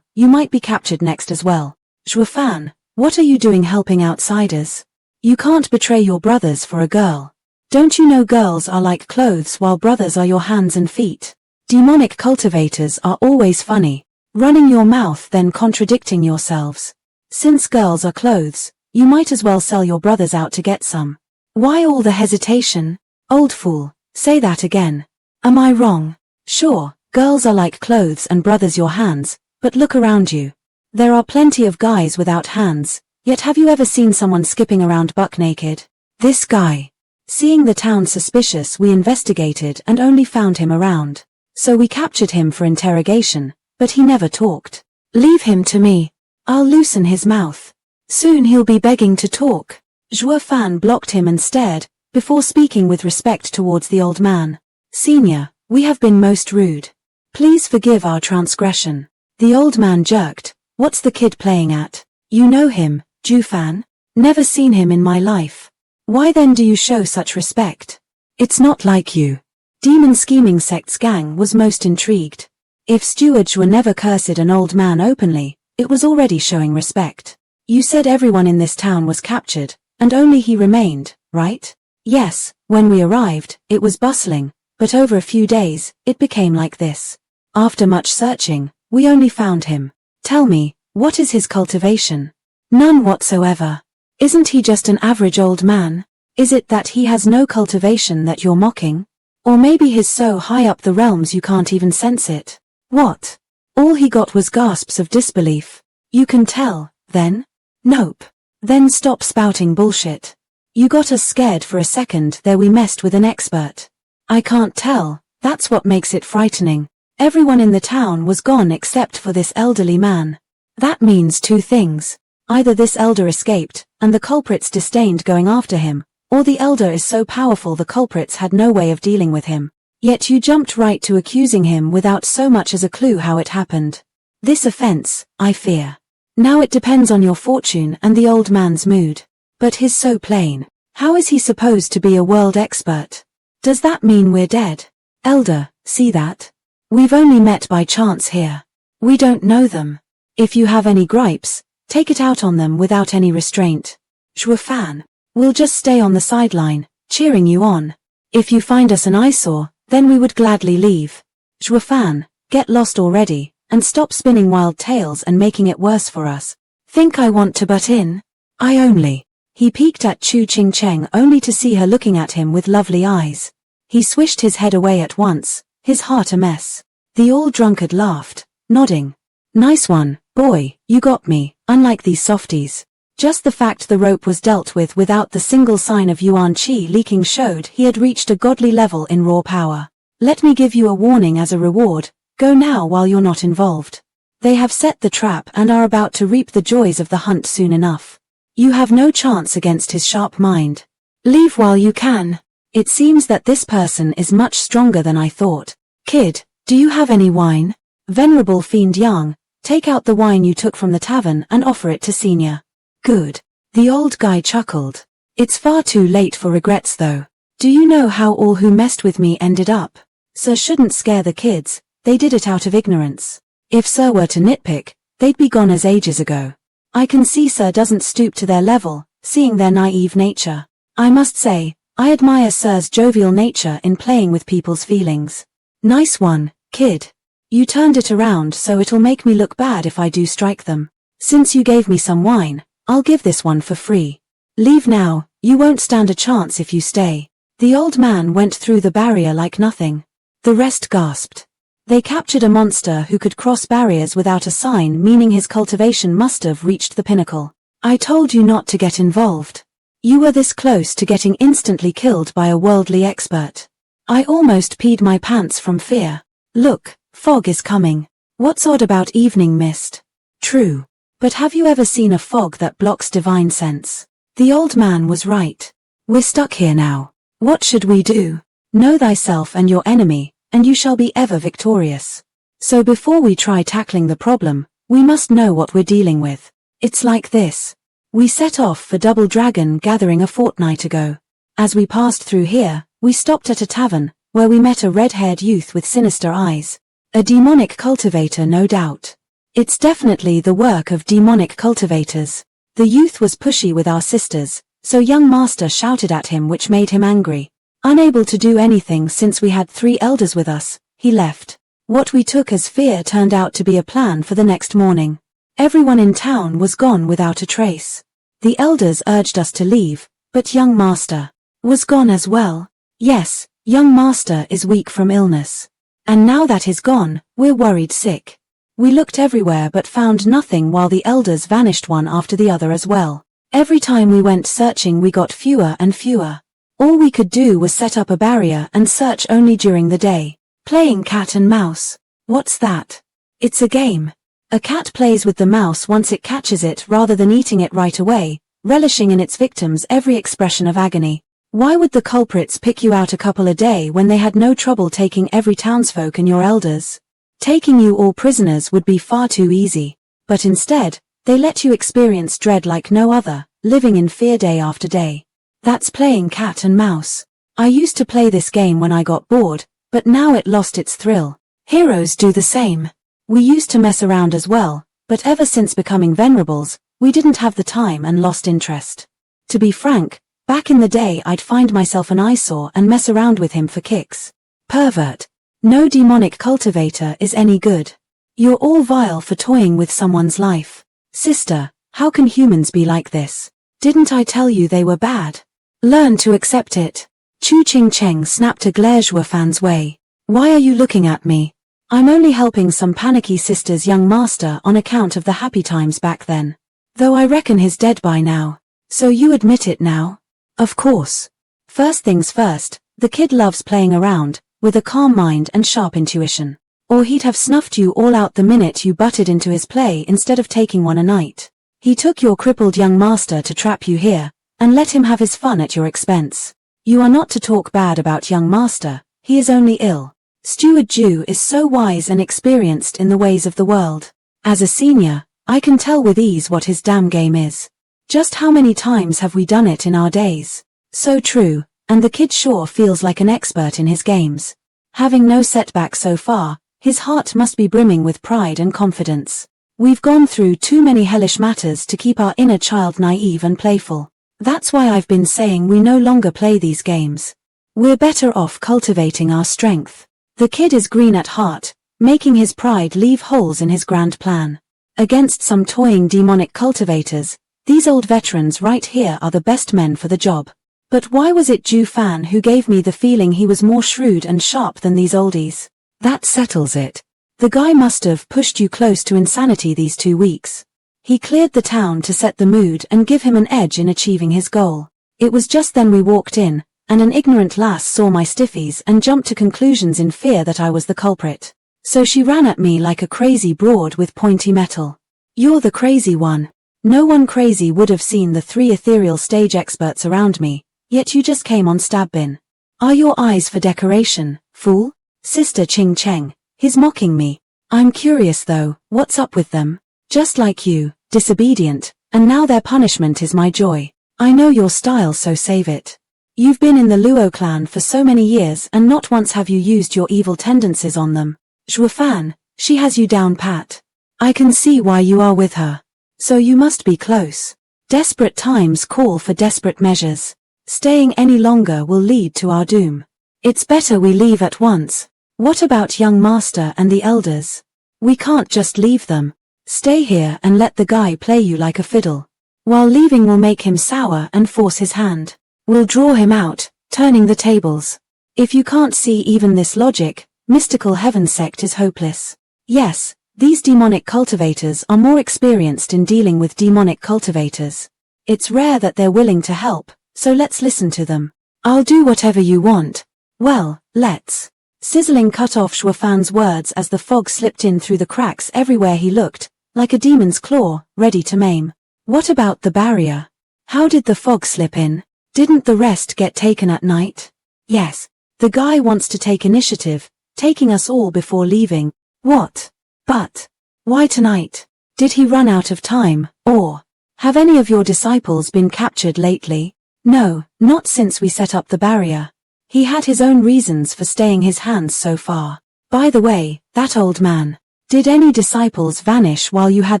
you might be captured next as well. Zhuo Fan, what are you doing helping outsiders? You can't betray your brothers for a girl. Don't you know girls are like clothes while brothers are your hands and feet? Demonic cultivators are always funny, running your mouth then contradicting yourselves. Since girls are clothes, you might as well sell your brothers out to get some. Why all the hesitation? Old fool, say that again. Am I wrong? Sure, girls are like clothes and brothers your hands, but look around you. There are plenty of guys without hands, yet have you ever seen someone skipping around buck naked? This guy. Seeing the town suspicious, we investigated and only found him around. So we captured him for interrogation, but he never talked. Leave him to me. I'll loosen his mouth. Soon he'll be begging to talk. Zhuo Fan blocked him and stared, before speaking with respect towards the old man. Senior, we have been most rude. Please forgive our transgression. The old man jerked. What's the kid playing at? You know him, Zhu Fan? Never seen him in my life. Why then do you show such respect? It's not like you. Demon Scheming Sect's gang was most intrigued. If stewards were never cursed an old man openly, it was already showing respect. You said everyone in this town was captured, and only he remained, right? Yes, when we arrived, it was bustling, but over a few days, it became like this. After much searching, we only found him. Tell me, what is his cultivation? None whatsoever. Isn't he just an average old man? Is it that he has no cultivation that you're mocking? Or maybe he's so high up the realms you can't even sense it? What? All he got was gasps of disbelief. You can tell, then? Nope. Then stop spouting bullshit. You got us scared for a second there we messed with an expert. I can't tell, that's what makes it frightening. Everyone in the town was gone except for this elderly man. That means 2 things. Either this elder escaped, and the culprits disdained going after him, or the elder is so powerful the culprits had no way of dealing with him. Yet you jumped right to accusing him without so much as a clue how it happened. This offense, I fear. Now it depends on your fortune and the old man's mood. But he's so plain. How is he supposed to be a world expert? Does that mean we're dead? Elder, see that? We've only met by chance here. We don't know them. If you have any gripes, take it out on them without any restraint. Zhuo Fan, we'll just stay on the sideline, cheering you on. If you find us an eyesore, then we would gladly leave. Zhuo Fan, get lost already, and stop spinning wild tales and making it worse for us. Think I want to butt in? I only. He peeked at Chu Ching Cheng only to see her looking at him with lovely eyes. He swished his head away at once, his heart a mess. The old drunkard laughed, nodding. Nice one, boy, you got me, unlike these softies. Just the fact the rope was dealt with without the single sign of Yuan Qi leaking showed he had reached a godly level in raw power. Let me give you a warning as a reward, go now while you're not involved. They have set the trap and are about to reap the joys of the hunt soon enough. You have no chance against his sharp mind. Leave while you can. It seems that this person is much stronger than I thought. Kid, do you have any wine? Venerable Fiend Yang, take out the wine you took from the tavern and offer it to Senior. Good. The old guy chuckled. It's far too late for regrets though. Do you know how all who messed with me ended up? Sir shouldn't scare the kids, they did it out of ignorance. If Sir were to nitpick, they'd be gone as ages ago. I can see Sir doesn't stoop to their level, seeing their naive nature. I must say, I admire Sir's jovial nature in playing with people's feelings. Nice one, kid. You turned it around so it'll make me look bad if I do strike them. Since you gave me some wine, I'll give this one for free. Leave now, you won't stand a chance if you stay. The old man went through the barrier like nothing. The rest gasped. They captured a monster who could cross barriers without a sign, meaning his cultivation must have reached the pinnacle. I told you not to get involved. You were this close to getting instantly killed by a worldly expert. I almost peed my pants from fear. Look, fog is coming. What's odd about evening mist? True. But have you ever seen a fog that blocks divine sense? The old man was right. We're stuck here now. What should we do? Know thyself and your enemy, and you shall be ever victorious. So before we try tackling the problem, we must know what we're dealing with. It's like this. We set off for Double Dragon Gathering a fortnight ago. As we passed through here, we stopped at a tavern, where we met a red-haired youth with sinister eyes. A demonic cultivator, no doubt. It's definitely the work of demonic cultivators. The youth was pushy with our sisters, so young master shouted at him, which made him angry. Unable to do anything since we had 3 elders with us, he left. What we took as fear turned out to be a plan for the next morning. Everyone in town was gone without a trace. The elders urged us to leave, but young master was gone as well. Yes, young master is weak from illness. And now that he's gone, we're worried sick. We looked everywhere but found nothing, while the elders vanished one after the other as well. Every time we went searching we got fewer and fewer. All we could do was set up a barrier and search only during the day. Playing cat and mouse. What's that? It's a game. A cat plays with the mouse once it catches it rather than eating it right away, relishing in its victims every expression of agony. Why would the culprits pick you out a couple a day when they had no trouble taking every townsfolk and your elders? Taking you all prisoners would be far too easy. But instead, they let you experience dread like no other, living in fear day after day. That's playing cat and mouse. I used to play this game when I got bored, but now it lost its thrill. Heroes do the same. We used to mess around as well, but ever since becoming venerables, we didn't have the time and lost interest. To be frank, back in the day I'd find myself an eyesore and mess around with him for kicks. Pervert. No demonic cultivator is any good. You're all vile for toying with someone's life. Sister, how can humans be like this? Didn't I tell you they were bad? Learn to accept it. Chu Ching Cheng snapped a glare Zhuo Fan's way. Why are you looking at me? I'm only helping some panicky sister's young master on account of the happy times back then. Though I reckon he's dead by now. So you admit it now? Of course. First things first, the kid loves playing around, with a calm mind and sharp intuition. Or he'd have snuffed you all out the minute you butted into his play instead of taking one a night. He took your crippled young master to trap you here, and let him have his fun at your expense. You are not to talk bad about young master, he is only ill. Steward Zhuo is so wise and experienced in the ways of the world. As a senior, I can tell with ease what his damn game is. Just how many times have we done it in our days? So true, and the kid sure feels like an expert in his games. Having no setback so far, his heart must be brimming with pride and confidence. We've gone through too many hellish matters to keep our inner child naive and playful. That's why I've been saying we no longer play these games. We're better off cultivating our strength. The kid is green at heart, making his pride leave holes in his grand plan. Against some toying demonic cultivators, these old veterans right here are the best men for the job. But why was it Zhuo Fan who gave me the feeling he was more shrewd and sharp than these oldies? That settles it. The guy must have pushed you close to insanity these 2 weeks. He cleared the town to set the mood and give him an edge in achieving his goal. It was just then we walked in, and an ignorant lass saw my stiffies and jumped to conclusions in fear that I was the culprit. So she ran at me like a crazy broad with pointy metal. You're the crazy one. No one crazy would have seen the 3 ethereal stage experts around me, yet you just came on stab-bin. Are your eyes for decoration, fool? Sister Ching Cheng, he's mocking me. I'm curious though, what's up with them? Just like you, disobedient, and now their punishment is my joy. I know your style, so save it. You've been in the Luo clan for so many years and not once have you used your evil tendencies on them. Zhuo Fan, she has you down pat. I can see why you are with her. So you must be close. Desperate times call for desperate measures. Staying any longer will lead to our doom. It's better we leave at once. What about young master and the elders? We can't just leave them. Stay here and let the guy play you like a fiddle. While leaving will make him sour and force his hand. We'll draw him out, turning the tables. If you can't see even this logic, mystical heaven sect is hopeless. Yes, these demonic cultivators are more experienced in dealing with demonic cultivators. It's rare that they're willing to help, so let's listen to them. I'll do whatever you want. Well, let's. Sizzling cut off Zhuo Fan's words as the fog slipped in through the cracks everywhere he looked, like a demon's claw, ready to maim. What about the barrier? How did the fog slip in? Didn't the rest get taken at night? Yes. The guy wants to take initiative, taking us all before leaving. What? But why tonight? Did he run out of time, or have any of your disciples been captured lately? No, not since we set up the barrier. He had his own reasons for staying his hands so far. By the way, that old man. Did any disciples vanish while you had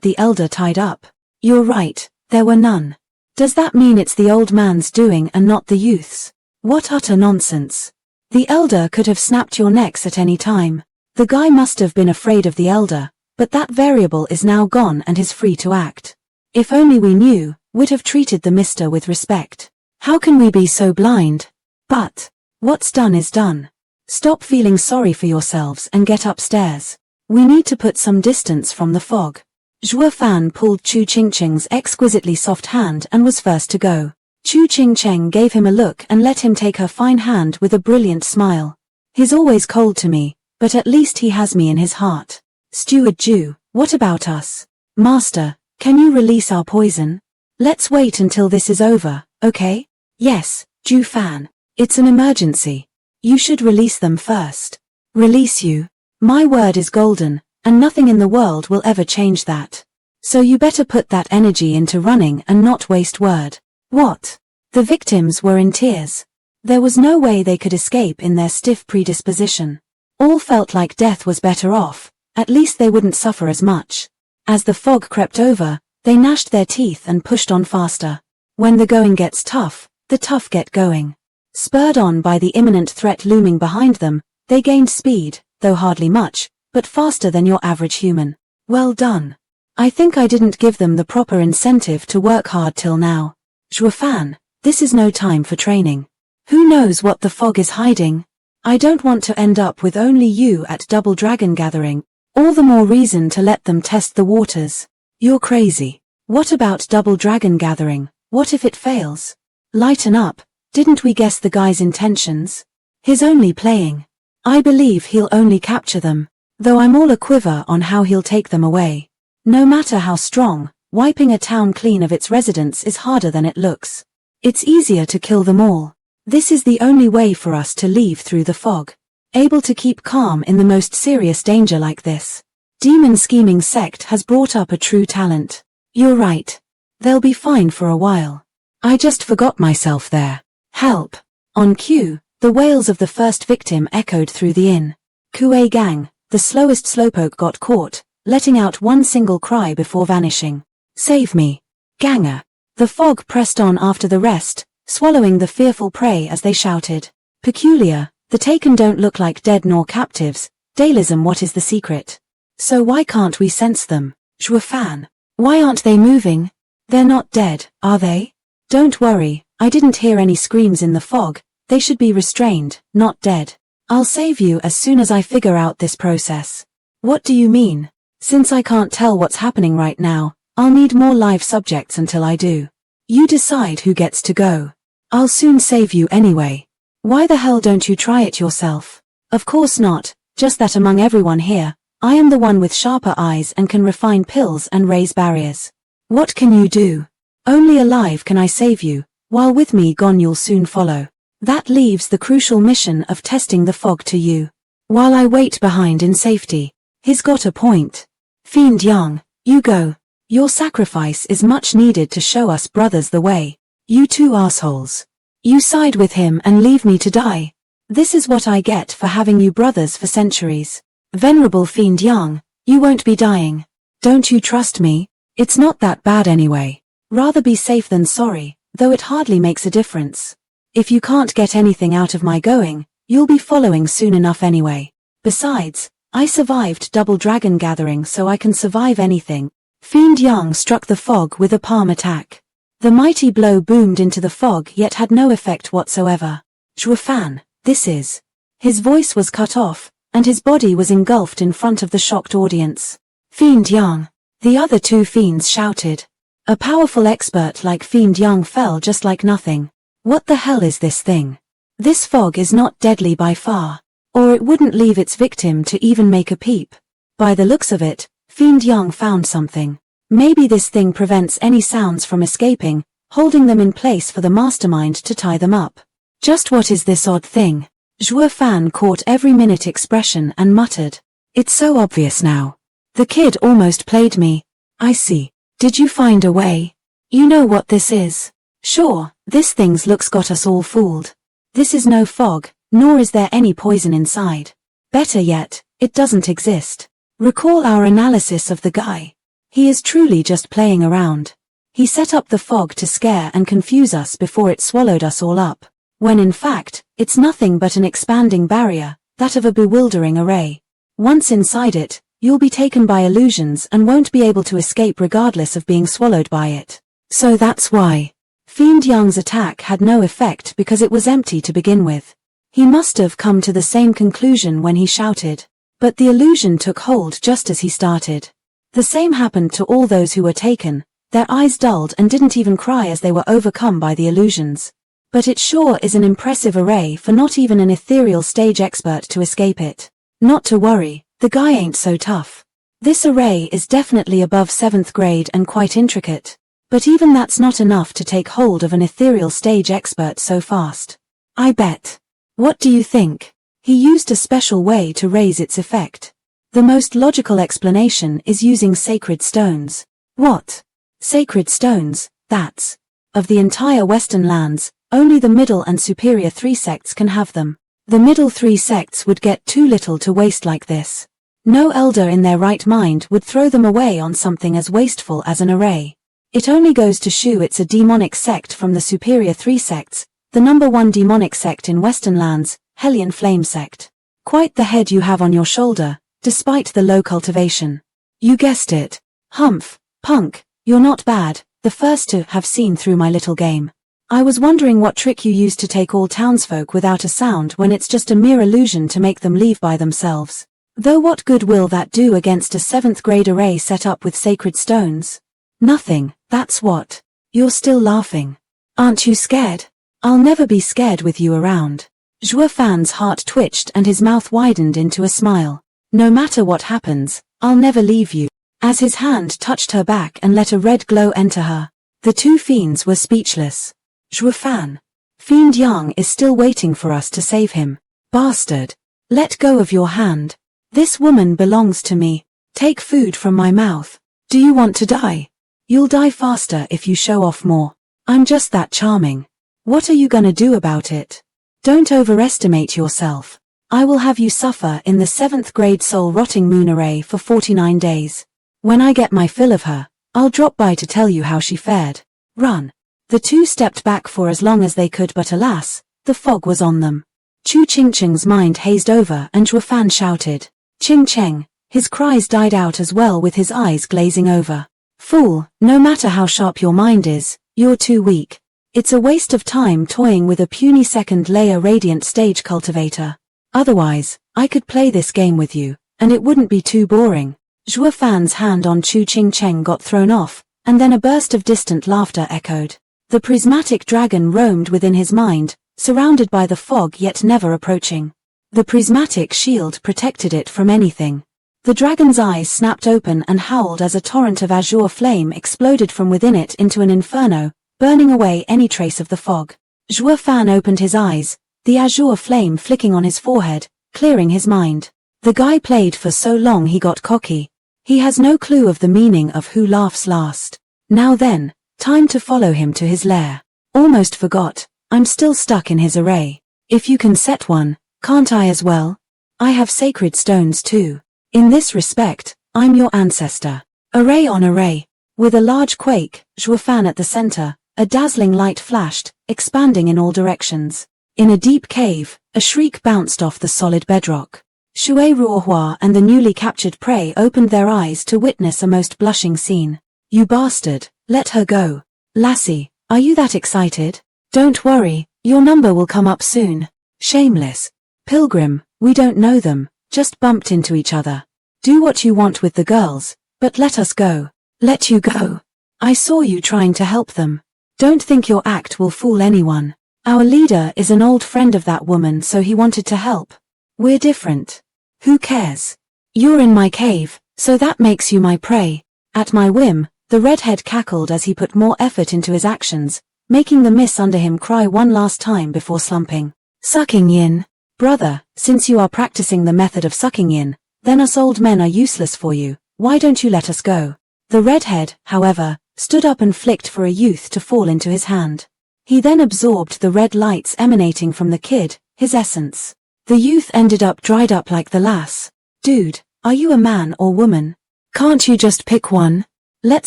the elder tied up? You're right, there were none. Does that mean it's the old man's doing and not the youth's? What utter nonsense. The elder could have snapped your necks at any time. The guy must have been afraid of the elder, but that variable is now gone and is free to act. If only we knew, we'd have treated the mister with respect. How can we be so blind? But what's done is done. Stop feeling sorry for yourselves and get upstairs. We need to put some distance from the fog. Zhuo Fan pulled Chu Qingcheng's exquisitely soft hand and was first to go. Chu Qingcheng gave him a look and let him take her fine hand with a brilliant smile. He's always cold to me, but at least he has me in his heart. Steward Zhu, what about us? Master, can you release our poison? Let's wait until this is over, okay? Yes, Zhu Fan. It's an emergency. You should release them first. Release you? My word is golden, and nothing in the world will ever change that. So you better put that energy into running and not waste word. What? The victims were in tears. There was no way they could escape in their stiff predisposition. All felt like death was better off, at least they wouldn't suffer as much. As the fog crept over, they gnashed their teeth and pushed on faster. When the going gets tough, the tough get going. Spurred on by the imminent threat looming behind them, they gained speed, though hardly much, but faster than your average human. Well done. I think I didn't give them the proper incentive to work hard till now. Zhuo Fan, this is no time for training. Who knows what the fog is hiding? I don't want to end up with only you at Double Dragon Gathering. All the more reason to let them test the waters. You're crazy. What about Double Dragon Gathering? What if it fails? Lighten up. Didn't we guess the guy's intentions? He's only playing. I believe he'll only capture them, though I'm all a-quiver on how he'll take them away. No matter how strong, wiping a town clean of its residents is harder than it looks. It's easier to kill them all. This is the only way for us to leave through the fog. Able to keep calm in the most serious danger like this. Demon Scheming Sect has brought up a true talent. You're right. They'll be fine for a while. I just forgot myself there. Help. On cue, the wails of the first victim echoed through the inn. Kuei Gang, the slowest slowpoke, got caught, letting out one single cry before vanishing. Save me. Ganger. The fog pressed on after the rest, swallowing the fearful prey as they shouted. Peculiar, the taken don't look like dead nor captives. Dalism, what is the secret? So why can't we sense them? Zhuo Fan. Why aren't they moving? They're not dead, are they? Don't worry. I didn't hear any screams in the fog. They should be restrained, not dead. I'll save you as soon as I figure out this process. What do you mean? Since I can't tell what's happening right now, I'll need more live subjects until I do. You decide who gets to go. I'll soon save you anyway. Why the hell don't you try it yourself? Of course not, just that among everyone here, I am the one with sharper eyes and can refine pills and raise barriers. What can you do? Only alive can I save you. While with me gone you'll soon follow. That leaves the crucial mission of testing the fog to you. While I wait behind in safety. He's got a point. Fiend Yang, you go. Your sacrifice is much needed to show us brothers the way. You two assholes. You side with him and leave me to die. This is what I get for having you brothers for centuries. Venerable Fiend Yang, you won't be dying. Don't you trust me? It's not that bad anyway. Rather be safe than sorry. Though it hardly makes a difference. If you can't get anything out of my going, you'll be following soon enough anyway. Besides, I survived Double Dragon Gathering so I can survive anything. Fiend Yang struck the fog with a palm attack. The mighty blow boomed into the fog yet had no effect whatsoever. Zhuo Fan, this is. His voice was cut off, and his body was engulfed in front of the shocked audience. Fiend Yang. The other two fiends shouted. A powerful expert like Fiend Yang fell just like nothing. What the hell is this thing? This fog is not deadly by far, or it wouldn't leave its victim to even make a peep. By the looks of it, Fiend Yang found something. Maybe this thing prevents any sounds from escaping, holding them in place for the mastermind to tie them up. Just what is this odd thing? Zhuo Fan caught every minute expression and muttered. It's so obvious now. The kid almost played me. I see. Did you find a way? You know what this is? Sure, this thing's looks got us all fooled. This is no fog, nor is there any poison inside. Better yet, it doesn't exist. Recall our analysis of the guy. He is truly just playing around. He set up the fog to scare and confuse us before it swallowed us all up, when in fact, it's nothing but an expanding barrier, that of a bewildering array. Once inside it, you'll be taken by illusions and won't be able to escape regardless of being swallowed by it. So that's why Fiend Yang's attack had no effect, because it was empty to begin with. He must have come to the same conclusion when he shouted. But the illusion took hold just as he started. The same happened to all those who were taken. Their eyes dulled and didn't even cry as they were overcome by the illusions. But it sure is an impressive array for not even an ethereal stage expert to escape it. Not to worry, the guy ain't so tough. This array is definitely above 7th grade and quite intricate. But even that's not enough to take hold of an ethereal stage expert so fast. I bet. What do you think? He used a special way to raise its effect. The most logical explanation is using sacred stones. What? Sacred stones, that's. Of the entire Western lands, only the middle and superior 3 sects can have them. The middle 3 sects would get too little to waste like this. No elder in their right mind would throw them away on something as wasteful as an array. It only goes to show it's a demonic sect from the superior 3 sects, the number 1 demonic sect in Western lands, Hellion Flame Sect. Quite the head you have on your shoulder, despite the low cultivation. You guessed it. Humph, punk, you're not bad, the first to have seen through my little game. I was wondering what trick you used to take all townsfolk without a sound when it's just a mere illusion to make them leave by themselves. Though what good will that do against a 7th grade array set up with sacred stones? Nothing, that's what. You're still laughing. Aren't you scared? I'll never be scared with you around. Zhuo Fan's heart twitched and his mouth widened into a smile. No matter what happens, I'll never leave you. As his hand touched her back and let a red glow enter her, the two fiends were speechless. Zhuo Fan. Fiend Yang is still waiting for us to save him. Bastard. Let go of your hand. This woman belongs to me. Take food from my mouth. Do you want to die? You'll die faster if you show off more. I'm just that charming. What are you gonna do about it? Don't overestimate yourself. I will have you suffer in the 7th grade soul-rotting moon array for 49 days. When I get my fill of her, I'll drop by to tell you how she fared. Run. The two stepped back for as long as they could, but alas, the fog was on them. Chu Qingcheng's mind hazed over and Zhuo Fan shouted, Ching Cheng. His cries died out as well, with his eyes glazing over. Fool, no matter how sharp your mind is, you're too weak. It's a waste of time toying with a puny 2nd layer radiant stage cultivator. Otherwise, I could play this game with you, and it wouldn't be too boring. Zhuo Fan's hand on Chu Qingcheng got thrown off, and then a burst of distant laughter echoed. The prismatic dragon roamed within his mind, surrounded by the fog yet never approaching. The prismatic shield protected it from anything. The dragon's eyes snapped open and howled as a torrent of azure flame exploded from within it into an inferno, burning away any trace of the fog. Zhuo Fan opened his eyes, the azure flame flicking on his forehead, clearing his mind. The guy played for so long he got cocky. He has no clue of the meaning of who laughs last. Now then, time to follow him to his lair. Almost forgot, I'm still stuck in his array. If you can set one, can't I as well? I have sacred stones too. In this respect, I'm your ancestor. Array on array. With a large quake, Zhuo Fan at the center, a dazzling light flashed, expanding in all directions. In a deep cave, a shriek bounced off the solid bedrock. Shui Ruohua and the newly captured prey opened their eyes to witness a most blushing scene. You bastard, let her go. Lassie, are you that excited? Don't worry, your number will come up soon. Shameless. Pilgrim, we don't know them, just bumped into each other. Do what you want with the girls, but let us go. Let you go. I saw you trying to help them. Don't think your act will fool anyone. Our leader is an old friend of that woman, so he wanted to help. We're different. Who cares? You're in my cave, so that makes you my prey. At my whim, the redhead cackled as he put more effort into his actions, making the miss under him cry one last time before slumping. Sucking Yin. Brother, since you are practicing the method of sucking Yin, then us old men are useless for you. Why don't you let us go? The redhead, however, stood up and flicked for a youth to fall into his hand. He then absorbed the red lights emanating from the kid, his essence. The youth ended up dried up like the lass. Dude, are you a man or woman? Can't you just pick one? Let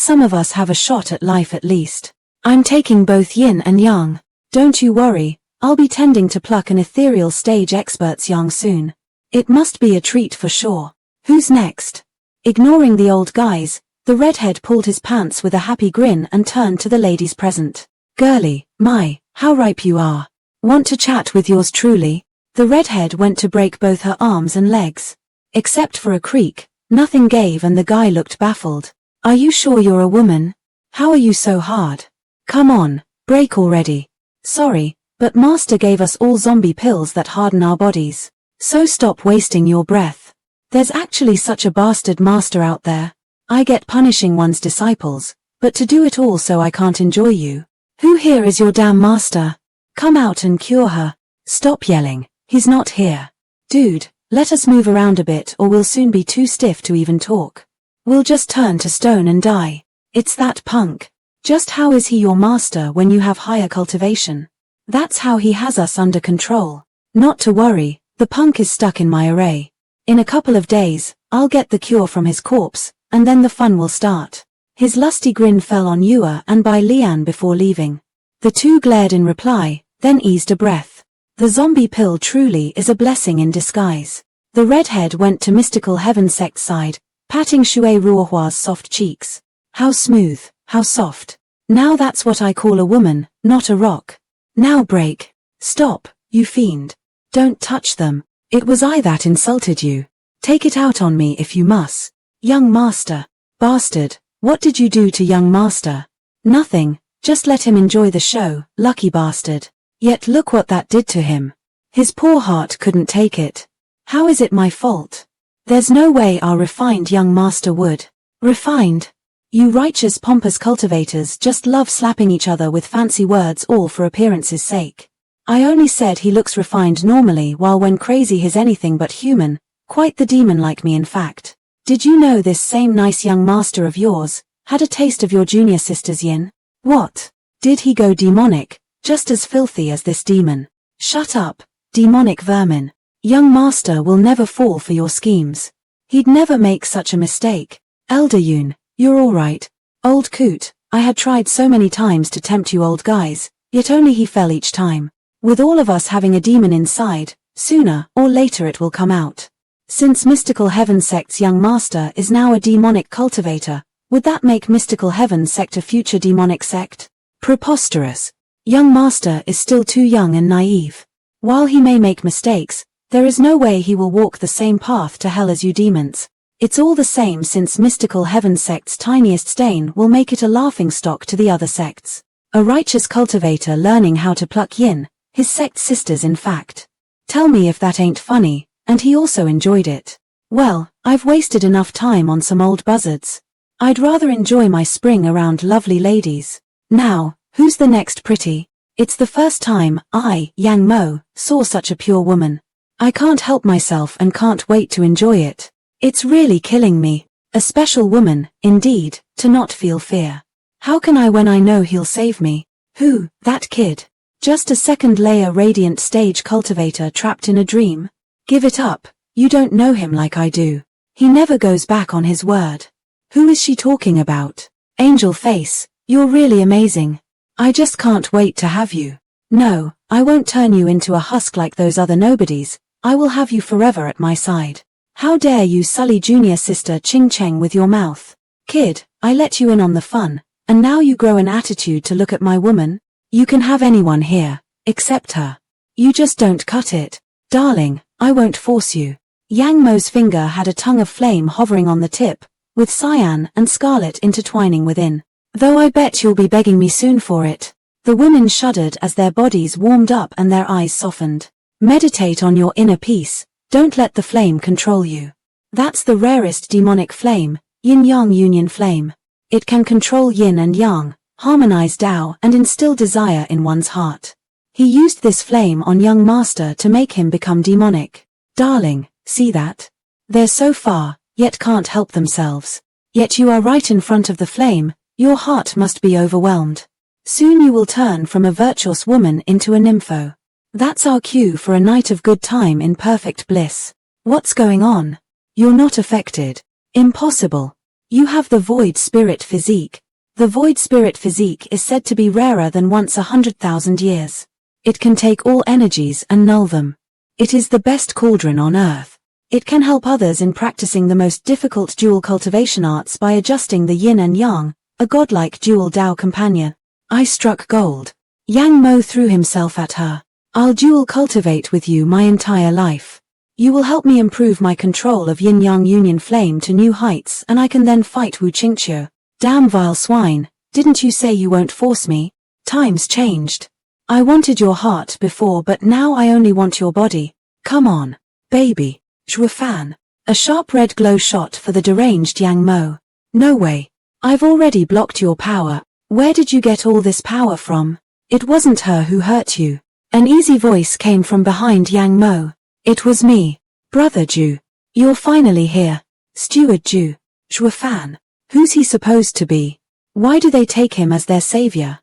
some of us have a shot at life at least. I'm taking both yin and yang. Don't you worry, I'll be tending to pluck an ethereal stage expert's yang soon. It must be a treat for sure. Who's next? Ignoring the old guys, the redhead pulled his pants with a happy grin and turned to the ladies present. Girlie, my, how ripe you are. Want to chat with yours truly? The redhead went to break both her arms and legs. Except for a creak, nothing gave and the guy looked baffled. Are you sure you're a woman? How are you so hard? Come on, break already. Sorry, but Master gave us all zombie pills that harden our bodies. So stop wasting your breath. There's actually such a bastard master out there. I get punishing one's disciples, but to do it all so I can't enjoy you. Who here is your damn master? Come out and cure her. Stop yelling, he's not here. Dude, let us move around a bit or we'll soon be too stiff to even talk. We'll just turn to stone and die. It's that punk. Just how is he your master when you have higher cultivation? That's how he has us under control. Not to worry, the punk is stuck in my array. In a couple of days, I'll get the cure from his corpse, and then the fun will start. His lusty grin fell on Yua and Bai Lian before leaving. The two glared in reply, then eased a breath. The zombie pill truly is a blessing in disguise. The redhead went to Mystical Heaven Sect's side, patting Shui Ruohua's soft cheeks. How smooth, how soft. Now that's what I call a woman, not a rock. Now break. Stop, you fiend. Don't touch them. It was I that insulted you. Take it out on me if you must. Young master. Bastard, what did you do to young master? Nothing, just let him enjoy the show, lucky bastard. Yet look what that did to him. His poor heart couldn't take it. How is it my fault? There's no way our refined young master would. Refined? You righteous pompous cultivators just love slapping each other with fancy words all for appearance's sake. I only said he looks refined normally while when crazy he's anything but human, quite the demon like me in fact. Did you know this same nice young master of yours had a taste of your junior sister's yin? What? Did he go demonic, just as filthy as this demon? Shut up, demonic vermin. Young master will never fall for your schemes. He'd never make such a mistake. Elder Yun, you're alright. Old coot, I had tried so many times to tempt you old guys, yet only he fell each time. With all of us having a demon inside, sooner or later it will come out. Since Mystical Heaven Sect's young master is now a demonic cultivator, would that make Mystical Heaven Sect a future demonic sect? Preposterous. Young master is still too young and naive. While he may make mistakes, there is no way he will walk the same path to hell as you demons. It's all the same since Mystical Heaven Sect's tiniest stain will make it a laughingstock to the other sects. A righteous cultivator learning how to pluck yin, his sect sisters in fact. Tell me if that ain't funny, and he also enjoyed it. Well, I've wasted enough time on some old buzzards. I'd rather enjoy my spring around lovely ladies. Now, who's the next pretty? It's the first time I, Yang Mo, saw such a pure woman. I can't help myself and can't wait to enjoy it. It's really killing me. A special woman, indeed, to not feel fear. How can I when I know he'll save me? Who, that kid? Just a second layer radiant stage cultivator trapped in a dream? Give it up, you don't know him like I do. He never goes back on his word. Who is she talking about? Angel face, you're really amazing. I just can't wait to have you. No, I won't turn you into a husk like those other nobodies. I will have you forever at my side. How dare you sully junior sister Ching Cheng with your mouth? Kid, I let you in on the fun, and now you grow an attitude to look at my woman? You can have anyone here, except her. You just don't cut it. Darling, I won't force you. Yang Mo's finger had a tongue of flame hovering on the tip, with cyan and scarlet intertwining within. Though I bet you'll be begging me soon for it. The women shuddered as their bodies warmed up and their eyes softened. Meditate on your inner peace, don't let the flame control you. That's the rarest demonic flame, Yin-Yang union flame. It can control yin and yang, harmonize Tao and instill desire in one's heart. He used this flame on young master to make him become demonic. Darling, see that? They're so far, yet can't help themselves. Yet you are right in front of the flame, your heart must be overwhelmed. Soon you will turn from a virtuous woman into a nympho. That's our cue for a night of good time in perfect bliss. What's going on? You're not affected. Impossible. You have the void spirit physique. The void spirit physique is said to be rarer than once 100,000 years. It can take all energies and null them. It is the best cauldron on earth. It can help others in practicing the most difficult dual cultivation arts by adjusting the yin and yang, a godlike dual Tao companion. I struck gold. Yang Mo threw himself at her. I'll dual cultivate with you my entire life. You will help me improve my control of yin-yang union flame to new heights and I can then fight Wu Qingqiu. Damn vile swine, didn't you say you won't force me? Times changed. I wanted your heart before but now I only want your body. Come on, baby. Zhuo fan. A sharp red glow shot for the deranged Yang Mo. No way. I've already blocked your power. Where did you get all this power from? It wasn't her who hurt you. An easy voice came from behind Yang Mo. It was me. Brother Zhu. You're finally here. Steward Zhu. Zhuo fan. Who's he supposed to be? Why do they take him as their savior?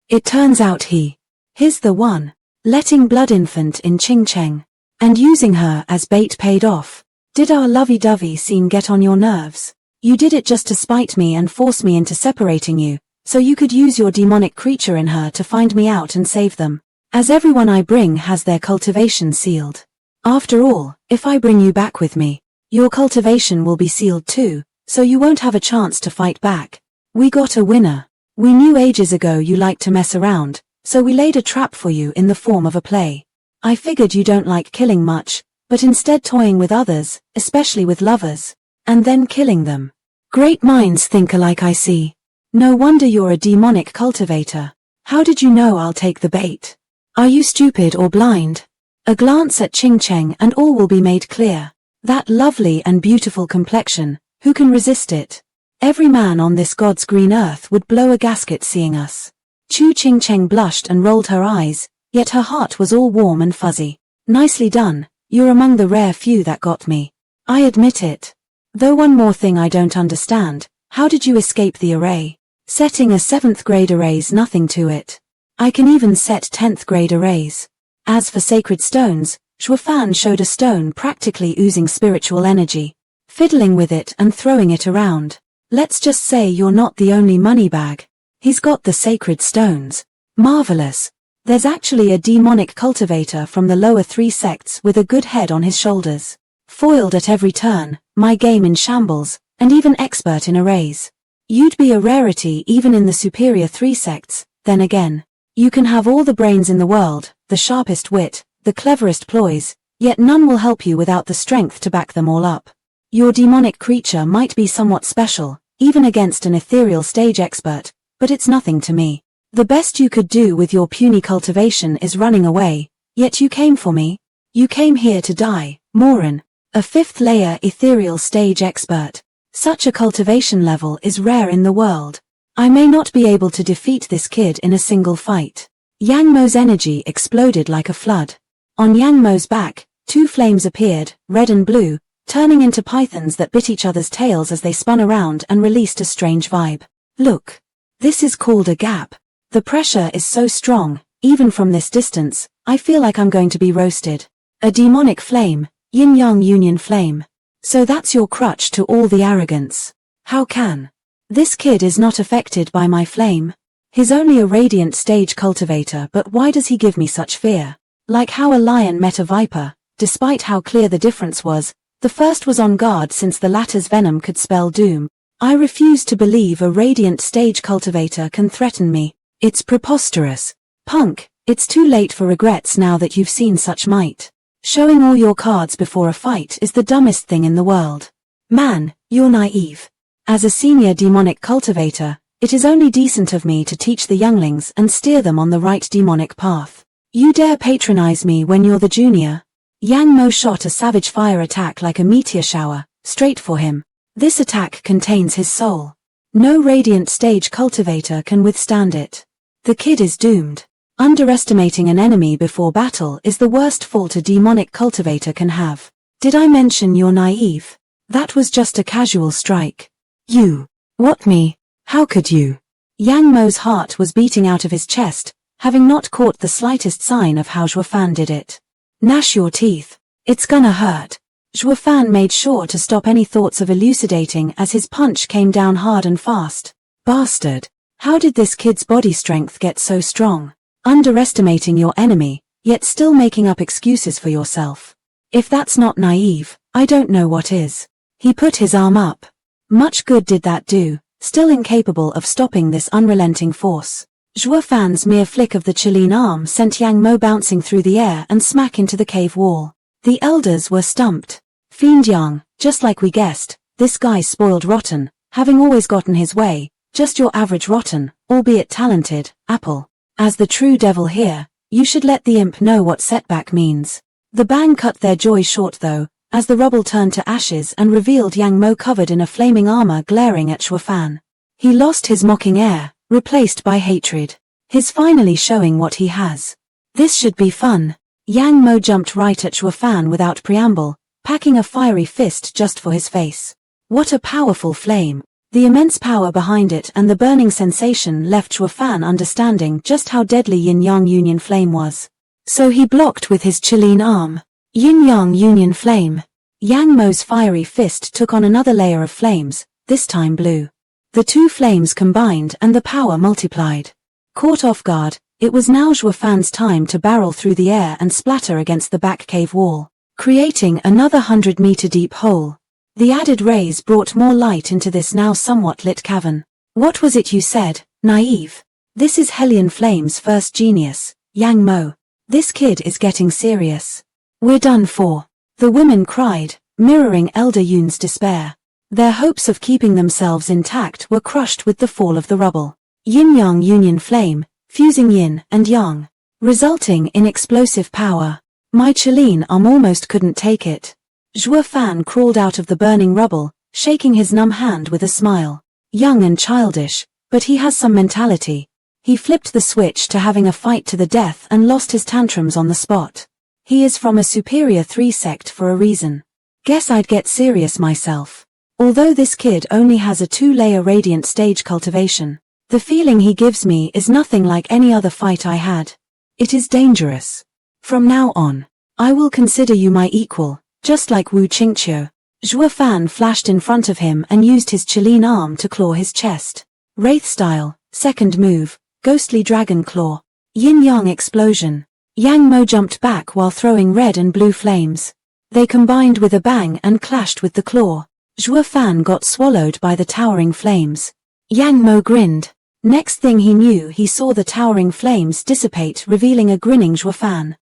It turns out he's the one. Letting blood infant in Qingcheng. And using her as bait paid off. Did our lovey-dovey scene get on your nerves? You did it just to spite me and force me into separating you, so you could use your demonic creature in her to find me out and save them. As everyone I bring has their cultivation sealed. After all, if I bring you back with me, your cultivation will be sealed too, so you won't have a chance to fight back. We got a winner. We knew ages ago you liked to mess around, so we laid a trap for you in the form of a play. I figured you don't like killing much, but instead toying with others, especially with lovers, and then killing them. Great minds think alike, I see. No wonder you're a demonic cultivator. How did you know I'll take the bait? Are you stupid or blind? A glance at Qingcheng and all will be made clear. That lovely and beautiful complexion, who can resist it? Every man on this God's green earth would blow a gasket seeing us. Chu Qingcheng blushed and rolled her eyes, yet her heart was all warm and fuzzy. Nicely done, you're among the rare few that got me. I admit it. Though one more thing I don't understand, how did you escape the array? Setting a 7th grade array's nothing to it. I can even set 10th grade arrays. As for sacred stones, Zhuo fan showed a stone practically oozing spiritual energy. Fiddling with it and throwing it around. Let's just say you're not the only money bag. He's got the sacred stones. Marvelous. There's actually a demonic cultivator from the lower 3 sects with a good head on his shoulders. Foiled at every turn, my game in shambles, and even expert in arrays. You'd be a rarity even in the superior 3 sects, then again. You can have all the brains in the world, the sharpest wit, the cleverest ploys, yet none will help you without the strength to back them all up. Your demonic creature might be somewhat special, even against an ethereal stage expert, but it's nothing to me. The best you could do with your puny cultivation is running away, yet you came for me. You came here to die, Morin, a 5th layer ethereal stage expert. Such a cultivation level is rare in the world. I may not be able to defeat this kid in a single fight. Yang Mo's energy exploded like a flood. On Yang Mo's back, 2 flames appeared, red and blue, turning into pythons that bit each other's tails as they spun around and released a strange vibe. Look. This is called a gap. The pressure is so strong, even from this distance, I feel like I'm going to be roasted. A demonic flame, yin-yang union flame. So that's your crutch to all the arrogance. How can? This kid is not affected by my flame. He's only a radiant stage cultivator, but why does he give me such fear? Like how a lion met a viper, despite how clear the difference was, the first was on guard since the latter's venom could spell doom. I refuse to believe a radiant stage cultivator can threaten me. It's preposterous. Punk, it's too late for regrets now that you've seen such might. Showing all your cards before a fight is the dumbest thing in the world. Man, you're naive. As a senior demonic cultivator, it is only decent of me to teach the younglings and steer them on the right demonic path. You dare patronize me when you're the junior? Yang Mo shot a savage fire attack like a meteor shower, straight for him. This attack contains his soul. No radiant stage cultivator can withstand it. The kid is doomed. Underestimating an enemy before battle is the worst fault a demonic cultivator can have. Did I mention you're naive? That was just a casual strike. You. What me? How could you? Yang Mo's heart was beating out of his chest, having not caught the slightest sign of how Zhuo Fan did it. Gnash your teeth. It's gonna hurt. Zhuo Fan made sure to stop any thoughts of elucidating as his punch came down hard and fast. Bastard. How did this kid's body strength get so strong? Underestimating your enemy, yet still making up excuses for yourself. If that's not naive, I don't know what is. He put his arm up. Much good did that do, still incapable of stopping this unrelenting force. Zhuo Fan's mere flick of the Chilean arm sent Yang Mo bouncing through the air and smack into the cave wall. The elders were stumped. Fiend Yang, just like we guessed, this guy's spoiled rotten, having always gotten his way, just your average rotten, albeit talented, apple. As the true devil here, you should let the imp know what setback means. The bang cut their joy short though, as the rubble turned to ashes and revealed Yang Mo covered in a flaming armor glaring at Zhuo Fan. He lost his mocking air, replaced by hatred. He's finally showing what he has. This should be fun. Yang Mo jumped right at Zhuo Fan without preamble, packing a fiery fist just for his face. What a powerful flame. The immense power behind it and the burning sensation left Zhuo Fan understanding just how deadly Yin-Yang Union Flame was. So he blocked with his Chilean arm. Yin-Yang Union Flame. Yang Mo's fiery fist took on another layer of flames, this time blue. The two flames combined and the power multiplied. Caught off guard, it was now Zhuo Fan's time to barrel through the air and splatter against the back cave wall, creating another 100-meter deep hole. The added rays brought more light into this now somewhat lit cavern. What was it you said, naive? This is Hellion Flame's first genius, Yang Mo. This kid is getting serious. We're done for. The women cried, mirroring Elder Yun's despair. Their hopes of keeping themselves intact were crushed with the fall of the rubble. Yin-Yang Union Flame, fusing yin and yang, resulting in explosive power. My Chilean arm almost couldn't take it. Zhuo Fan crawled out of the burning rubble, shaking his numb hand with a smile. Young and childish, but he has some mentality. He flipped the switch to having a fight to the death and lost his tantrums on the spot. He is from a superior 3 sect for a reason. Guess I'd get serious myself. Although this kid only has a 2-layer radiant stage cultivation, the feeling he gives me is nothing like any other fight I had. It is dangerous. From now on, I will consider you my equal. Just like Wu Qingqiu. Zhuo Fan flashed in front of him and used his Chilean arm to claw his chest. Wraith style, second move, ghostly dragon claw. Yin-Yang explosion. Yang Mo jumped back while throwing red and blue flames. They combined with a bang and clashed with the claw. Zhuo Fan got swallowed by the towering flames. Yang Mo grinned. Next thing he knew he saw the towering flames dissipate, revealing a grinning Zhuo Fan.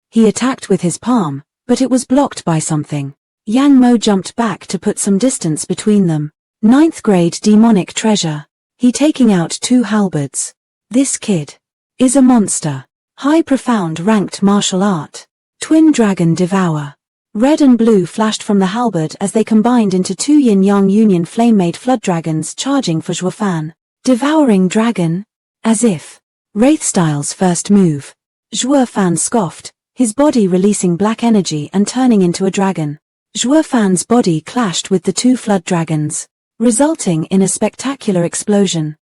He attacked with his palm, but it was blocked by something. Yang Mo jumped back to put some distance between them. 9th grade demonic treasure. He taking out 2 halberds. This kid is a monster. High profound ranked martial art. Twin dragon devour. Red and blue flashed from the halberd as they combined into 2 Yin-Yang Union Flame-made flood dragons charging for Zhuo Fan. Devouring dragon? As if. Wraith Style's first move. Zhuo Fan scoffed, his body releasing black energy and turning into a dragon. Zhuo Fan's body clashed with the 2 flood dragons, resulting in a spectacular explosion.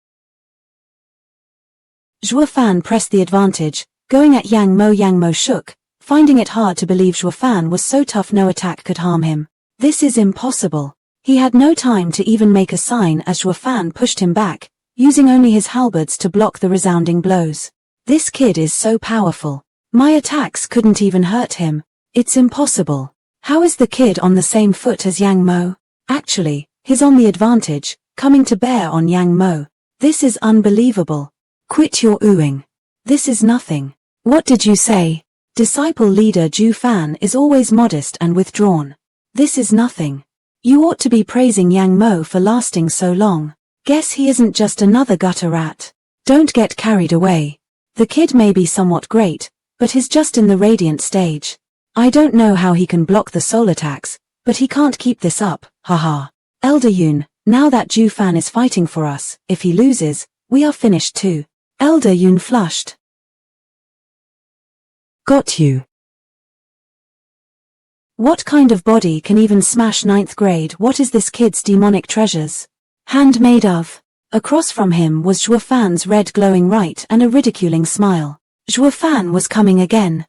Zhuo Fan pressed the advantage, going at Yang Mo. Yang Mo shook, finding it hard to believe Zhuo Fan was so tough no attack could harm him. This is impossible. He had no time to even make a sign as Zhuo Fan pushed him back, using only his halberds to block the resounding blows. This kid is so powerful. My attacks couldn't even hurt him. It's impossible. How is the kid on the same foot as Yang Mo? Actually, he's on the advantage, coming to bear on Yang Mo. This is unbelievable. Quit your oohing. This is nothing. What did you say? Disciple leader Zhu Fan is always modest and withdrawn. This is nothing. You ought to be praising Yang Mo for lasting so long. Guess he isn't just another gutter rat. Don't get carried away. The kid may be somewhat great, but he's just in the radiant stage. I don't know how he can block the soul attacks, but he can't keep this up, haha. Elder Yun, now that Zhu Fan is fighting for us, if he loses, we are finished too. Elder Yun flushed. Got you. What kind of body can even smash 9th grade? What is this kid's demonic treasures handmade of? Across from him was Zhuo Fan's red glowing right and a ridiculing smile. Zhuo Fan was coming again.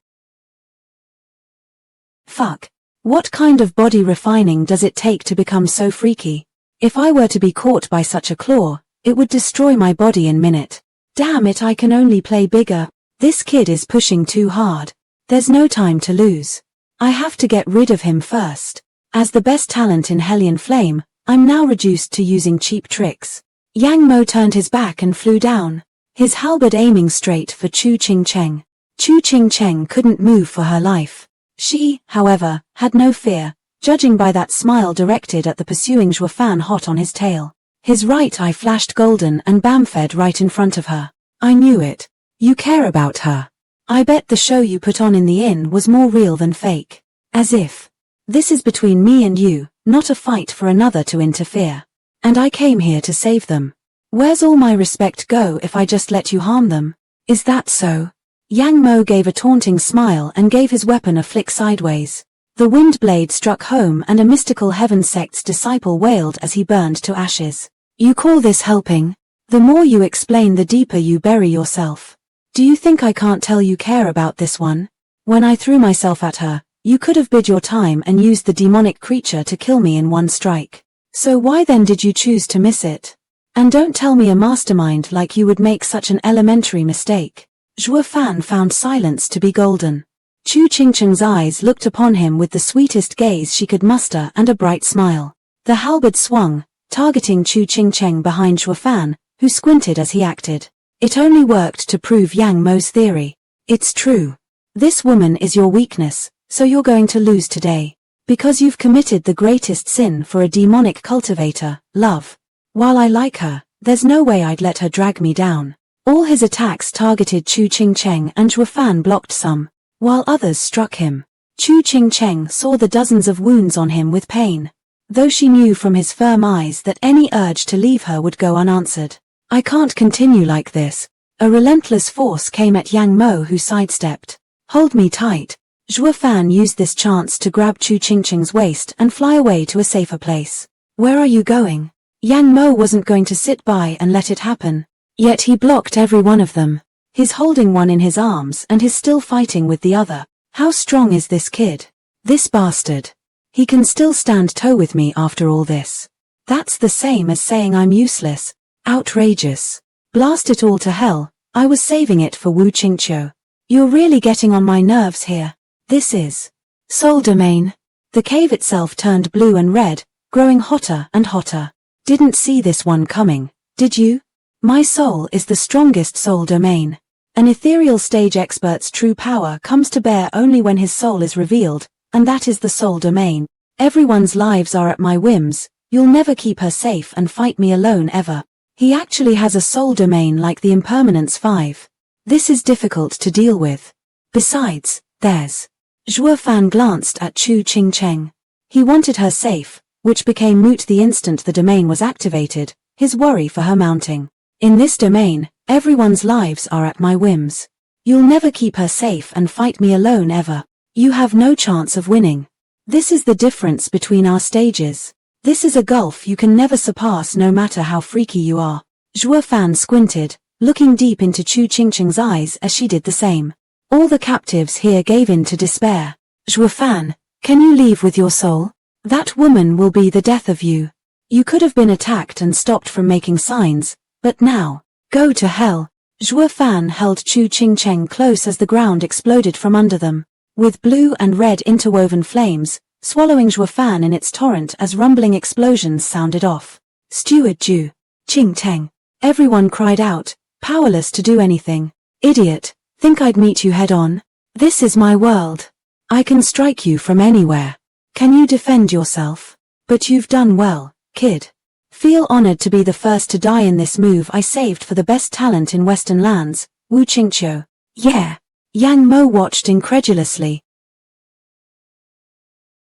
Fuck. What kind of body refining does it take to become so freaky? If I were to be caught by such a claw, it would destroy my body in minute. Damn it, I can only play bigger. This kid is pushing too hard. There's no time to lose. I have to get rid of him first. As the best talent in Hellion Flame, I'm now reduced to using cheap tricks. Yang Mo turned his back and flew down, his halberd aiming straight for Chu Ching Cheng. Chu Ching Cheng couldn't move for her life. She, however, had no fear, judging by that smile directed at the pursuing Zhuo Fan hot on his tail. His right eye flashed golden and bamfed right in front of her. I knew it. You care about her. I bet the show you put on in the inn was more real than fake. As if. This is between me and you, not a fight for another to interfere. And I came here to save them. Where's all my respect go if I just let you harm them? Is that so? Yang Mo gave a taunting smile and gave his weapon a flick sideways. The wind blade struck home and a mystical heaven sect's disciple wailed as he burned to ashes. You call this helping? The more you explain, the deeper you bury yourself. Do you think I can't tell you care about this one? When I threw myself at her, you could have bid your time and used the demonic creature to kill me in one strike. So why then did you choose to miss it? And don't tell me a mastermind like you would make such an elementary mistake. Zhuo Fan found silence to be golden. Chu Qingcheng's eyes looked upon him with the sweetest gaze she could muster and a bright smile. The halberd swung, targeting Chu Qingcheng behind Zhuo Fan, who squinted as he acted. It only worked to prove Yang Mo's theory. It's true. This woman is your weakness, so you're going to lose today. Because you've committed the greatest sin for a demonic cultivator, love. While I like her, there's no way I'd let her drag me down. All his attacks targeted Chu Qingcheng and Zhuo Fan blocked some, while others struck him. Chu Qingcheng saw the dozens of wounds on him with pain, though she knew from his firm eyes that any urge to leave her would go unanswered. I can't continue like this. A relentless force came at Yang Mo, who sidestepped. Hold me tight. Zhuo Fan used this chance to grab Chu Qingcheng's waist and fly away to a safer place. Where are you going? Yang Mo wasn't going to sit by and let it happen. Yet he blocked every one of them. He's holding one in his arms and he's still fighting with the other. How strong is this kid? This bastard. He can still stand toe with me after all this. That's the same as saying I'm useless. Outrageous. Blast it all to hell. I was saving it for Wu Qingqiu. You're really getting on my nerves here. This is Soul Domain. The cave itself turned blue and red, growing hotter and hotter. Didn't see this one coming, did you? My soul is the strongest soul domain. An ethereal stage expert's true power comes to bear only when his soul is revealed, and that is the soul domain. Everyone's lives are at my whims. You'll never keep her safe and fight me alone ever. He actually has a soul domain like the Impermanence 5. This is difficult to deal with. Besides, there's... Zhuo Fan glanced at Chu Qingcheng. He wanted her safe, which became moot the instant the domain was activated, his worry for her mounting. In this domain, everyone's lives are at my whims. You'll never keep her safe and fight me alone ever. You have no chance of winning. This is the difference between our stages. This is a gulf you can never surpass no matter how freaky you are. Zhuo Fan squinted, looking deep into Chu Qingcheng's eyes as she did the same. All the captives here gave in to despair. Zhuo Fan, can you leave with your soul? That woman will be the death of you. You could have been attacked and stopped from making signs, but now, go to hell. Zhuo Fan held Chu Qingcheng close as the ground exploded from under them, with blue and red interwoven flames, swallowing Zhuo Fan in its torrent as rumbling explosions sounded off. Steward Zhu Qingteng. Everyone cried out, powerless to do anything. Idiot, think I'd meet you head on? This is my world. I can strike you from anywhere. Can you defend yourself? But you've done well, kid. Feel honored to be the first to die in this move I saved for the best talent in Western lands, Wu Qingqiu. Yeah. Yang Mo watched incredulously.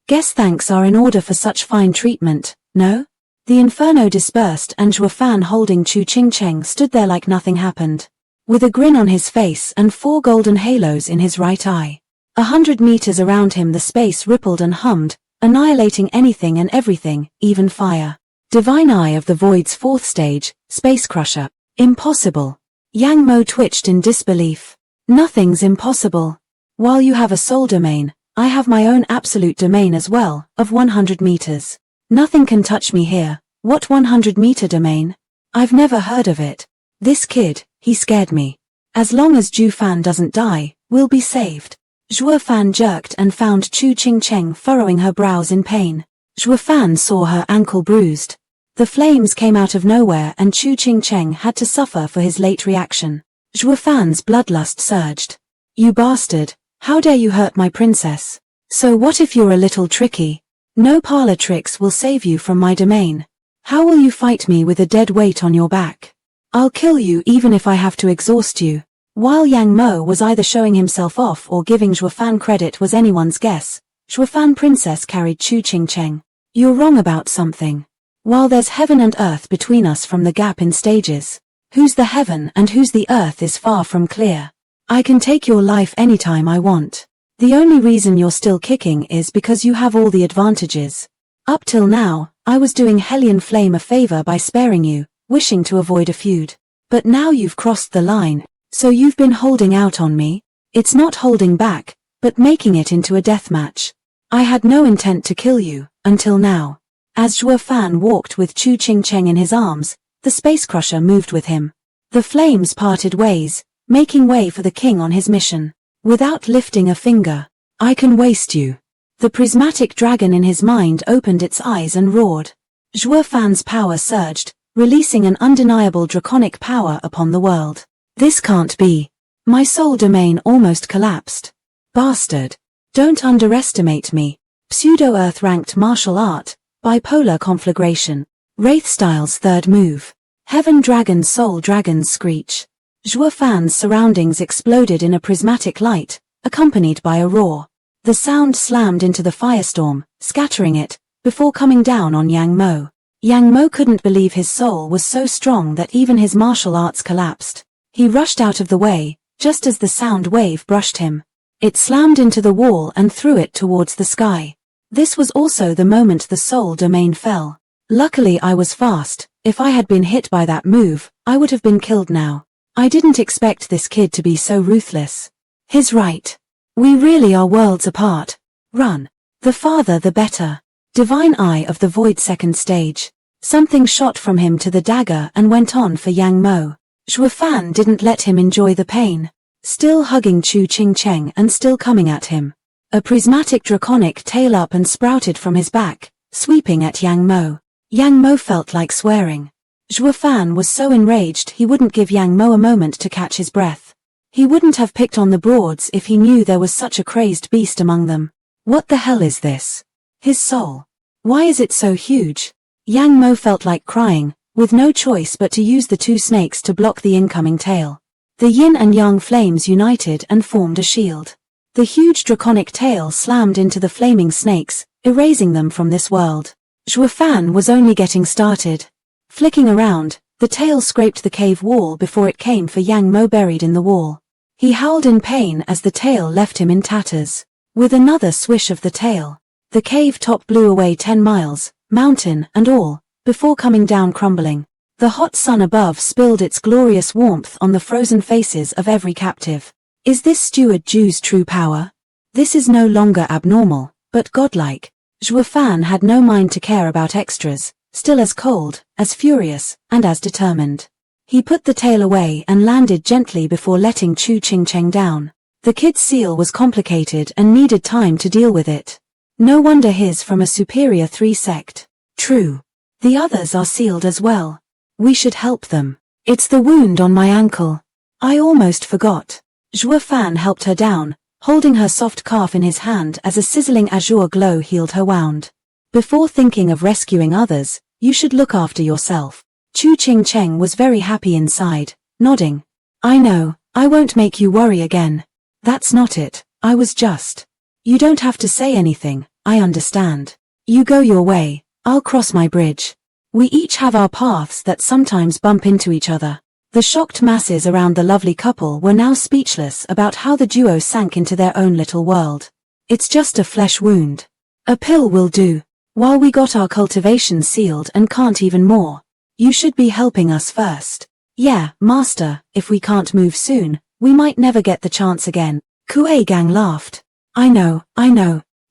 Guess thanks are in order for such fine treatment, no? The inferno dispersed and Zhuo Fan holding Chu Qingcheng stood there like nothing happened. With a grin on his face and 4 golden halos in his right eye. 100 meters around him the space rippled and hummed, annihilating anything and everything, even fire. Divine Eye of the Void's 4th stage, Space Crusher. Impossible. Yang Mo twitched in disbelief. Nothing's impossible. While you have a soul domain, I have my own absolute domain as well, of 100 meters. Nothing can touch me here. What 100-meter domain? I've never heard of it. This kid, he scared me. As long as Zhu Fan doesn't die, we'll be saved. Zhuo Fan jerked and found Chu Qingcheng furrowing her brows in pain. Zhuo Fan saw her ankle bruised. The flames came out of nowhere and Chu Qingcheng had to suffer for his late reaction. Zhuo Fan's bloodlust surged. You bastard, how dare you hurt my princess? So what if you're a little tricky? No parlor tricks will save you from my domain. How will you fight me with a dead weight on your back? I'll kill you even if I have to exhaust you. While Yang Mo was either showing himself off or giving Zhuo Fan credit was anyone's guess, Zhuo Fan princess carried Chu Qingcheng. You're wrong about something. While there's heaven and earth between us from the gap in stages, who's the heaven and who's the earth is far from clear. I can take your life anytime I want. The only reason you're still kicking is because you have all the advantages. Up till now, I was doing Hellion Flame a favor by sparing you, wishing to avoid a feud. But now you've crossed the line, so you've been holding out on me. It's not holding back, but making it into a deathmatch. I had no intent to kill you, until now. As Zhuo Fan walked with Chu Qingcheng in his arms, the Space Crusher moved with him. The flames parted ways, making way for the king on his mission. Without lifting a finger, I can waste you. The prismatic dragon in his mind opened its eyes and roared. Zhuo Fan's power surged, releasing an undeniable draconic power upon the world. This can't be. My soul domain almost collapsed. Bastard. Don't underestimate me. Pseudo-Earth ranked martial art, bipolar conflagration. Wraith Style's 3rd move. Heaven Dragon Soul Dragon's Screech. Zhuo Fan's surroundings exploded in a prismatic light, accompanied by a roar. The sound slammed into the firestorm, scattering it, before coming down on Yang Mo. Yang Mo couldn't believe his soul was so strong that even his martial arts collapsed. He rushed out of the way, just as the sound wave brushed him. It slammed into the wall and threw it towards the sky. This was also the moment the soul domain fell. Luckily I was fast. If I had been hit by that move, I would have been killed now. I didn't expect this kid to be so ruthless. He's right. We really are worlds apart. Run. The farther the better. Divine Eye of the Void 2nd stage. Something shot from him to the dagger and went on for Yang Mo. Zhuo Fan didn't let him enjoy the pain. Still hugging Chu Qingcheng and still coming at him. A prismatic draconic tail up and sprouted from his back, sweeping at Yang Mo. Yang Mo felt like swearing. Zhuo Fan was so enraged he wouldn't give Yang Mo a moment to catch his breath. He wouldn't have picked on the broads if he knew there was such a crazed beast among them. What the hell is this? His soul. Why is it so huge? Yang Mo felt like crying, with no choice but to use the 2 snakes to block the incoming tail. The yin and yang flames united and formed a shield. The huge draconic tail slammed into the flaming snakes, erasing them from this world. Zhuo Fan was only getting started. Flicking around, the tail scraped the cave wall before it came for Yang Mo buried in the wall. He howled in pain as the tail left him in tatters. With another swish of the tail, the cave top blew away 10 miles, mountain and all, before coming down crumbling. The hot sun above spilled its glorious warmth on the frozen faces of every captive. Is this Steward Zhu's true power? This is no longer abnormal, but godlike. Zhuo Fan had no mind to care about extras. Still as cold, as furious, and as determined. He put the tail away and landed gently before letting Chu Qingcheng down. The kid's seal was complicated and needed time to deal with it. No wonder his from a superior 3 sect. True. The others are sealed as well. We should help them. It's the wound on my ankle. I almost forgot. Zhuo Fan helped her down, holding her soft calf in his hand as a sizzling azure glow healed her wound. Before thinking of rescuing others, you should look after yourself. Chu Ching-cheng was very happy inside, nodding. I know, I won't make you worry again. That's not it, I was just. You don't have to say anything, I understand. You go your way, I'll cross my bridge. We each have our paths that sometimes bump into each other. The shocked masses around the lovely couple were now speechless about how the duo sank into their own little world. It's just a flesh wound. A pill will do. While we got our cultivation sealed and can't even more. You should be helping us first. Yeah, master, if we can't move soon, we might never get the chance again. Kuei Gang laughed. I know.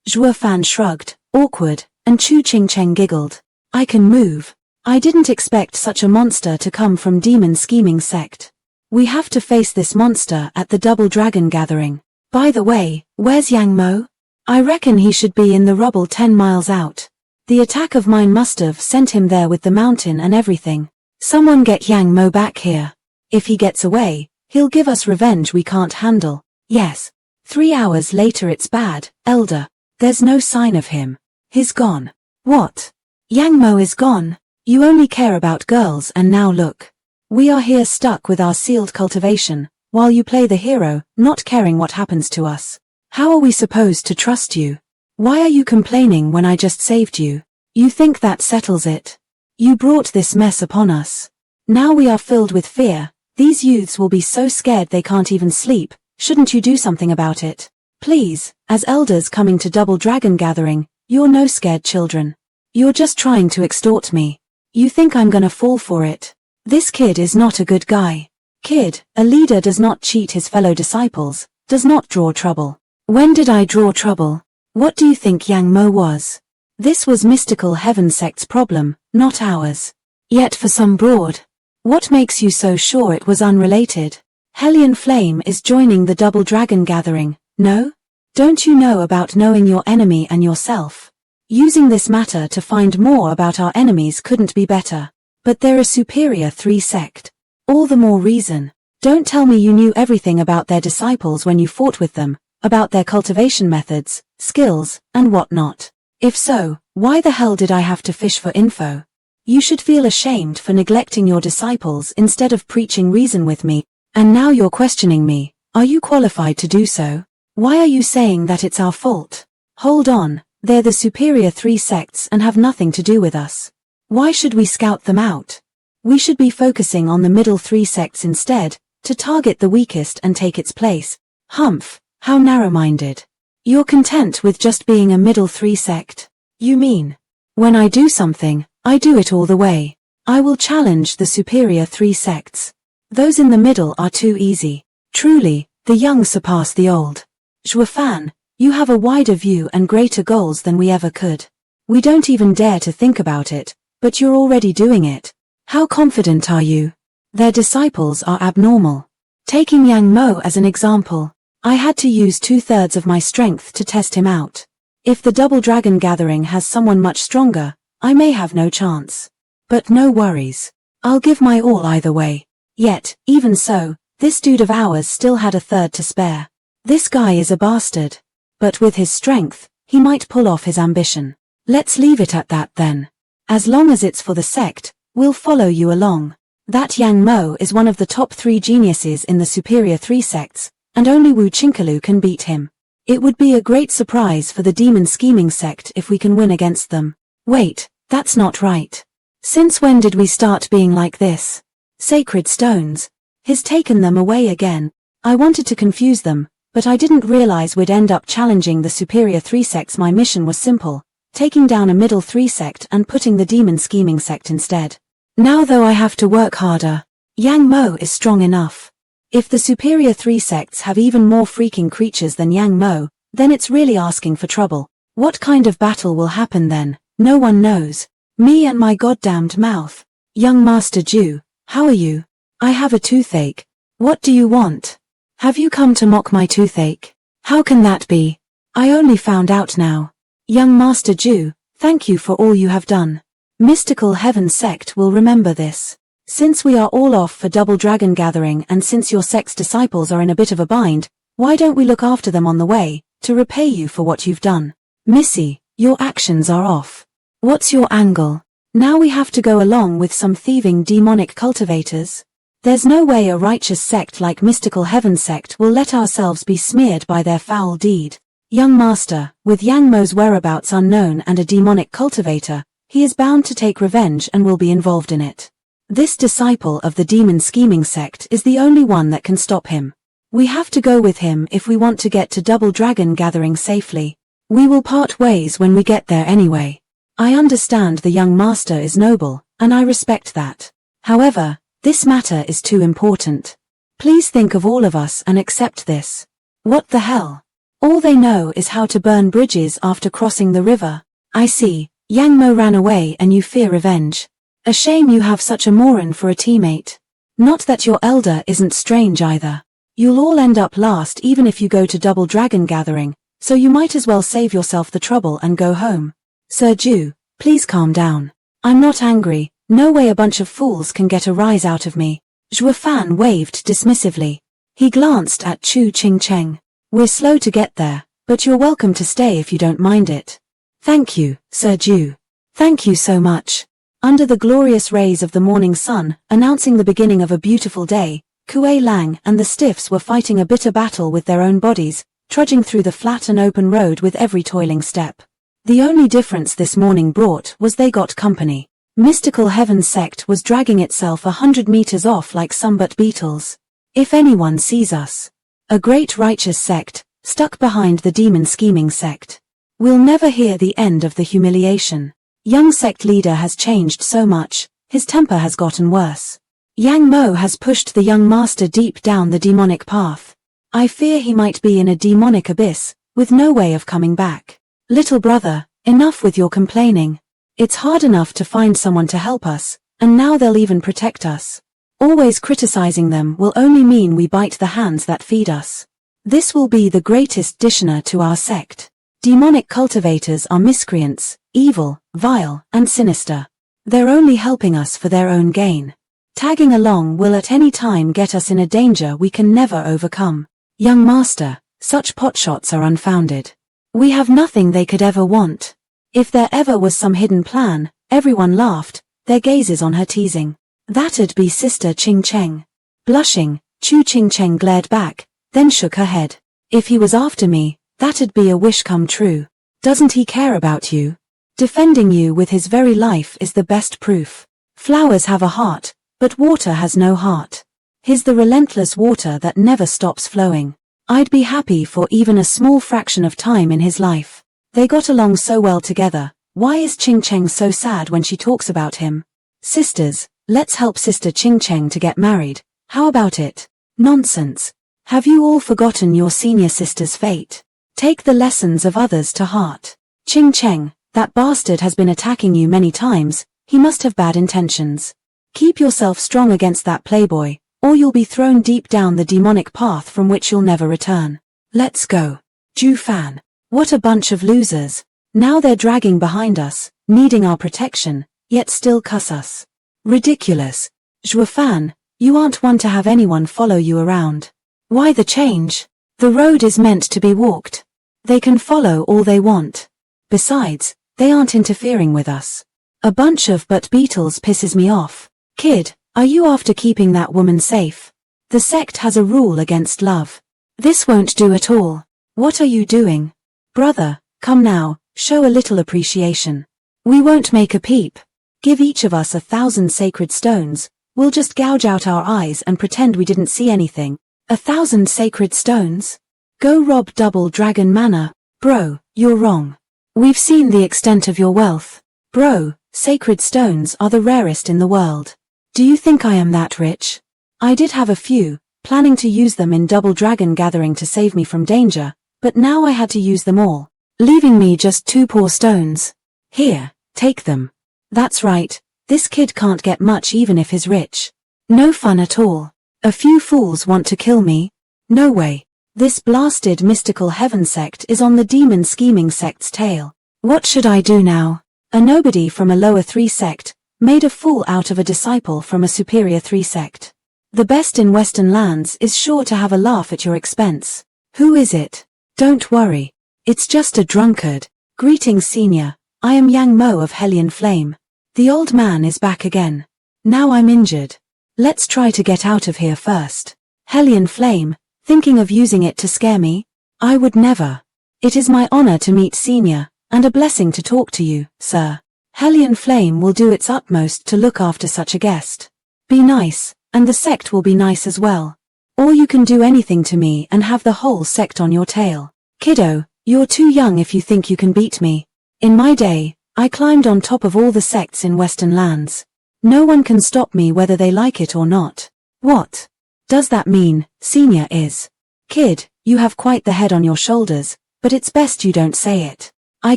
Zhuo Fan shrugged, awkward, and Chu Ching-cheng giggled. I can move. I didn't expect such a monster to come from Demon Scheming Sect. We have to face this monster at the Double Dragon Gathering. By the way, where's Yang Mo? I reckon he should be in the rubble 10 miles out. The attack of mine must have sent him there with the mountain and everything. Someone get Yang Mo back here. If he gets away, he'll give us revenge we can't handle. Yes. 3 hours later it's bad, Elder. There's no sign of him. He's gone. What? Yang Mo is gone? You only care about girls and now look. We are here stuck with our sealed cultivation, while you play the hero, not caring what happens to us. How are we supposed to trust you? Why are you complaining when I just saved you? You think that settles it? You brought this mess upon us. Now we are filled with fear. These youths will be so scared they can't even sleep. Shouldn't you do something about it? Please, as elders coming to Double Dragon Gathering, you're no scared children. You're just trying to extort me. You think I'm gonna fall for it? This kid is not a good guy. Kid, a leader does not cheat his fellow disciples, does not draw trouble. When did I draw trouble? What do you think Yang Mo was? This was Mystical Heaven Sect's problem, not ours. Yet for some broad. What makes you so sure it was unrelated? Hellion Flame is joining the Double Dragon Gathering, no? Don't you know about knowing your enemy and yourself? Using this matter to find more about our enemies couldn't be better. But they're a superior 3 sect. All the more reason. Don't tell me you knew everything about their disciples when you fought with them, about their cultivation methods, skills, and whatnot. If so, why the hell did I have to fish for info? You should feel ashamed for neglecting your disciples instead of preaching reason with me, and now you're questioning me. Are you qualified to do so? Why are you saying that it's our fault? Hold on, they're the superior 3 sects and have nothing to do with us. Why should we scout them out? We should be focusing on the middle 3 sects instead, to target the weakest and take its place. Humph, how narrow-minded. You're content with just being a middle 3 sect? You mean, when I do something, I do it all the way. I will challenge the superior 3 sects. Those in the middle are too easy. Truly, the young surpass the old. Zhuo Fan, you have a wider view and greater goals than we ever could. We don't even dare to think about it, but you're already doing it. How confident are you? Their disciples are abnormal. Taking Yang Mo as an example, I had to use 2/3 of my strength to test him out. If the Double Dragon Gathering has someone much stronger, I may have no chance. But no worries. I'll give my all either way. Yet, even so, this dude of ours still had a third to spare. This guy is a bastard. But with his strength, he might pull off his ambition. Let's leave it at that then. As long as it's for the sect, we'll follow you along. That Yang Mo is one of the top 3 geniuses in the superior 3 sects, and only Wu Chinkalu can beat him. It would be a great surprise for the Demon Scheming Sect if we can win against them. Wait, that's not right. Since when did we start being like this? Sacred stones. He's taken them away again. I wanted to confuse them, but I didn't realize we'd end up challenging the superior 3 sects. My mission was simple, taking down a middle 3 sect and putting the Demon Scheming Sect instead. Now though I have to work harder. Yang Mo is strong enough. If the superior 3 sects have even more freaking creatures than Yang Mo, then it's really asking for trouble. What kind of battle will happen then? No one knows. Me and my goddamned mouth. Young Master Zhu, how are you? I have a toothache. What do you want? Have you come to mock my toothache? How can that be? I only found out now. Young Master Zhu, thank you for all you have done. Mystical Heaven Sect will remember this. Since we are all off for Double Dragon Gathering and since your sect's disciples are in a bit of a bind, why don't we look after them on the way, to repay you for what you've done? Missy, your actions are off. What's your angle? Now we have to go along with some thieving demonic cultivators? There's no way a righteous sect like Mystical Heaven Sect will let ourselves be smeared by their foul deed. Young master, with Yang Mo's whereabouts unknown and a demonic cultivator, he is bound to take revenge and will be involved in it. This disciple of the demon scheming sect is the only one that can stop him. We have to go with him if we want to get to Double Dragon Gathering safely. We will part ways when we get there anyway. I understand the young master is noble, and I respect that. However, this matter is too important. Please think of all of us and accept this. What the hell? All they know is how to burn bridges after crossing the river. I see, Yang Mo ran away and you fear revenge. A shame you have such a moron for a teammate. Not that your elder isn't strange either. You'll all end up last even if you go to Double Dragon Gathering, so you might as well save yourself the trouble and go home. Sir Zhuo, please calm down. I'm not angry, no way a bunch of fools can get a rise out of me. Zhuo Fan waved dismissively. He glanced at Chu Qingcheng. We're slow to get there, but you're welcome to stay if you don't mind it. Thank you, Sir Zhuo. Thank you so much. Under the glorious rays of the morning sun, announcing the beginning of a beautiful day, Kuei Lang and the Stiffs were fighting a bitter battle with their own bodies, trudging through the flat and open road with every toiling step. The only difference this morning brought was they got company. Mystical Heaven Sect was dragging itself 100 meters off like some but beetles. If anyone sees us. A great righteous sect, stuck behind the demon scheming sect. We'll never hear the end of the humiliation. Young sect leader has changed so much, his temper has gotten worse. Yang Mo has pushed the young master deep down the demonic path. I fear he might be in a demonic abyss, with no way of coming back. Little brother, enough with your complaining. It's hard enough to find someone to help us, and now they'll even protect us. Always criticizing them will only mean we bite the hands that feed us. This will be the greatest dishonor to our sect. Demonic cultivators are miscreants, evil, vile, and sinister. They're only helping us for their own gain. Tagging along will at any time get us in a danger we can never overcome. Young master, such potshots are unfounded. We have nothing they could ever want. If there ever was some hidden plan, everyone laughed, their gazes on her teasing. That'd be Sister Qingcheng. Blushing, Chu Qingcheng glared back, then shook her head. If he was after me, that'd be a wish come true. Doesn't he care about you? Defending you with his very life is the best proof. Flowers have a heart, but water has no heart. He's the relentless water that never stops flowing. I'd be happy for even a small fraction of time in his life. They got along so well together. Why is Qingcheng so sad when she talks about him? Sisters, let's help Sister Qingcheng to get married. How about it? Nonsense. Have you all forgotten your senior sister's fate? Take the lessons of others to heart. Qingcheng, that bastard has been attacking you many times. He must have bad intentions. Keep yourself strong against that playboy, or you'll be thrown deep down the demonic path from which you'll never return. Let's go. Zhu Fan. What a bunch of losers. Now they're dragging behind us, needing our protection, yet still cuss us. Ridiculous. Zhuo Fan, you aren't one to have anyone follow you around. Why the change? The road is meant to be walked. They can follow all they want. Besides, they aren't interfering with us. A bunch of but beetles pisses me off. Kid, are you after keeping that woman safe? The sect has a rule against love. This won't do at all. What are you doing? Brother, come now, show a little appreciation. We won't make a peep. Give each of us 1,000 sacred stones. We'll just gouge out our eyes and pretend we didn't see anything. 1,000 sacred stones? Go rob Double Dragon Manor. Bro, you're wrong. We've seen the extent of your wealth. Bro, sacred stones are the rarest in the world. Do you think I am that rich? I did have a few, planning to use them in Double Dragon Gathering to save me from danger, but now I had to use them all, leaving me just 2 poor stones. Here, take them. That's right, this kid can't get much even if he's rich. No fun at all. A few fools want to kill me? No way. This blasted Mystical Heaven Sect is on the demon scheming sect's tail. What should I do now? A nobody from a lower 3 sect made a fool out of a disciple from a superior 3 sect. The best in Western lands is sure to have a laugh at your expense. Who is it? Don't worry. It's just a drunkard. Greetings, senior. I am Yang Mo of Hellion Flame. The old man is back again. Now I'm injured. Let's try to get out of here first. Hellion Flame, thinking of using it to scare me? I would never. It is my honor to meet Senior, and a blessing to talk to you, sir. Hellion Flame will do its utmost to look after such a guest. Be nice, and the sect will be nice as well. Or you can do anything to me and have the whole sect on your tail. Kiddo, you're too young if you think you can beat me. In my day, I climbed on top of all the sects in Western lands. No one can stop me whether they like it or not. What does that mean, Senior is? Kid, you have quite the head on your shoulders, but it's best you don't say it. I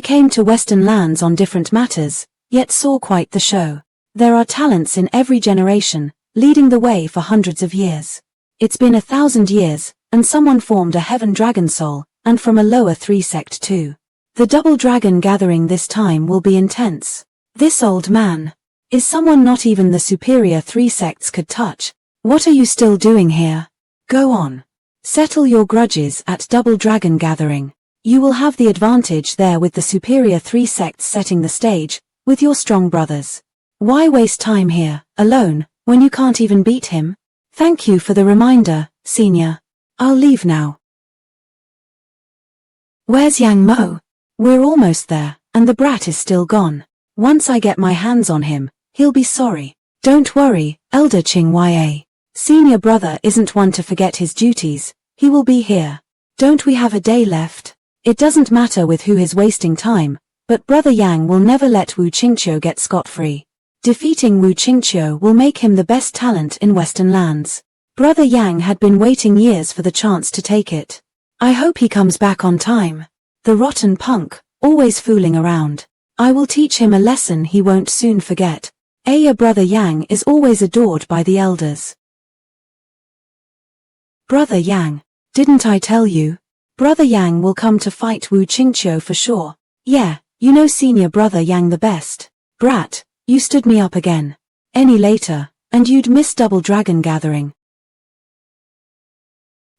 came to Western lands on different matters, yet saw quite the show. There are talents in every generation, leading the way for hundreds of years. It's been 1,000 years, and someone formed a heaven dragon soul, and from a lower 3 sect too. The double dragon gathering this time will be intense. This old man is someone not even the superior 3 sects could touch. What are you still doing here? Go on. Settle your grudges at Double Dragon Gathering. You will have the advantage there with the superior 3 sects setting the stage, with your strong brothers. Why waste time here, alone, when you can't even beat him? Thank you for the reminder, Senior. I'll leave now. Where's Yang Mo? We're almost there, and the brat is still gone. Once I get my hands on him, he'll be sorry. Don't worry, Elder Ching Ya. Senior brother isn't one to forget his duties. He will be here. Don't we have a day left? It doesn't matter with who is wasting time, but Brother Yang will never let Wu Qingqiu get scot-free. Defeating Wu Qingqiu will make him the best talent in Western lands. Brother Yang had been waiting years for the chance to take it. I hope he comes back on time. The rotten punk, always fooling around. I will teach him a lesson he won't soon forget. Brother Yang is always adored by the elders. Brother Yang, didn't I tell you? Brother Yang will come to fight Wu Qingqiu for sure. Yeah, you know Senior Brother Yang the best. Brat, you stood me up again. Any later, and you'd miss Double Dragon Gathering.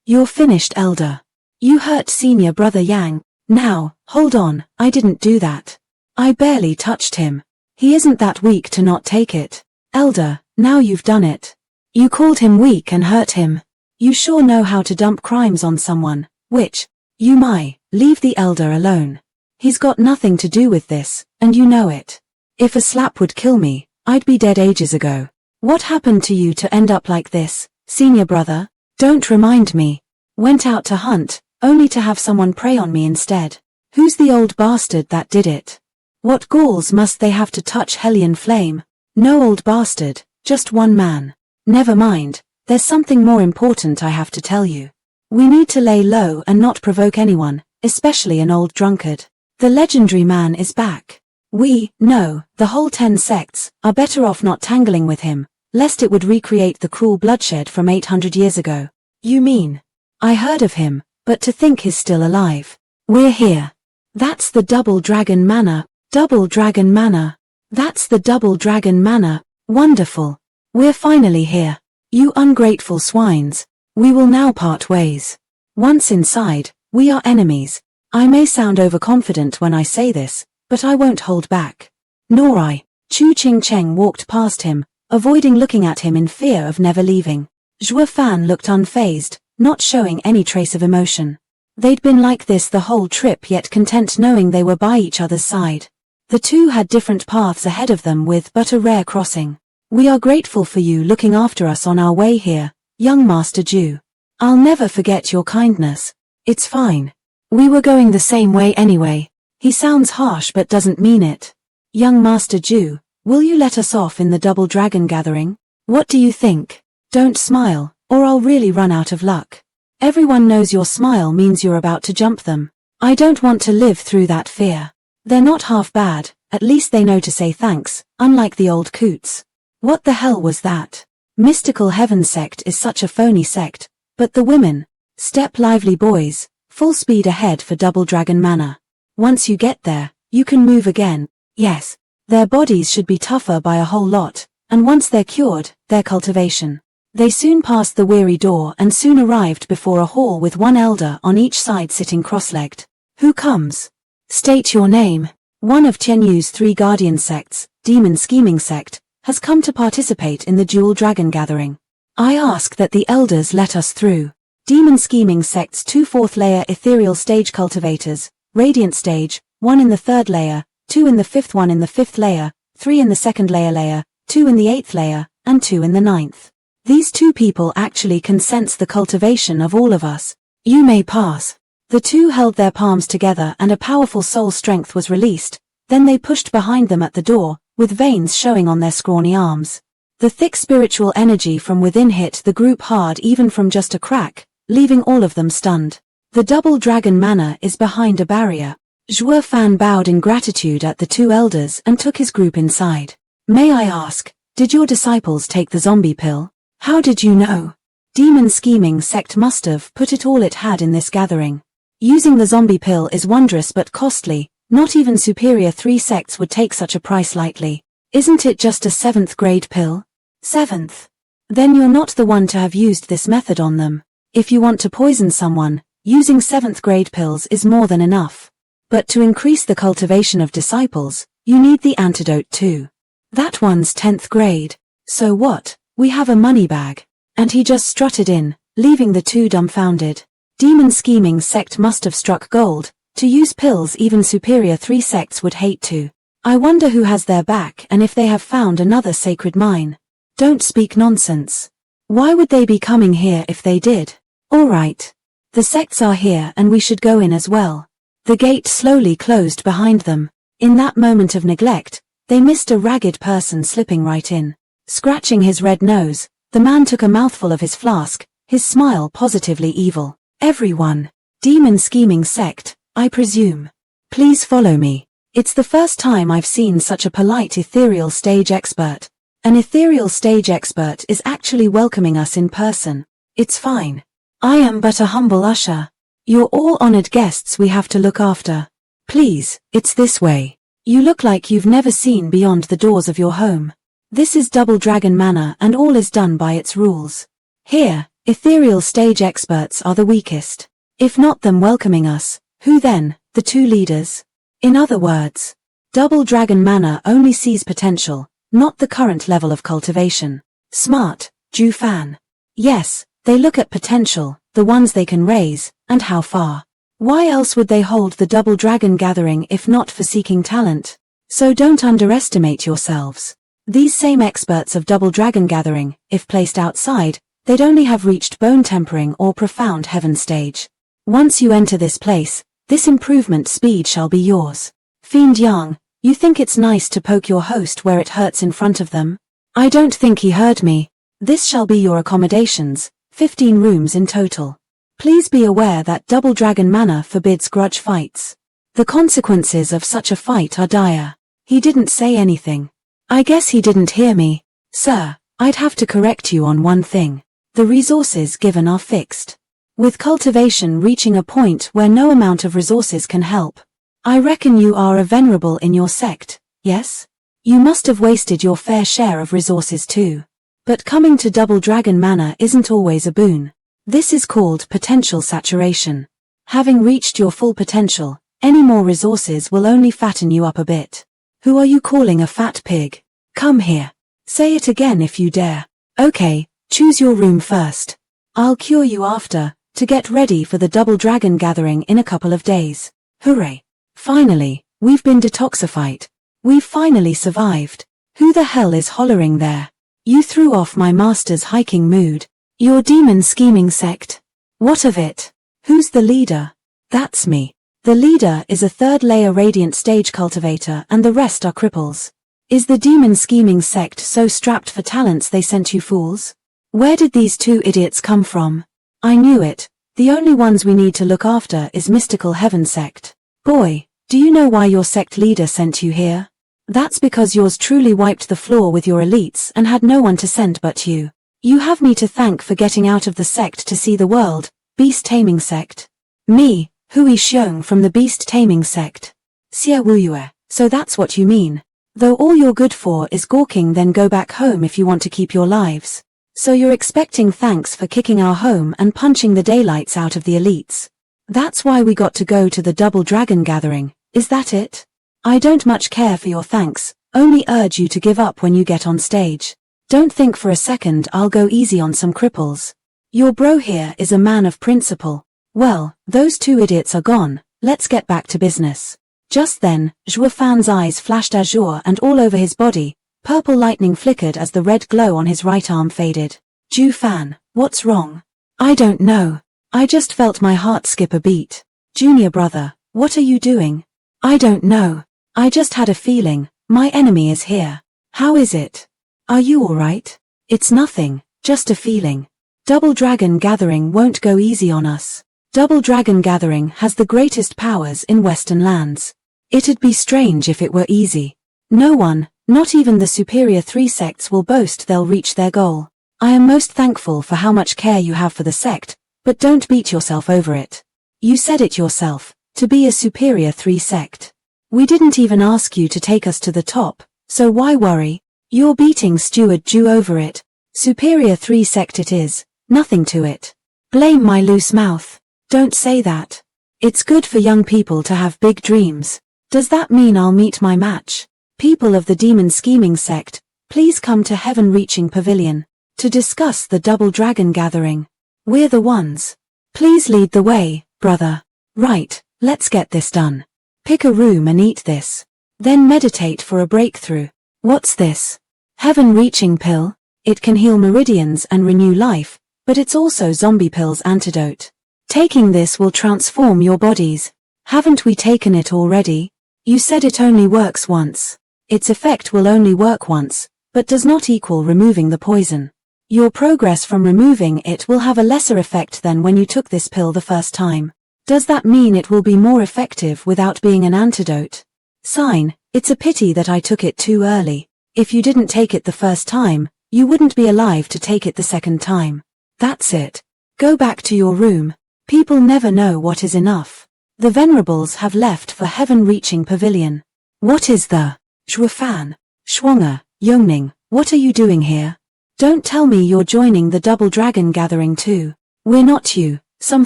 You're finished, Elder. You hurt Senior Brother Yang. Now, hold on, I didn't do that. I barely touched him. He isn't that weak to not take it. Elder, now you've done it. You called him weak and hurt him. You sure know how to dump crimes on someone, which, you might, leave the Elder alone. He's got nothing to do with this, and you know it. If a slap would kill me, I'd be dead ages ago. What happened to you to end up like this, Senior Brother? Don't remind me. Went out to hunt, only to have someone prey on me instead. Who's the old bastard that did it? What galls must they have to touch Hellion Flame? No old bastard, just one man. Never mind, there's something more important I have to tell you. We need to lay low and not provoke anyone, especially an old drunkard. The legendary man is back. We, no, the whole 10 sects, are better off not tangling with him, lest it would recreate the cruel bloodshed from 800 years ago. You mean? I heard of him, but to think he's still alive. We're here. That's the Double Dragon Manor. Double Dragon Manor. That's the Double Dragon Manor. Wonderful. We're finally here. You ungrateful swines. We will now part ways. Once inside, we are enemies. I may sound overconfident when I say this, but I won't hold back. Nor I. Chu Ching Cheng walked past him, avoiding looking at him in fear of never leaving. Zhuo Fan looked unfazed, not showing any trace of emotion. They'd been like this the whole trip, yet content knowing they were by each other's side. The two had different paths ahead of them with but a rare crossing. We are grateful for you looking after us on our way here, young Master Zhu. I'll never forget your kindness. It's fine. We were going the same way anyway. He sounds harsh but doesn't mean it. Young Master Zhu, will you let us off in the Double Dragon Gathering? What do you think? Don't smile, or I'll really run out of luck. Everyone knows your smile means you're about to jump them. I don't want to live through that fear. They're not half bad, at least they know to say thanks, unlike the old coots. What the hell was that? Mystical Heaven Sect is such a phony sect, but the women, step lively boys, full speed ahead for Double Dragon Manor. Once you get there, you can move again. Yes, their bodies should be tougher by a whole lot, and once they're cured, their cultivation. They soon passed the weary door and soon arrived before a hall with one elder on each side sitting cross-legged. Who comes? State your name. One of Tianyu's 3 guardian sects, Demon Scheming Sect, has come to participate in the Jewel Dragon Gathering. I ask that the elders let us through. Demon Scheming Sect's 2 4th layer ethereal stage cultivators, Radiant stage, 1 in the 3rd layer, 2 in the 5th, 1 in the 5th layer, 3 in the 2nd layer, 2 in the 8th layer, and 2 in the 9th. These 2 people actually can sense the cultivation of all of us. You may pass. The 2 held their palms together and a powerful soul strength was released, then they pushed behind them at the door, with veins showing on their scrawny arms. The thick spiritual energy from within hit the group hard even from just a crack, leaving all of them stunned. The Double Dragon Manor is behind a barrier. Zhuo Fan bowed in gratitude at the 2 elders and took his group inside. May I ask, did your disciples take the zombie pill? How did you know? Demon Scheming Sect must have put it all it had in this gathering. Using the zombie pill is wondrous but costly, not even superior 3 sects would take such a price lightly. Isn't it just a 7th grade pill? 7th. Then you're not the one to have used this method on them. If you want to poison someone, using 7th grade pills is more than enough. But to increase the cultivation of disciples, you need the antidote too. That one's 10th grade. So what? We have a money bag. And he just strutted in, leaving the 2 dumbfounded. Demon Scheming Sect must have struck gold. To use pills even superior 3 sects would hate to. I wonder who has their back and if they have found another sacred mine. Don't speak nonsense. Why would they be coming here if they did? Alright. The sects are here and we should go in as well. The gate slowly closed behind them. In that moment of neglect, they missed a ragged person slipping right in. Scratching his red nose, the man took a mouthful of his flask, his smile positively evil. Everyone. Demon Scheming Sect, I presume. Please follow me. It's the first time I've seen such a polite ethereal stage expert. An ethereal stage expert is actually welcoming us in person. It's fine. I am but a humble usher. You're all honored guests we have to look after. Please, it's this way. You look like you've never seen beyond the doors of your home. This is Double Dragon Manor and all is done by its rules. Here, ethereal stage experts are the weakest. If not them welcoming us, who then? The 2 leaders? In other words, Double Dragon Manor only sees potential, not the current level of cultivation. Smart, Zhuo Fan. Yes, they look at potential, the ones they can raise, and how far. Why else would they hold the Double Dragon Gathering if not for seeking talent? So don't underestimate yourselves. These same experts of Double Dragon Gathering, if placed outside, they'd only have reached bone tempering or profound heaven stage. Once you enter this place, this improvement speed shall be yours. Fiend Yang, you think it's nice to poke your host where it hurts in front of them? I don't think he heard me. This shall be your accommodations, 15 rooms in total. Please be aware that Double Dragon Manor forbids grudge fights. The consequences of such a fight are dire. He didn't say anything. I guess he didn't hear me. Sir, I'd have to correct you on one thing. The resources given are fixed. With cultivation reaching a point where no amount of resources can help. I reckon you are a venerable in your sect, yes? You must have wasted your fair share of resources too. But coming to Double Dragon Manor isn't always a boon. This is called potential saturation. Having reached your full potential, any more resources will only fatten you up a bit. Who are you calling a fat pig? Come here. Say it again if you dare. Okay, choose your room first. I'll cure you after, to get ready for the Double Dragon Gathering in a couple of days. Hooray. Finally, we've been detoxified. We've finally survived. Who the hell is hollering there? You threw off my master's hiking mood. Your Demon Scheming Sect. What of it? Who's the leader? That's me. The leader is a 3rd layer radiant stage cultivator and the rest are cripples. Is the Demon Scheming Sect so strapped for talents they sent you fools? Where did these 2 idiots come from? I knew it. The only ones we need to look after is Mystical Heaven Sect. Boy, do you know why your sect leader sent you here? That's because yours truly wiped the floor with your elites and had no one to send but you. You have me to thank for getting out of the sect to see the world, Beast Taming Sect. Me, Hui Xiong from the Beast Taming Sect. Xie Wuyue, so that's what you mean. Though all you're good for is gawking, then go back home if you want to keep your lives. So you're expecting thanks for kicking our home and punching the daylights out of the elites. That's why we got to go to the Double Dragon Gathering, is that it? I don't much care for your thanks, only urge you to give up when you get on stage. Don't think for a second I'll go easy on some cripples. Your bro here is a man of principle. Well, those two idiots are gone, let's get back to business. Just then, Zhuo Fan's eyes flashed azure and all over his body, purple lightning flickered as the red glow on his right arm faded. Zhuo Fan, what's wrong? I don't know. I just felt my heart skip a beat. Junior brother, what are you doing? I don't know. I just had a feeling, my enemy is here. How is it? Are you alright? It's nothing, just a feeling. Double Dragon Gathering won't go easy on us. Double Dragon Gathering has the greatest powers in Western lands. It'd be strange if it were easy. No one, not even the superior 3 sects, will boast they'll reach their goal. I am most thankful for how much care you have for the sect, but don't beat yourself over it. You said it yourself, to be a superior 3 sect. We didn't even ask you to take us to the top, so why worry? You're beating Steward Zhuo over it. Superior 3 sect it is, nothing to it. Blame my loose mouth. Don't say that. It's good for young people to have big dreams. Does that mean I'll meet my match? People of the Demon Scheming Sect, please come to Heaven Reaching Pavilion to discuss the Double Dragon Gathering. We're the ones. Please lead the way, brother. Right, let's get this done. Pick a room and eat this. Then meditate for a breakthrough. What's this? Heaven Reaching Pill? It can heal meridians and renew life, but it's also zombie pill's antidote. Taking this will transform your bodies. Haven't we taken it already? You said it only works once. Its effect will only work once, but does not equal removing the poison. Your progress from removing it will have a lesser effect than when you took this pill the first time. Does that mean it will be more effective without being an antidote? Sign, it's a pity that I took it too early. If you didn't take it the first time, you wouldn't be alive to take it the second time. That's it. Go back to your room. People never know what is enough. The Venerables have left for Heaven Reaching Pavilion. What is the Zhuo Fan? Schwanger, Yongning, what are you doing here? Don't tell me you're joining the Double Dragon Gathering too. We're not you, some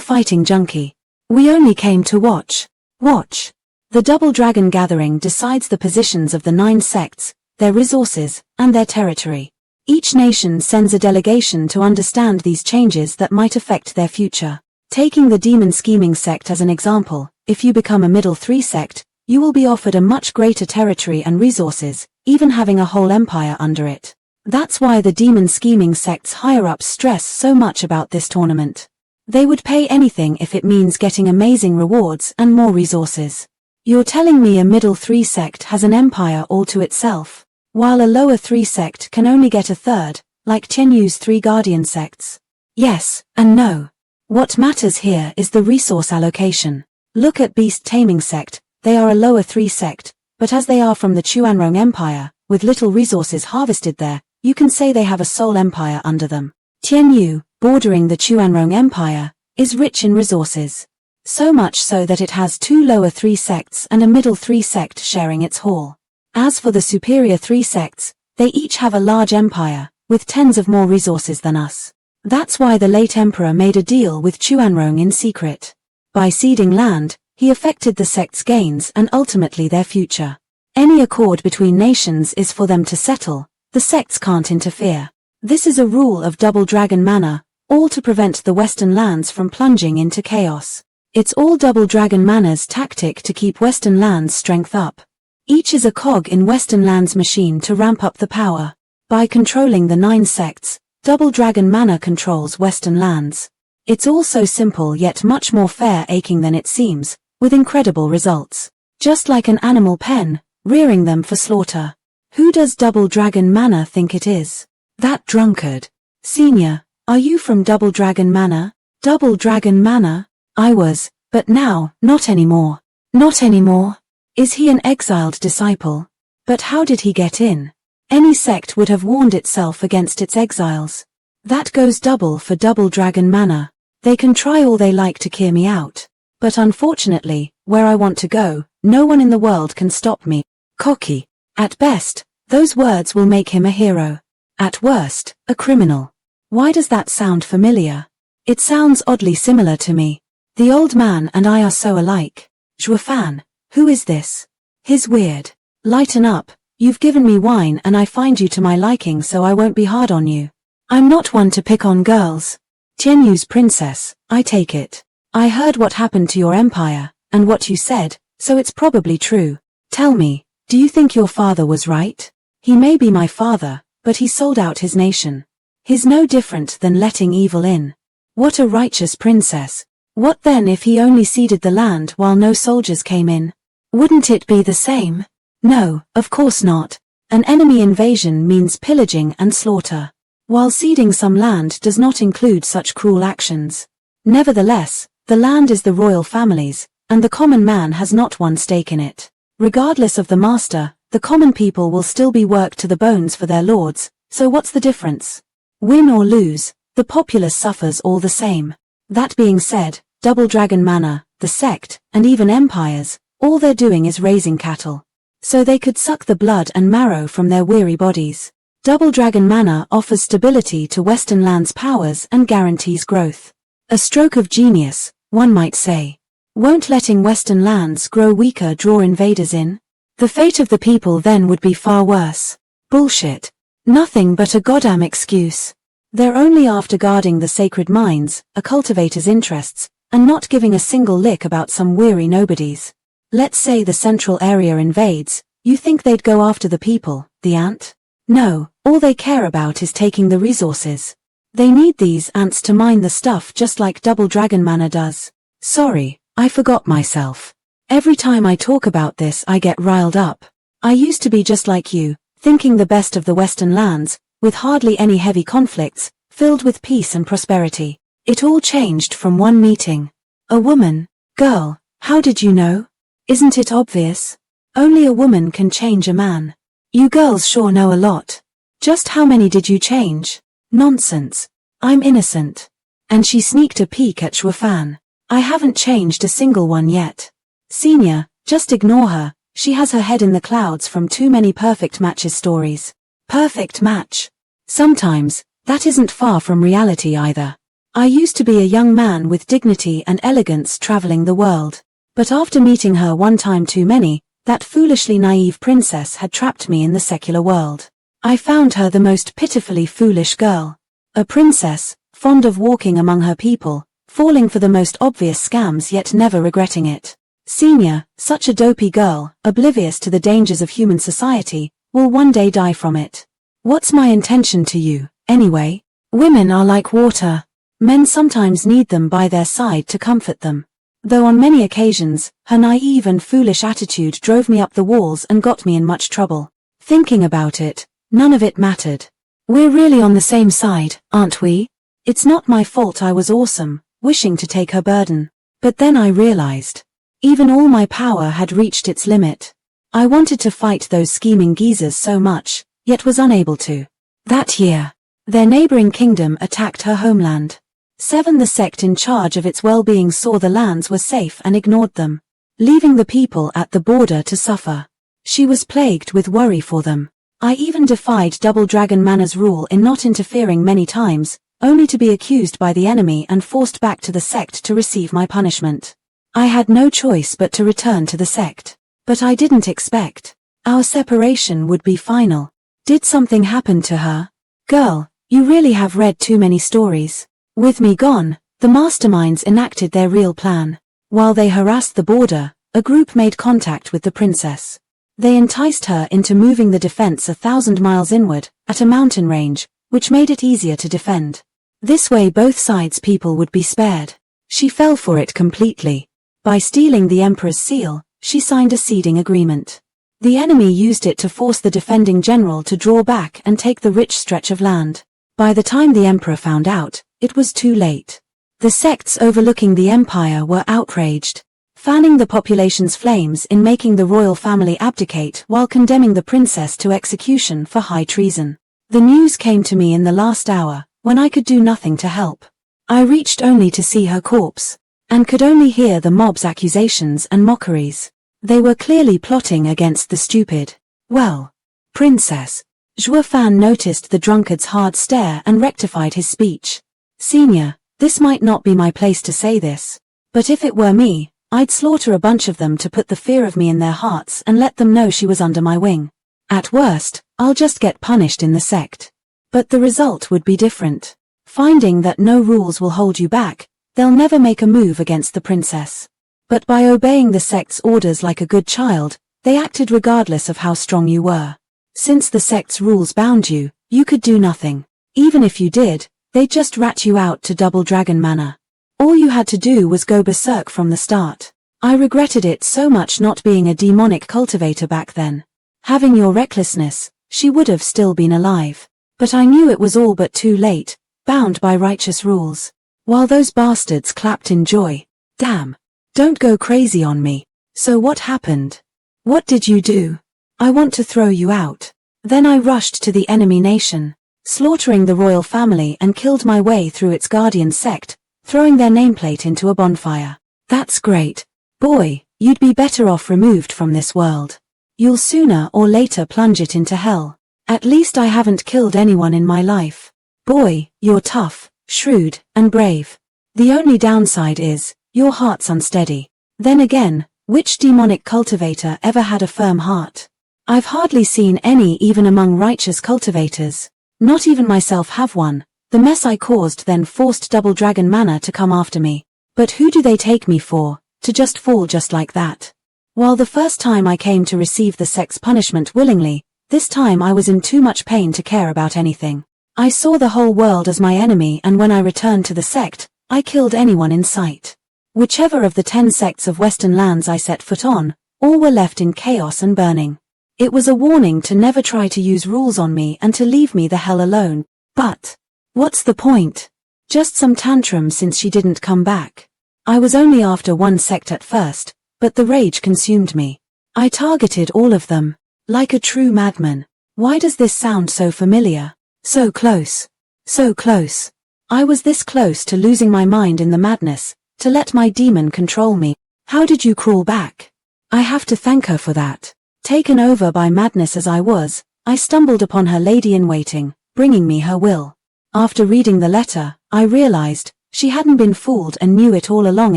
fighting junkie. We only came to watch. Watch. The Double Dragon Gathering decides the positions of the 9 sects, their resources, and their territory. Each nation sends a delegation to understand these changes that might affect their future. Taking the Demon Scheming Sect as an example, if you become a middle 3 sect, you will be offered a much greater territory and resources, even having a whole empire under it. That's why the Demon Scheming Sect's higher-ups stress so much about this tournament. They would pay anything if it means getting amazing rewards and more resources. You're telling me a middle 3 sect has an empire all to itself, while a lower 3 sect can only get a third, like Tianyu's 3 guardian sects? Yes, and no. What matters here is the resource allocation. Look at Beast Taming Sect, they are a lower 3 sect, but as they are from the Chuanrong Empire, with little resources harvested there, you can say they have a sole empire under them. Tianyu, bordering the Chuanrong Empire, is rich in resources. So much so that it has 2 lower 3 sects and a middle 3 sect sharing its hall. As for the superior 3 sects, they each have a large empire, with tens of more resources than us. That's why the late emperor made a deal with Chuanrong in secret. By ceding land, he affected the sect's gains and ultimately their future. Any accord between nations is for them to settle, the sects can't interfere. This is a rule of Double Dragon Manor, all to prevent the Western lands from plunging into chaos. It's all Double Dragon Manor's tactic to keep Western lands' strength up. Each is a cog in Western lands' machine to ramp up the power. By controlling the 9 sects, Double Dragon Manor controls Western lands. It's all so simple yet much more fair-aching than it seems, with incredible results. Just like an animal pen, rearing them for slaughter. Who does Double Dragon Manor think it is? That drunkard. Senior, are you from Double Dragon Manor? Double Dragon Manor? I was, but now, not anymore. Not anymore. Is he an exiled disciple? But how did he get in? Any sect would have warned itself against its exiles. That goes double for Double Dragon Manor. They can try all they like to keer me out. But unfortunately, where I want to go, no one in the world can stop me. Cocky. At best, those words will make him a hero. At worst, a criminal. Why does that sound familiar? It sounds oddly similar to me. The old man and I are so alike. Zhuo Fan, who is this? His weird. Lighten up, you've given me wine and I find you to my liking, so I won't be hard on you. I'm not one to pick on girls. Tianyu's princess, I take it. I heard what happened to your empire, and what you said, so it's probably true. Tell me, do you think your father was right? He may be my father, but he sold out his nation. He's no different than letting evil in. What a righteous princess. What then if he only ceded the land while no soldiers came in? Wouldn't it be the same? No, of course not. An enemy invasion means pillaging and slaughter. While ceding some land does not include such cruel actions. Nevertheless, the land is the royal family's, and the common man has not one stake in it. Regardless of the master, the common people will still be worked to the bones for their lords, so what's the difference? Win or lose, the populace suffers all the same. That being said, Double Dragon Manor, the Sect, and even empires, all they're doing is raising cattle. So they could suck the blood and marrow from their weary bodies. Double Dragon Manor offers stability to Western lands' powers and guarantees growth. A stroke of genius, one might say. Won't letting Western lands grow weaker draw invaders in? The fate of the people then would be far worse. Bullshit. Nothing but a goddamn excuse. They're only after guarding the sacred mines, a cultivator's interests, and not giving a single lick about some weary nobodies. Let's say the central area invades, you think they'd go after the people, the ant? No, all they care about is taking the resources. They need these ants to mine the stuff just like Double Dragon Manor does. Sorry, I forgot myself. Every time I talk about this I get riled up. I used to be just like you, thinking the best of the Western lands, with hardly any heavy conflicts, filled with peace and prosperity. It all changed from one meeting. A woman. Girl, how did you know? Isn't it obvious? Only a woman can change a man. You girls sure know a lot. Just how many did you change? Nonsense. I'm innocent. And she sneaked a peek at Shuofan. I haven't changed a single one yet. Senior, just ignore her, she has her head in the clouds from too many perfect matches stories. Perfect match. Sometimes, that isn't far from reality either. I used to be a young man with dignity and elegance traveling the world. But after meeting her one time too many, that foolishly naive princess had trapped me in the secular world. I found her the most pitifully foolish girl. A princess, fond of walking among her people, falling for the most obvious scams yet never regretting it. Senior, such a dopey girl, oblivious to the dangers of human society, will one day die from it. What's my intention to you, anyway? Women are like water. Men sometimes need them by their side to comfort them. Though on many occasions, her naive and foolish attitude drove me up the walls and got me in much trouble. Thinking about it, none of it mattered. We're really on the same side, aren't we? It's not my fault I was awesome, wishing to take her burden. But then I realized. Even all my power had reached its limit. I wanted to fight those scheming geezers so much, yet was unable to. That year, their neighboring kingdom attacked her homeland. The sect in charge of its well-being saw the lands were safe and ignored them, leaving the people at the border to suffer. She was plagued with worry for them. I even defied Double Dragon Manor's rule in not interfering many times, only to be accused by the enemy and forced back to the sect to receive my punishment. I had no choice but to return to the sect. But I didn't expect our separation would be final. Did something happen to her? Girl, you really have read too many stories. With me gone, the masterminds enacted their real plan. While they harassed the border, a group made contact with the princess. They enticed her into moving the defense 1,000 miles inward, at a mountain range, which made it easier to defend. This way both sides' people would be spared. She fell for it completely. By stealing the Emperor's seal, she signed a ceding agreement. The enemy used it to force the defending general to draw back and take the rich stretch of land. By the time the Emperor found out, it was too late. The sects overlooking the empire were outraged, fanning the population's flames in making the royal family abdicate while condemning the princess to execution for high treason. The news came to me in the last hour, when I could do nothing to help. I reached only to see her corpse, and could only hear the mob's accusations and mockeries. They were clearly plotting against the stupid. Well, princess. Zhuo noticed the drunkard's hard stare and rectified his speech. Senior, this might not be my place to say this, but if it were me, I'd slaughter a bunch of them to put the fear of me in their hearts and let them know she was under my wing. At worst, I'll just get punished in the sect. But the result would be different. Finding that no rules will hold you back, they'll never make a move against the princess. But by obeying the sect's orders like a good child, they acted regardless of how strong you were. Since the sect's rules bound you, you could do nothing. Even if you did, they'd just rat you out to Double Dragon Manor. All you had to do was go berserk from the start. I regretted it so much not being a demonic cultivator back then. Having your recklessness, she would have still been alive. But I knew it was all but too late, bound by righteous rules. While those bastards clapped in joy. Damn. Don't go crazy on me. So what happened? What did you do? I want to throw you out. Then I rushed to the enemy nation, slaughtering the royal family and killed my way through its guardian sect, throwing their nameplate into a bonfire. That's great. Boy, you'd be better off removed from this world. You'll sooner or later plunge it into hell. At least I haven't killed anyone in my life. Boy, you're tough, shrewd, and brave. The only downside is, your heart's unsteady. Then again, which demonic cultivator ever had a firm heart? I've hardly seen any even among righteous cultivators. Not even myself have one. The mess I caused then forced Double Dragon Manor to come after me. But who do they take me for, to just fall just like that? While the first time I came to receive the sect's punishment willingly, this time I was in too much pain to care about anything. I saw the whole world as my enemy, and when I returned to the sect, I killed anyone in sight. Whichever of the 10 sects of Western lands I set foot on, all were left in chaos and burning. It was a warning to never try to use rules on me and to leave me the hell alone. But what's the point? Just some tantrum since she didn't come back. I was only after one sect at first, but the rage consumed me. I targeted all of them. Like a true madman. Why does this sound so familiar? So close. So close. I was this close to losing my mind in the madness, to let my demon control me. How did you crawl back? I have to thank her for that. Taken over by madness as I was, I stumbled upon her lady-in-waiting, bringing me her will. After reading the letter, I realized, she hadn't been fooled and knew it all along.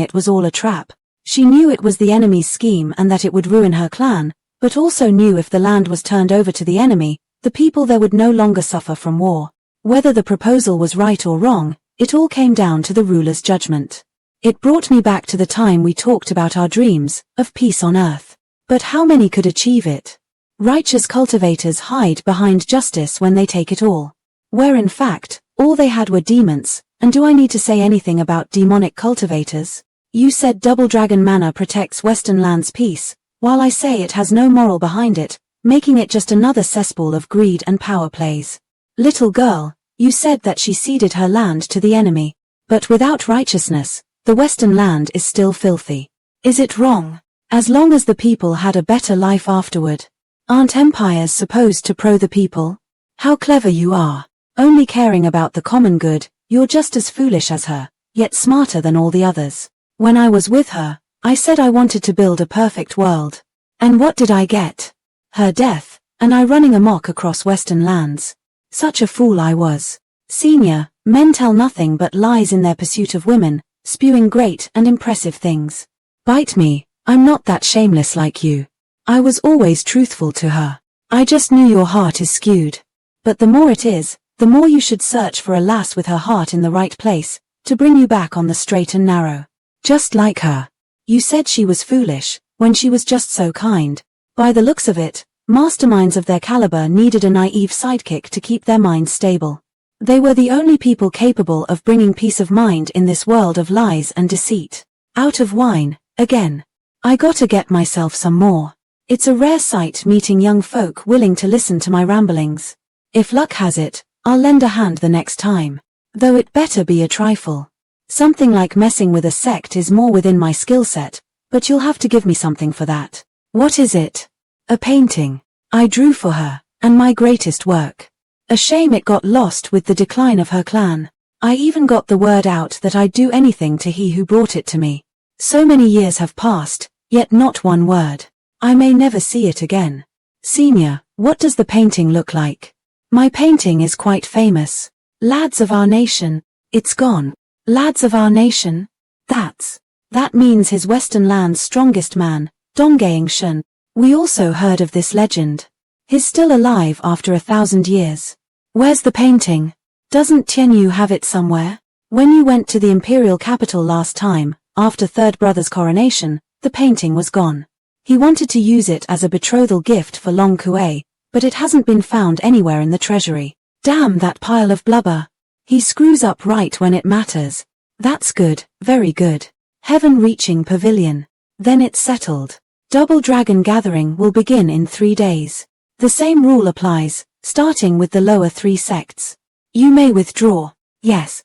It was all a trap. She knew it was the enemy's scheme and that it would ruin her clan, but also knew if the land was turned over to the enemy, the people there would no longer suffer from war. Whether the proposal was right or wrong, it all came down to the ruler's judgment. It brought me back to the time we talked about our dreams, of peace on earth. But how many could achieve it? Righteous cultivators hide behind justice when they take it all. Where in fact, all they had were demons, and do I need to say anything about demonic cultivators? You said Double Dragon Manor protects Western lands' peace, while I say it has no moral behind it, making it just another cesspool of greed and power plays. Little girl, you said that she ceded her land to the enemy. But without righteousness, the Western land is still filthy. Is it wrong? As long as the people had a better life afterward. Aren't empires supposed to pro the people? How clever you are. Only caring about the common good, you're just as foolish as her, yet smarter than all the others. When I was with her, I said I wanted to build a perfect world. And what did I get? Her death, and I running amok across Western lands. Such a fool I was. Senior, men tell nothing but lies in their pursuit of women, spewing great and impressive things. Bite me, I'm not that shameless like you. I was always truthful to her. I just knew your heart is skewed. But the more it is, the more you should search for a lass with her heart in the right place, to bring you back on the straight and narrow. Just like her. You said she was foolish, when she was just so kind. By the looks of it, masterminds of their caliber needed a naive sidekick to keep their minds stable. They were the only people capable of bringing peace of mind in this world of lies and deceit. Out of wine, again. I gotta get myself some more. It's a rare sight meeting young folk willing to listen to my ramblings. If luck has it, I'll lend a hand the next time. Though it better be a trifle. Something like messing with a sect is more within my skill set, but you'll have to give me something for that. What is it? A painting. I drew for her, and my greatest work. A shame it got lost with the decline of her clan. I even got the word out that I'd do anything to he who brought it to me. So many years have passed, yet not one word. I may never see it again. Senior, what does the painting look like? My painting is quite famous. Lads of our nation. It's gone. Lads of our nation? That's That means his Western land's strongest man, Donggang Shun. We also heard of this legend. He's still alive after 1,000 years. Where's the painting? Doesn't Tianyu have it somewhere? When you went to the imperial capital last time, after third brother's coronation, the painting was gone. He wanted to use it as a betrothal gift for Long Kuei, but it hasn't been found anywhere in the treasury. Damn that pile of blubber. He screws up right when it matters. That's good, very good. Heaven-reaching pavilion. Then it's settled. Double Dragon Gathering will begin in 3 days. The same rule applies, starting with the lower 3 sects. You may withdraw. Yes.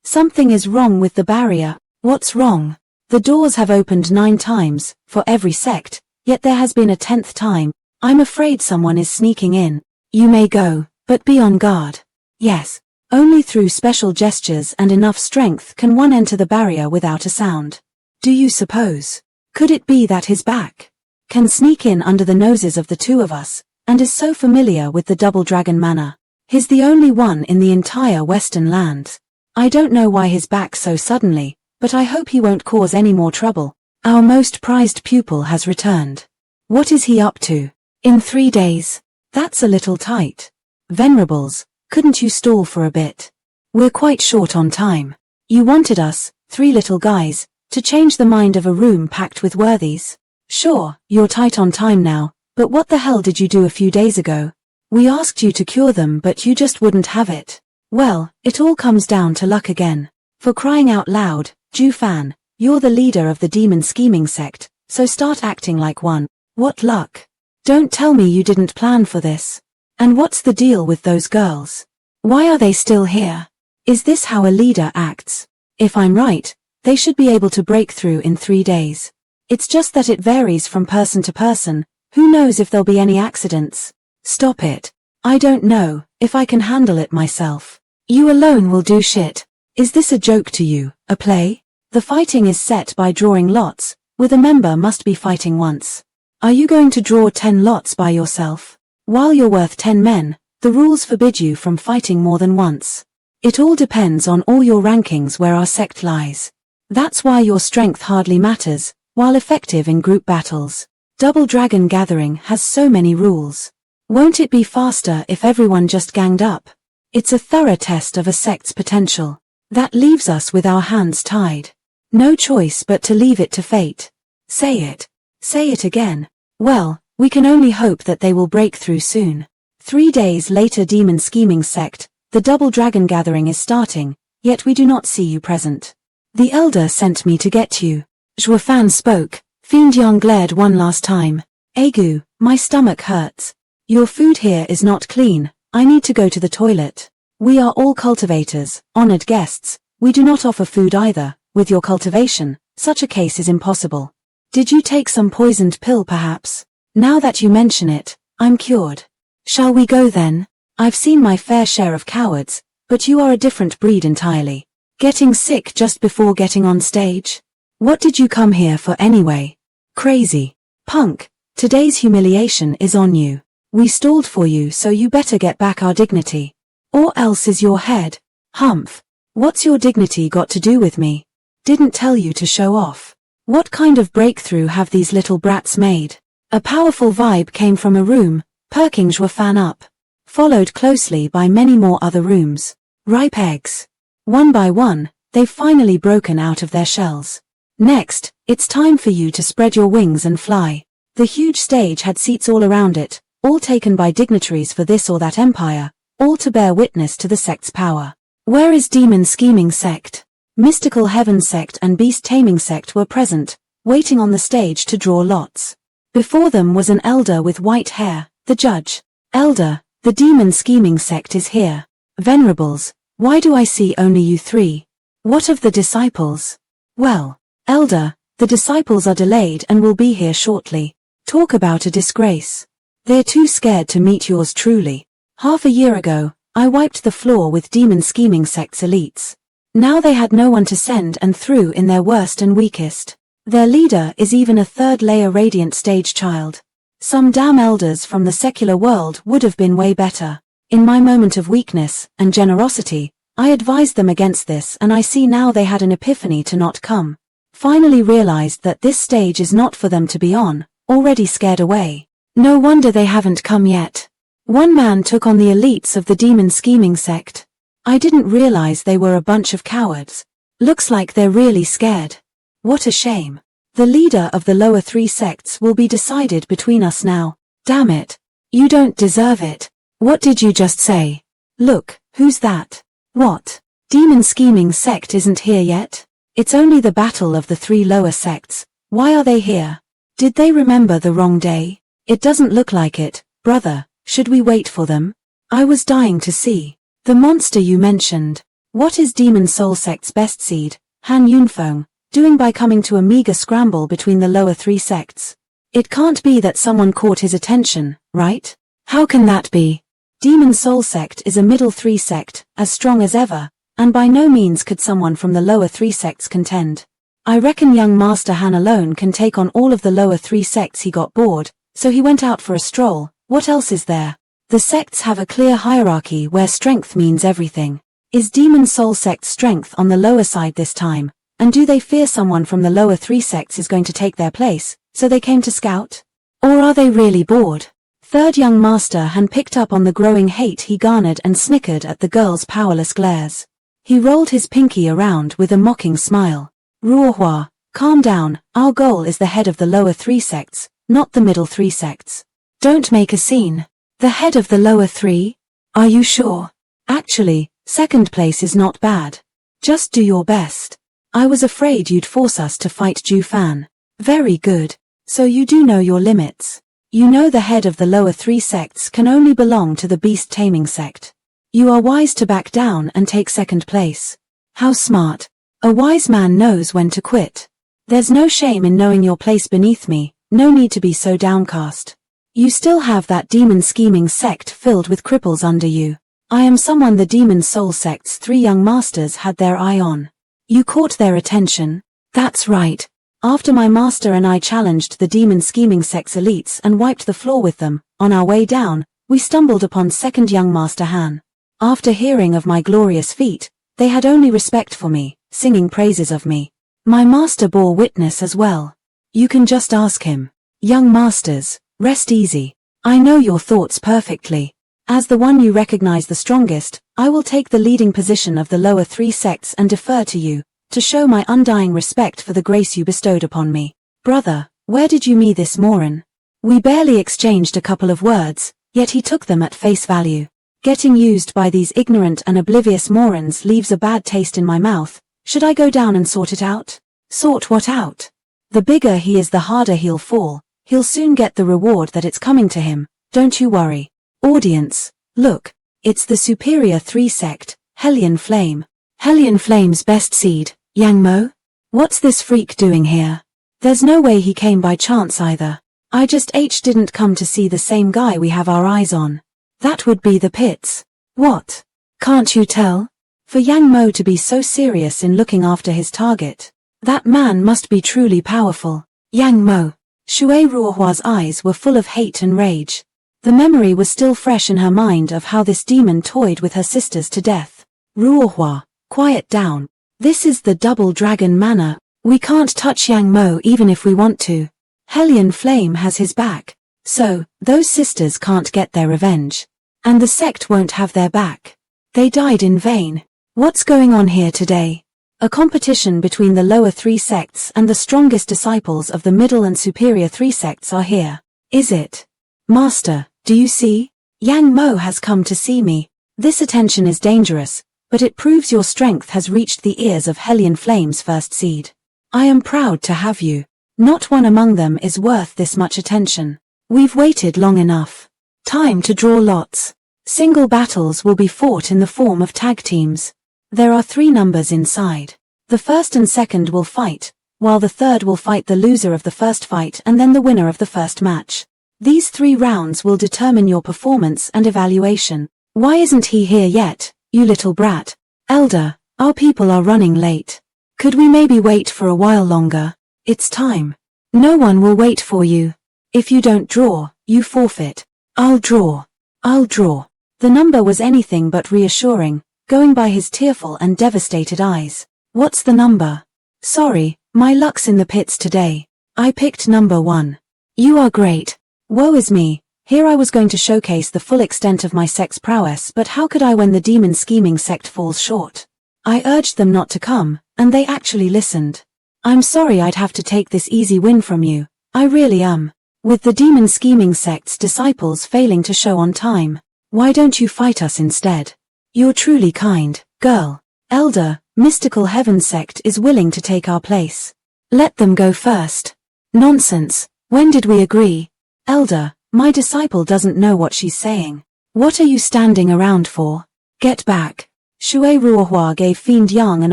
Something is wrong with the barrier. What's wrong? The doors have opened 9 times, for every sect, yet there has been a 10th time. I'm afraid someone is sneaking in. You may go, but be on guard. Yes. Only through special gestures and enough strength can one enter the barrier without a sound. Do you suppose? Could it be that his back can sneak in under the noses of the 2 of us, and is so familiar with the Double Dragon Manor? He's the only one in the entire Western lands. I don't know why his back so suddenly, but I hope he won't cause any more trouble. Our most prized pupil has returned. What is he up to? In 3 days? That's a little tight. Venerables, couldn't you stall for a bit? We're quite short on time. You wanted us, 3 little guys, to change the mind of a room packed with worthies. Sure, you're tight on time now, but what the hell did you do a few days ago? We asked you to cure them but you just wouldn't have it. Well, it all comes down to luck again. For crying out loud, Zhu Fan, you're the leader of the demon scheming sect, so start acting like one. What luck? Don't tell me you didn't plan for this. And what's the deal with those girls? Why are they still here? Is this how a leader acts? If I'm right, they should be able to break through in 3 days. It's just that it varies from person to person. Who knows if there'll be any accidents? Stop it. I don't know if I can handle it myself. You alone will do shit. Is this a joke to you, a play? The fighting is set by drawing lots, with a member must be fighting once. Are you going to draw 10 lots by yourself? While you're worth 10 men, the rules forbid you from fighting more than once. It all depends on all your rankings where our sect lies. That's why your strength hardly matters, while effective in group battles. Double Dragon Gathering has so many rules. Won't it be faster if everyone just ganged up? It's a thorough test of a sect's potential. That leaves us with our hands tied. No choice but to leave it to fate. Say it. Say it again. Well, we can only hope that they will break through soon. 3 days later, Demon Scheming Sect, the Double Dragon Gathering is starting, yet we do not see you present. The Elder sent me to get you. Zhuo Fan spoke. Fiend Yang glared one last time. Agu, my stomach hurts. Your food here is not clean. I need to go to the toilet. We are all cultivators, honored guests. We do not offer food either. With your cultivation, such a case is impossible. Did you take some poisoned pill perhaps? Now that you mention it, I'm cured. Shall we go then? I've seen my fair share of cowards, but you are a different breed entirely. Getting sick just before getting on stage? What did you come here for anyway? Crazy. Punk, today's humiliation is on you. We stalled for you, so you better get back our dignity. Or else is your head. Humph. What's your dignity got to do with me? Didn't tell you to show off. What kind of breakthrough have these little brats made? A powerful vibe came from a room, perking Zhuo Fan up. Followed closely by many more other rooms. Ripe eggs. One by one, they've finally broken out of their shells. Next, it's time for you to spread your wings and fly. The huge stage had seats all around it, all taken by dignitaries for this or that empire, all to bear witness to the sect's power. Where is Demon Scheming Sect? Mystical Heaven Sect and Beast Taming Sect were present, waiting on the stage to draw lots. Before them was an elder with white hair, the judge. Elder, the Demon Scheming Sect is here. Venerables, why do I see only you 3? What of the disciples? Well, Elder, the disciples are delayed and will be here shortly. Talk about a disgrace. They're too scared to meet yours truly. Half a year ago, I wiped the floor with Demon Scheming Sect's elites. Now they had no one to send and threw in their worst and weakest. Their leader is even a 3rd layer radiant stage child. Some damn elders from the secular world would have been way better. In my moment of weakness and generosity, I advised them against this, and I see now they had an epiphany to not come. Finally realized that this stage is not for them to be on, already scared away. No wonder they haven't come yet. One man took on the elites of the demon scheming sect. I didn't realize they were a bunch of cowards. Looks like they're really scared. What a shame. The leader of the lower 3 sects will be decided between us now. Damn it. You don't deserve it. What did you just say? Look, who's that? What? Demon scheming sect isn't here yet? It's only the battle of the 3 lower sects. Why are they here? Did they remember the wrong day? It doesn't look like it, brother. Should we wait for them? I was dying to see. The monster you mentioned. What is Demon Soul Sect's best seed, Han Yunfeng, doing by coming to a meager scramble between the lower 3 sects? It can't be that someone caught his attention, right? How can that be? Demon Soul Sect is a middle 3 sect, as strong as ever, and by no means could someone from the lower 3 sects contend. I reckon young Master Han alone can take on all of the lower 3 sects. He got bored, so he went out for a stroll. What else is there? The sects have a clear hierarchy where strength means everything. Is Demon Soul Sect's strength on the lower side this time, and do they fear someone from the lower 3 sects is going to take their place, so they came to scout? Or are they really bored? Third young Master Han picked up on the growing hate he garnered and snickered at the girl's powerless glares. He rolled his pinky around with a mocking smile. Ruohua, calm down, our goal is the head of the lower 3 sects, not the middle 3 sects. Don't make a scene. The head of the lower 3? Are you sure? Actually, second place is not bad. Just do your best. I was afraid you'd force us to fight Ju Fan. Very good. So you do know your limits. You know the head of the lower 3 sects can only belong to the beast taming sect. You are wise to back down and take second place. How smart. A wise man knows when to quit. There's no shame in knowing your place beneath me, no need to be so downcast. You still have that demon scheming sect filled with cripples under you. I am someone the Demon Soul Sect's 3 young masters had their eye on. You caught their attention? That's right. After my master and I challenged the demon scheming sect's elites and wiped the floor with them, on our way down, we stumbled upon second young Master Han. After hearing of my glorious feat, they had only respect for me, singing praises of me. My master bore witness as well. You can just ask him. Young masters, rest easy. I know your thoughts perfectly. As the one you recognize the strongest, I will take the leading position of the lower 3 sects and defer to you, to show my undying respect for the grace you bestowed upon me. Brother, where did you meet this Morin? We barely exchanged a couple of words, yet he took them at face value. Getting used by these ignorant and oblivious Morins leaves a bad taste in my mouth. Should I go down and sort it out? Sort what out? The bigger he is, the harder he'll fall. He'll soon get the reward that it's coming to him, don't you worry. Audience, look, it's the superior 3 sect, Hellion Flame. Hellion Flame's best seed, Yang Mo? What's this freak doing here? There's no way he came by chance either. I just didn't come to see the same guy we have our eyes on. That would be the pits. What? Can't you tell? For Yang Mo to be so serious in looking after his target. That man must be truly powerful. Yang Mo. Shui Ruohua's eyes were full of hate and rage. The memory was still fresh in her mind of how this demon toyed with her sisters to death. Ruohua, quiet down. This is the Double Dragon Manor. We can't touch Yang Mo even if we want to. Hellion Flame has his back. So, those sisters can't get their revenge. And the sect won't have their back. They died in vain. What's going on here today? A competition between the lower 3 sects and the strongest disciples of the middle and superior 3 sects are here. Is it? Master, do you see? Yang Mo has come to see me. This attention is dangerous, but it proves your strength has reached the ears of Hellion Flame's first seed. I am proud to have you. Not one among them is worth this much attention. We've waited long enough. Time to draw lots. Single battles will be fought in the form of tag teams. There are 3 numbers inside. The first and second will fight, while the third will fight the loser of the first fight and then the winner of the first match. These 3 rounds will determine your performance and evaluation. Why isn't he here yet, you little brat? Elder, our people are running late. Could we maybe wait for a while longer? It's time. No one will wait for you. If you don't draw, you forfeit. I'll draw. I'll draw. The number was anything but reassuring. going by his tearful and devastated eyes. What's the number? Sorry, my luck's in the pits today. I picked number 1. You are great. Woe is me. Here I was going to showcase the full extent of my sect's prowess, but how could I when the demon scheming sect falls short? I urged them not to come, and they actually listened. I'm sorry I'd have to take this easy win from you. I really am. With the demon scheming sect's disciples failing to show on time, why don't you fight us instead? You're truly kind, girl. Elder, Mystical Heaven sect is willing to take our place. Let them go first. Nonsense. When did we agree? Elder, my disciple doesn't know what she's saying. What are you standing around for? Get back. Shui Ruohua gave Fiend Yang an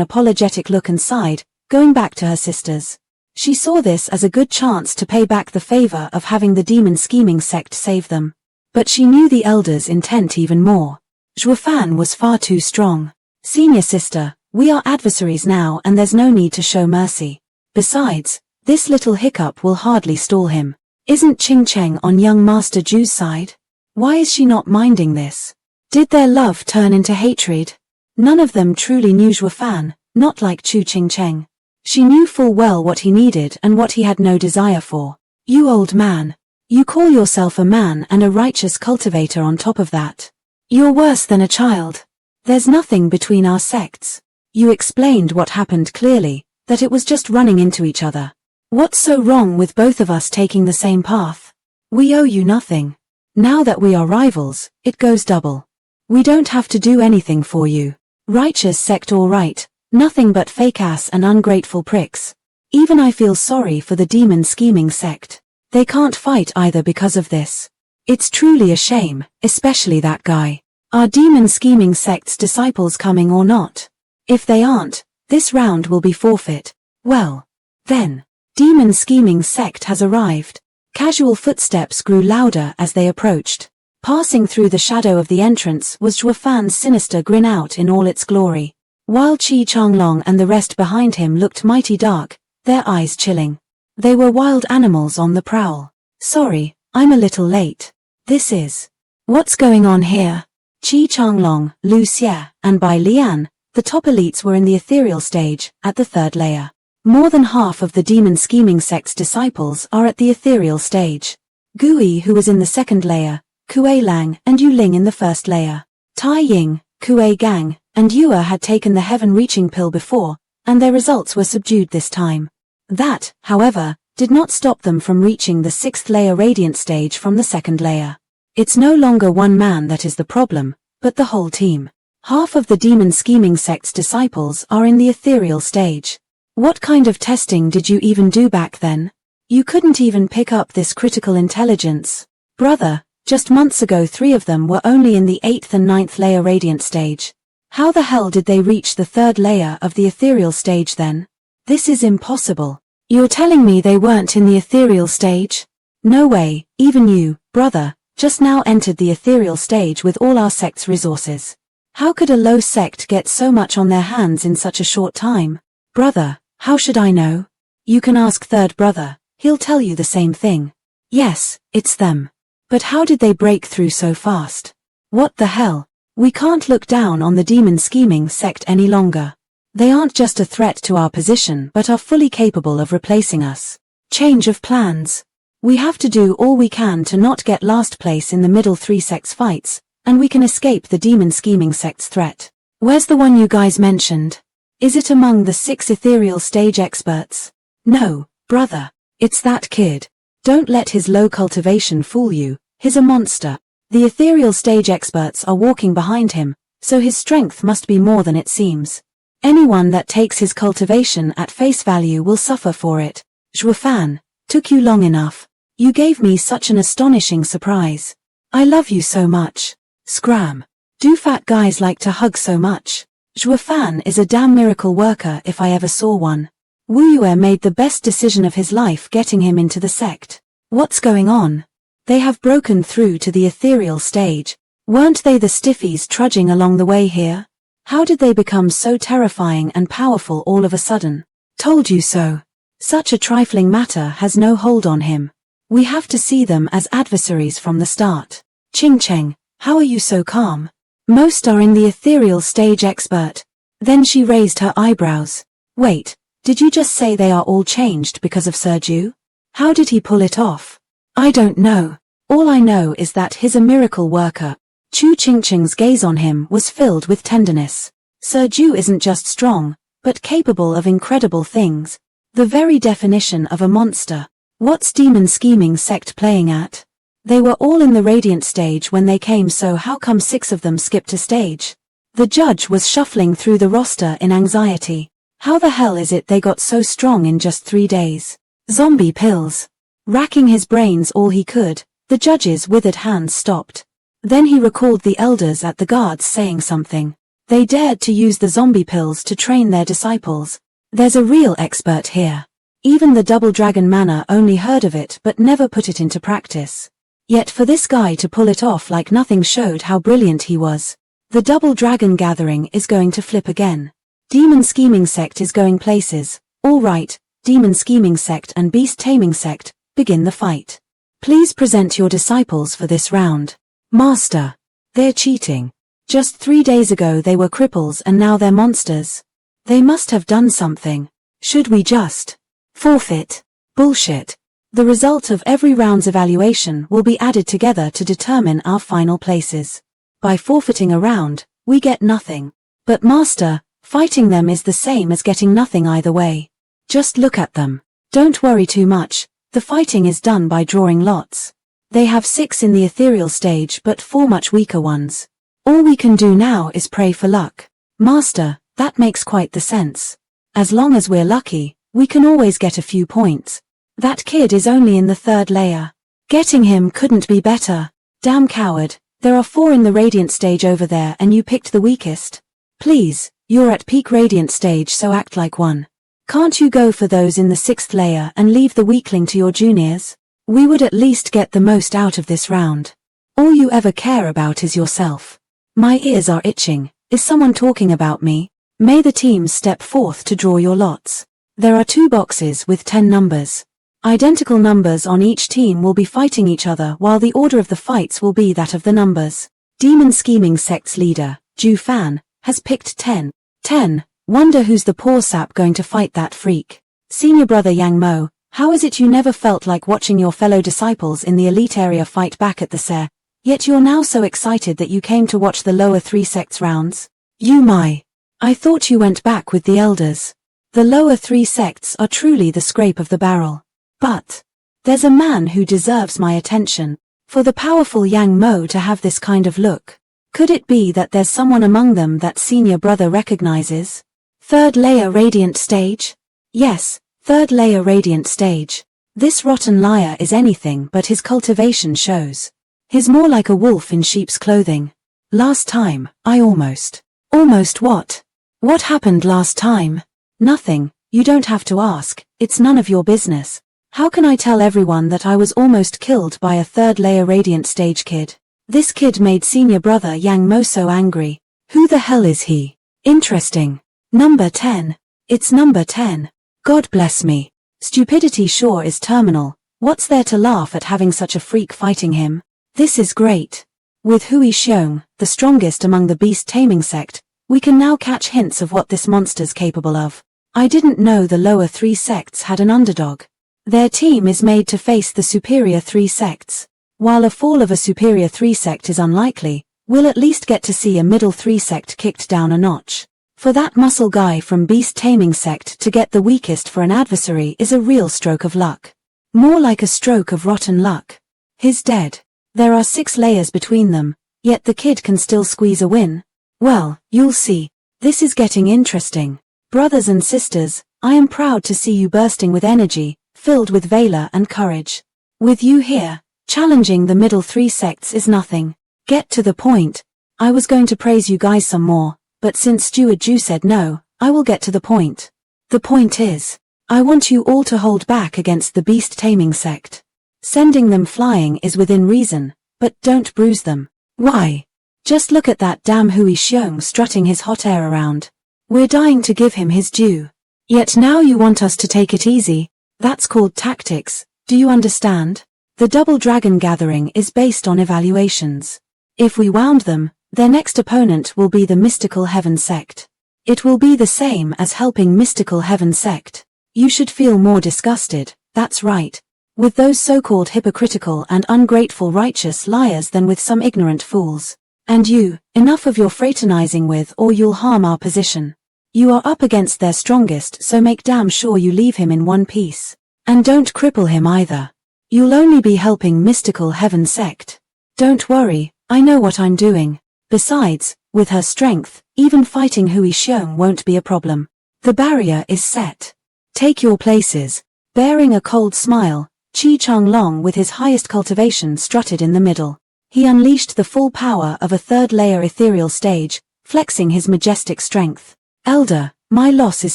apologetic look and sighed, going back to her sisters. She saw this as a good chance to pay back the favor of having the demon scheming sect save them. But she knew the elder's intent even more. Zhuo Fan was far too strong. Senior sister, we are adversaries now and there's no need to show mercy. Besides, this little hiccup will hardly stall him. Isn't Qing Cheng on young Master Zhu's side? Why is she not minding this? Did their love turn into hatred? None of them truly knew Zhuo Fan, not like Chu Qing Cheng. She knew full well what he needed and what he had no desire for. You old man. You call yourself a man and a righteous cultivator on top of that. You're worse than a child. There's nothing between our sects. You explained what happened clearly, that it was just running into each other. What's so wrong with both of us taking the same path? We owe you nothing. Now that we are rivals, it goes double. We don't have to do anything for you. Righteous sect all right, nothing but fake-ass and ungrateful pricks. Even I feel sorry for the demon scheming sect. They can't fight either because of this. It's truly a shame, especially that guy. Are demon scheming sect's disciples coming or not? If they aren't, this round will be forfeit. Well, then, demon scheming sect has arrived. Casual footsteps grew louder as they approached. Passing through the shadow of the entrance was Zhuo Fan's sinister grin out in all its glory. While Qi Changlong and the rest behind him looked mighty dark, their eyes chilling. They were wild animals on the prowl. Sorry, I'm a little late. This is... What's going on here? Qi Changlong, Lu Xie, and Bai Lian, the top elites were in the ethereal stage, at the third layer. More than half of the demon scheming sect's disciples are at the ethereal stage. Gui, who was in the second layer, Kuei Lang and Yu Ling in the first layer. Tai Ying, Kuei Gang, and Yue had taken the heaven-reaching pill before, and their results were subdued this time. That, however, did not stop them from reaching the 6th layer radiant stage from the 2nd layer. It's no longer one man that is the problem, but the whole team. Half of the demon scheming sect's disciples are in the ethereal stage. What kind of testing did you even do back then? You couldn't even pick up this critical intelligence. Brother, just months ago 3 of them were only in the 8th and 9th layer radiant stage. How the hell did they reach the 3rd layer of the ethereal stage then? This is impossible. You're telling me they weren't in the ethereal stage? No way, even you, brother, just now entered the ethereal stage with all our sect's resources. How could a low sect get so much on their hands in such a short time? Brother, how should I know? You can ask third brother, he'll tell you the same thing. Yes, it's them. But how did they break through so fast? What the hell? We can't look down on the demon scheming sect any longer. They aren't just a threat to our position but are fully capable of replacing us. Change of plans. We have to do all we can to not get last place in the middle 3 sects fights, and we can escape the demon scheming sect's threat. Where's the one you guys mentioned? Is it among the 6 ethereal stage experts? No, brother. It's that kid. Don't let his low cultivation fool you, he's a monster. The ethereal stage experts are walking behind him, so his strength must be more than it seems. Anyone that takes his cultivation at face value will suffer for it. Zhuo Fan, took you long enough. You gave me such an astonishing surprise. I love you so much. Scram. Do fat guys like to hug so much? Zhuo Fan is a damn miracle worker if I ever saw one. Wu Yue made the best decision of his life getting him into the sect. What's going on? They have broken through to the ethereal stage. Weren't they the stiffies trudging along the way here? How did they become so terrifying and powerful all of a sudden? Told you so. Such a trifling matter has no hold on him. We have to see them as adversaries from the start. Qing Cheng, how are you so calm? Most are in the ethereal stage expert. Then she raised her eyebrows. Wait, did you just say they are all changed because of Zhuo? How did he pull it off? I don't know. All I know is that he's a miracle worker. Chu Qingqing's gaze on him was filled with tenderness. Zhuo isn't just strong, but capable of incredible things. The very definition of a monster. What's Demon Scheming Sect playing at? They were all in the Radiant stage when they came, so how come 6 of them skipped a stage? The judge was shuffling through the roster in anxiety. How the hell is it they got so strong in just 3 days? Zombie pills. Racking his brains all he could, the judge's withered hands stopped. Then he recalled the elders at the guards saying something. They dared to use the zombie pills to train their disciples. There's a real expert here. Even the Double Dragon Manor only heard of it but never put it into practice. Yet for this guy to pull it off like nothing showed how brilliant he was. The Double Dragon Gathering is going to flip again. Demon Scheming Sect is going places. All right, Demon Scheming Sect and Beast Taming Sect, begin the fight. Please present your disciples for this round. Master. They're cheating. Just 3 days ago they were cripples and now they're monsters. They must have done something. Should we just forfeit? Bullshit. The result of every round's evaluation will be added together to determine our final places. By forfeiting a round, we get nothing. But Master, fighting them is the same as getting nothing either way. Just look at them. Don't worry too much, the fighting is done by drawing lots. They have 6 in the ethereal stage but 4 much weaker ones. All we can do now is pray for luck. Master, that makes quite the sense. As long as we're lucky, we can always get a few points. That kid is only in the 3rd layer. Getting him couldn't be better. Damn coward, there are 4 in the Radiant stage over there and you picked the weakest. Please, you're at peak Radiant stage, so act like one. Can't you go for those in the 6th layer and leave the weakling to your juniors? We would at least get the most out of this round. All you ever care about is yourself. My ears are itching. Is someone talking about me? May the teams step forth to draw your lots. There are 2 boxes with 10 numbers. Identical numbers on each team will be fighting each other while the order of the fights will be that of the numbers. Demon Scheming Sect's leader, Zhu Fan, has picked 10. 10. Wonder who's the poor sap going to fight that freak. Senior brother Yang Mo, how is it you never felt like watching your fellow disciples in the elite area fight back at the Ser, yet you're now so excited that you came to watch the lower 3 sects rounds? You my. I thought you went back with the elders. The lower 3 sects are truly the scrape of the barrel. But there's a man who deserves my attention. For the powerful Yang Mo to have this kind of look. Could it be that there's someone among them that senior brother recognizes? 3rd layer Radiant stage? Yes, 3rd layer Radiant stage. This rotten liar is anything but his cultivation shows. He's more like a wolf in sheep's clothing. Last time, I almost. Almost what? What happened last time? Nothing, you don't have to ask, it's none of your business. How can I tell everyone that I was almost killed by a 3rd layer Radiant stage kid? This kid made senior brother Yang Mo so angry. Who the hell is he? Interesting. Number 10. It's number 10. God bless me. Stupidity sure is terminal. What's there to laugh at having such a freak fighting him? This is great. With Hui Xiong, the strongest among the beast taming sect, we can now catch hints of what this monster's capable of. I didn't know the lower 3 sects had an underdog. Their team is made to face the superior 3 sects. While a fall of a superior 3 sect is unlikely, we'll at least get to see a middle 3 sect kicked down a notch. For that muscle guy from Beast Taming Sect to get the weakest for an adversary is a real stroke of luck. More like a stroke of rotten luck. He's dead. There are 6 layers between them, yet the kid can still squeeze a win. Well, you'll see. This is getting interesting. Brothers and sisters, I am proud to see you bursting with energy, filled with valor and courage. With you here, challenging the middle 3 sects is nothing. Get to the point. I was going to praise you guys some more, but since Steward Zhu said no, I will get to the point. The point is, I want you all to hold back against the beast taming sect. Sending them flying is within reason, but don't bruise them. Why? Just look at that damn Hui Xiong strutting his hot air around. We're dying to give him his due. Yet now you want us to take it easy. That's called tactics, do you understand? The Double Dragon Gathering is based on evaluations. If we wound them, Their next opponent will be the Mystical Heaven Sect. It will be the same as helping Mystical Heaven Sect. You should feel more disgusted, that's right, with those so-called hypocritical and ungrateful righteous liars than with some ignorant fools. And you, enough of your fraternizing with or you'll harm our position. You are up against their strongest, so make damn sure you leave him in one piece. And don't cripple him either. You'll only be helping Mystical Heaven Sect. Don't worry, I know what I'm doing. Besides, with her strength, even fighting Hui Xiong won't be a problem. The barrier is set. Take your places. Bearing a cold smile, Qi Changlong with his highest cultivation strutted in the middle. He unleashed the full power of a third-layer ethereal stage, flexing his majestic strength. Elder, my loss is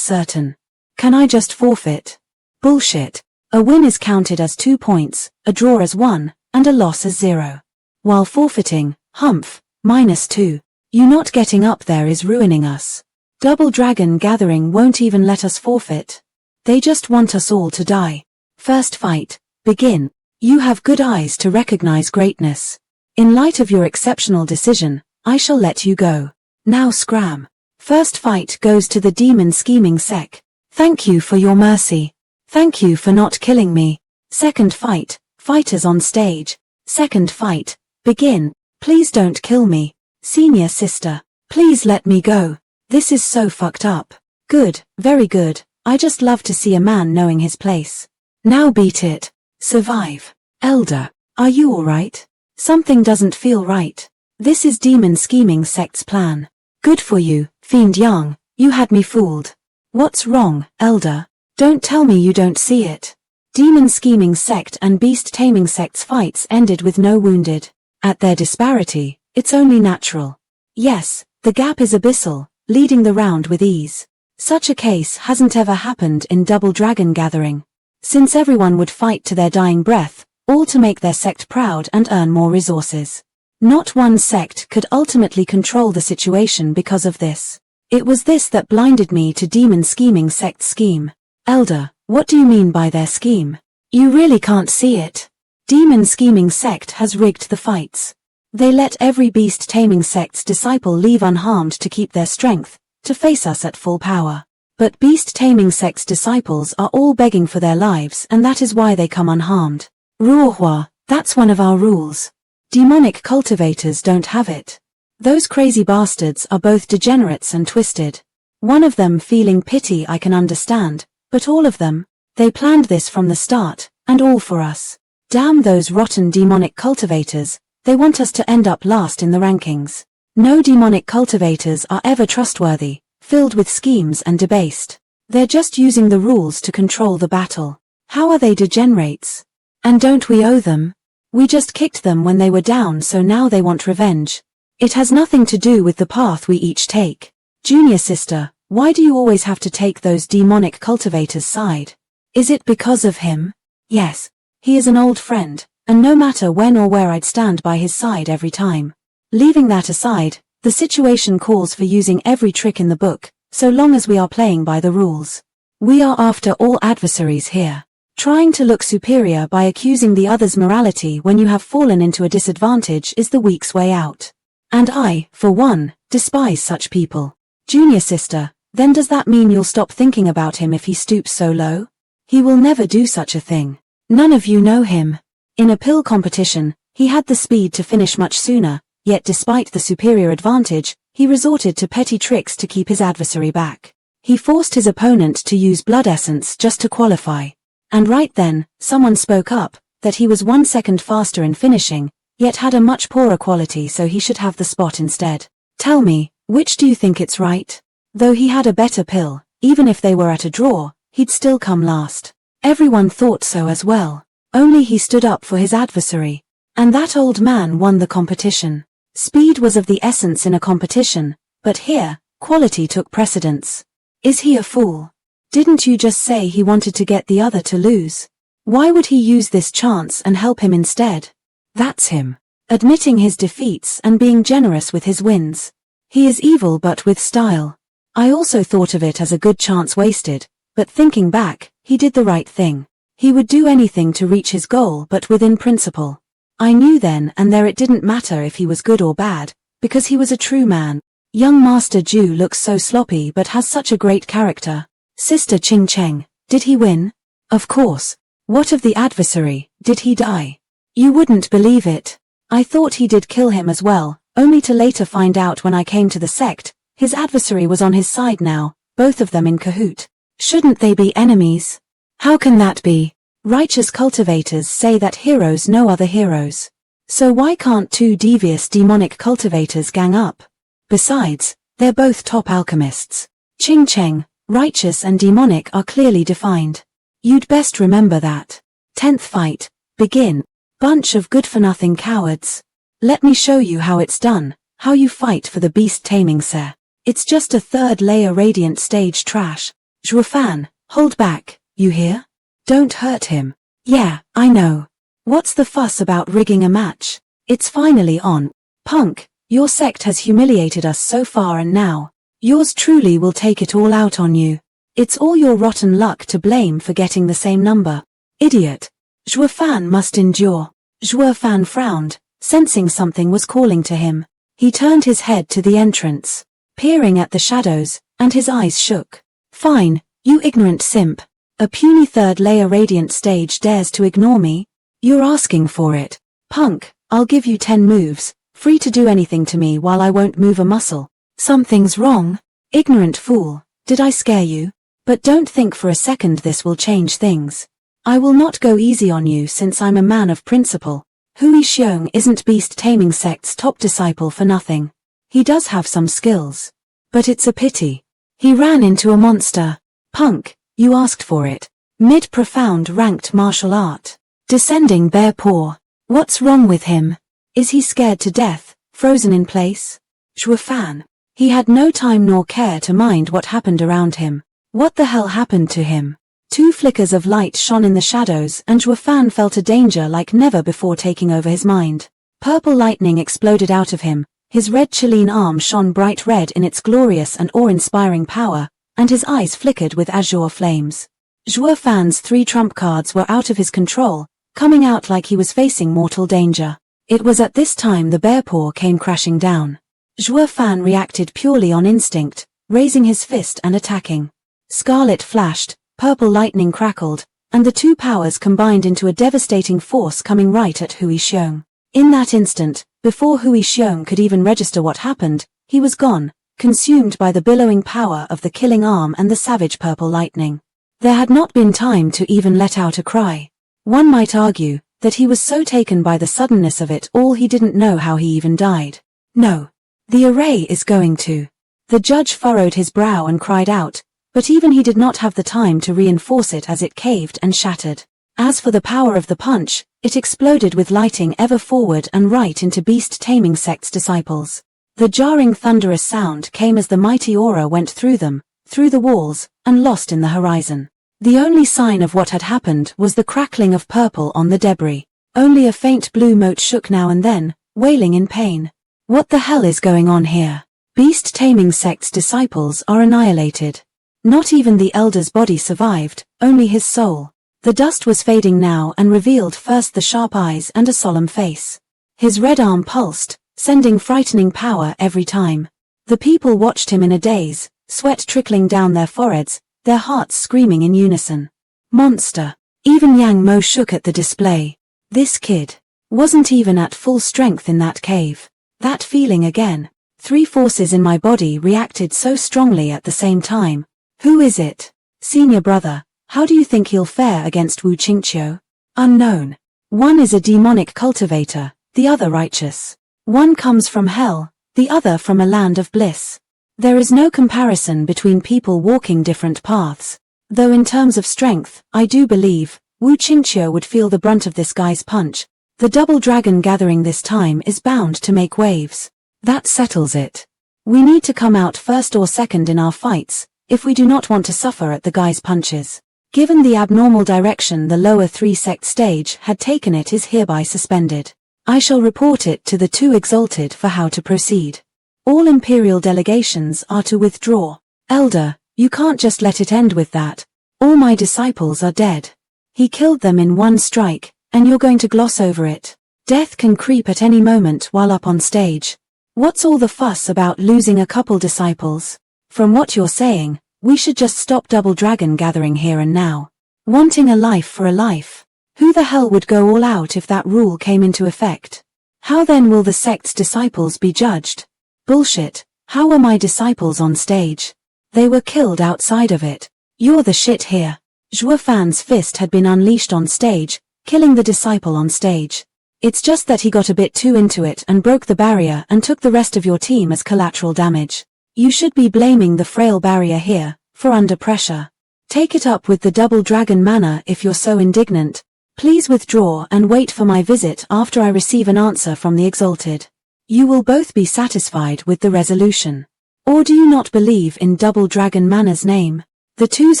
certain. Can I just forfeit? Bullshit. A win is counted as 2 points, a draw as 1, and a loss as 0. While forfeiting, humph, -2. You not getting up there is ruining us. Double Dragon Gathering won't even let us forfeit. They just want us all to die. First fight, begin. You have good eyes to recognize greatness. In light of your exceptional decision, I shall let you go. Now scram. First fight goes to the Demon Scheming Sec. Thank you for your mercy. Thank you for not killing me. Second fight, fighters on stage. Second fight, begin. Please don't kill me. Senior sister, please let me go. This is so fucked up. Good, very good. I just love to see a man knowing his place. Now beat it. Survive. Elder, are you alright? Something doesn't feel right. This is Demon Scheming Sect's plan. Good for you, Fiend Yang, you had me fooled. What's wrong, Elder? Don't tell me you don't see it. Demon Scheming Sect and Beast Taming Sect's fights ended with no wounded. At their disparity, it's only natural. Yes, the gap is abyssal, leading the round with ease. Such a case hasn't ever happened in Double Dragon Gathering. Since everyone would fight to their dying breath, all to make their sect proud and earn more resources. Not one sect could ultimately control the situation because of this. It was this that blinded me to Demon Scheming Sect's scheme. Elder, what do you mean by their scheme? You really can't see it. Demon Scheming Sect has rigged the fights. They let every Beast Taming Sect's disciple leave unharmed to keep their strength, to face us at full power. But Beast Taming Sect's disciples are all begging for their lives, and that is why they come unharmed. Ruohua, that's one of our rules. Demonic cultivators don't have it. Those crazy bastards are both degenerates and twisted. One of them feeling pity I can understand, but all of them, they planned this from the start, and all for us. Damn those rotten demonic cultivators, they want us to end up last in the rankings. No demonic cultivators are ever trustworthy, filled with schemes and debased. They're just using the rules to control the battle. How are they degenerates? And don't we owe them? We just kicked them when they were down, so now they want revenge. It has nothing to do with the path we each take. Junior sister, why do you always have to take those demonic cultivators' side? Is it because of him? Yes. He is an old friend, and no matter when or where I'd stand by his side every time. Leaving that aside, the situation calls for using every trick in the book, so long as we are playing by the rules. We are after all adversaries here. Trying to look superior by accusing the other's morality when you have fallen into a disadvantage is the weak's way out. And I, for one, despise such people. Junior sister, then does that mean you'll stop thinking about him if he stoops so low? He will never do such a thing. None of you know him. In a pill competition, he had the speed to finish much sooner, yet despite the superior advantage, he resorted to petty tricks to keep his adversary back. He forced his opponent to use blood essence just to qualify. And right then, someone spoke up, that he was 1 second faster in finishing, yet had a much poorer quality, so he should have the spot instead. Tell me, which do you think it's right? Though he had a better pill, even if they were at a draw, he'd still come last. Everyone thought so as well. Only he stood up for his adversary. And that old man won the competition. Speed was of the essence in a competition, but here, quality took precedence. Is he a fool? Didn't you just say he wanted to get the other to lose? Why would he use this chance and help him instead? That's him. Admitting his defeats and being generous with his wins. He is evil but with style. I also thought of it as a good chance wasted, but thinking back, he did the right thing. He would do anything to reach his goal but within principle. I knew then and there it didn't matter if he was good or bad, Because he was a true man. Young Master Zhu looks so sloppy but has such a great character. Sister Qing Cheng, did he win? Of course. What of the adversary, did he die? You wouldn't believe it. I thought he did kill him as well, only to later find out when I came to the sect, his adversary was on his side now, both of them in cahoot. Shouldn't they be enemies? How can that be? Righteous cultivators say that heroes know other heroes. So why can't two devious demonic cultivators gang up? Besides, they're both top alchemists. Qing Cheng, righteous and demonic are clearly defined. You'd best remember that. 10th fight, begin. Bunch of good-for-nothing cowards. Let me show you how it's done, how you fight for the beast taming sir. It's just a 3rd layer radiant stage trash. Zhuo Fan, hold back, you hear? Don't hurt him. Yeah, I know. What's the fuss about rigging a match? It's finally on. Punk, your sect has humiliated us so far and now, yours truly will take it all out on you. It's all your rotten luck to blame for getting the same number. Idiot. Zhuo Fan must endure. Zhuo Fan frowned, sensing something was calling to him. He turned his head to the entrance, peering at the shadows, and his eyes shook. Fine, you ignorant simp. A puny 3rd layer radiant stage dares to ignore me? You're asking for it. Punk, I'll give you 10 moves, free to do anything to me while I won't move a muscle. Something's wrong. Ignorant fool, did I scare you? But don't think for a second this will change things. I will not go easy on you since I'm a man of principle. Hui Xiong isn't beast taming sect's top disciple for nothing. He does have some skills. But it's a pity. He ran into a monster. Punk, you asked for it. Mid-profound ranked martial art. Descending bare paw. What's wrong with him? Is he scared to death, frozen in place? Zhuo Fan. He had no time nor care to mind what happened around him. What the hell happened to him? 2 flickers of light shone in the shadows and Zhuo Fan felt a danger like never before taking over his mind. Purple lightning exploded out of him, his red Chilean arm shone bright red in its glorious and awe-inspiring power, and his eyes flickered with azure flames. Zhuo Fan's 3 trump cards were out of his control, coming out like he was facing mortal danger. It was at this time the bear paw came crashing down. Zhuo Fan reacted purely on instinct, raising his fist and attacking. Scarlet flashed, purple lightning crackled, and the 2 powers combined into a devastating force coming right at Hui Xiong. In that instant, before Hui Xiong could even register what happened, he was gone, consumed by the billowing power of the killing arm and the savage purple lightning. There had not been time to even let out a cry. One might argue that he was so taken by the suddenness of it all he didn't know how he even died. No. The array is going to. The judge furrowed his brow and cried out, but even he did not have the time to reinforce it as it caved and shattered. As for the power of the punch, it exploded with lighting ever forward and right into beast-taming sect's disciples. The jarring thunderous sound came as the mighty aura went through them, through the walls, and lost in the horizon. The only sign of what had happened was the crackling of purple on the debris. Only a faint blue mote shook now and then, wailing in pain. What the hell is going on here? Beast-taming sect's disciples are annihilated. Not even the elder's body survived, only his soul. The dust was fading now and revealed first the sharp eyes and a solemn face. His red arm pulsed, sending frightening power every time. The people watched him in a daze, sweat trickling down their foreheads, their hearts screaming in unison. Monster. Even Yang Mo shook at the display. This kid wasn't even at full strength in that cave. That feeling again. 3 forces in my body reacted so strongly at the same time. Who is it? Senior brother, how do you think he'll fare against Wu Qingqiu? Unknown. One is a demonic cultivator, the other righteous. One comes from hell, the other from a land of bliss. There is no comparison between people walking different paths. Though in terms of strength, I do believe, Wu Qingqiu would feel the brunt of this guy's punch. The double dragon gathering this time is bound to make waves. That settles it. We need to come out first or second in our fights, if we do not want to suffer at the guy's punches. Given the abnormal direction the lower 3 sect stage had taken, it is hereby suspended. I shall report it to the 2 exalted for how to proceed. All imperial delegations are to withdraw. Elder, you can't just let it end with that. All my disciples are dead. He killed them in one strike, and you're going to gloss over it. Death can creep at any moment while up on stage. What's all the fuss about losing a couple disciples? From what you're saying, we should just stop double dragon gathering here and now. Wanting a life for a life. Who the hell would go all out if that rule came into effect? How then will the sect's disciples be judged? Bullshit. How were my disciples on stage? They were killed outside of it. You're the shit here. Zhuo Fan's fist had been unleashed on stage, killing the disciple on stage. It's just that he got a bit too into it and broke the barrier and took the rest of your team as collateral damage. You should be blaming the frail barrier here, for under pressure. Take it up with the double dragon manor if you're so indignant. Please withdraw and wait for my visit after I receive an answer from the Exalted. You will both be satisfied with the resolution. Or do you not believe in double dragon manor's name? The two's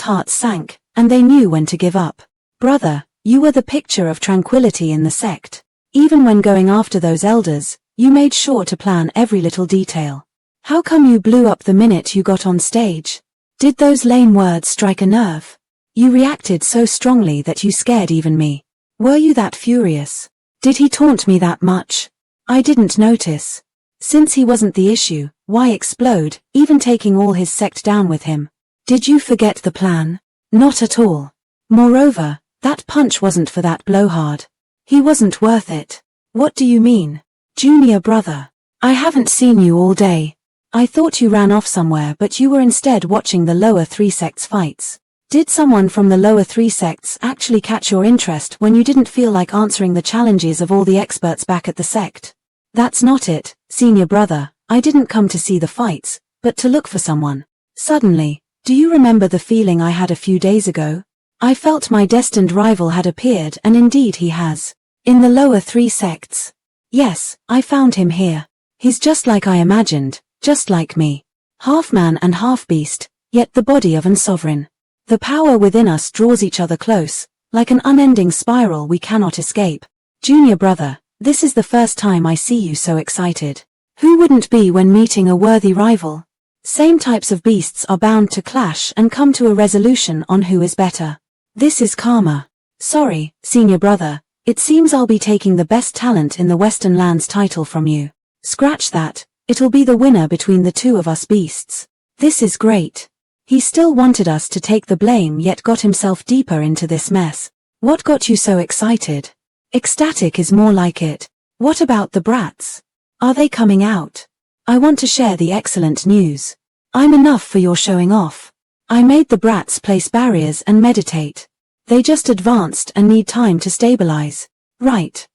hearts sank, and they knew when to give up. Brother, you were the picture of tranquility in the sect. Even when going after those elders, you made sure to plan every little detail. How come you blew up the minute you got on stage? Did those lame words strike a nerve? You reacted so strongly that you scared even me. Were you that furious? Did he taunt me that much? I didn't notice. Since he wasn't the issue, why explode, even taking all his sect down with him? Did you forget the plan? Not at all. Moreover, that punch wasn't for that blowhard. He wasn't worth it. What do you mean? Junior brother. I haven't seen you all day. I thought you ran off somewhere, but you were instead watching the lower 3 sects fights. Did someone from the lower 3 sects actually catch your interest when you didn't feel like answering the challenges of all the experts back at the sect? That's not it, senior brother. I didn't come to see the fights, but to look for someone. Suddenly, do you remember the feeling I had a few days ago? I felt my destined rival had appeared, and indeed he has. In the lower 3 sects. Yes, I found him here. He's just like I imagined, just like me. Half man and half beast, yet the body of an sovereign. The power within us draws each other close, like an unending spiral we cannot escape. Junior brother, this is the first time I see you so excited. Who wouldn't be when meeting a worthy rival? Same types of beasts are bound to clash and come to a resolution on who is better. This is karma. Sorry, senior brother, it seems I'll be taking the best talent in the Western Lands title from you. Scratch that, it'll be the winner between the two of us beasts. This is great. He still wanted us to take the blame yet got himself deeper into this mess. What got you so excited? Ecstatic is more like it. What about the brats? Are they coming out? I want to share the excellent news. I'm enough for your showing off. I made the brats place barriers and meditate. They just advanced and need time to stabilize. Right.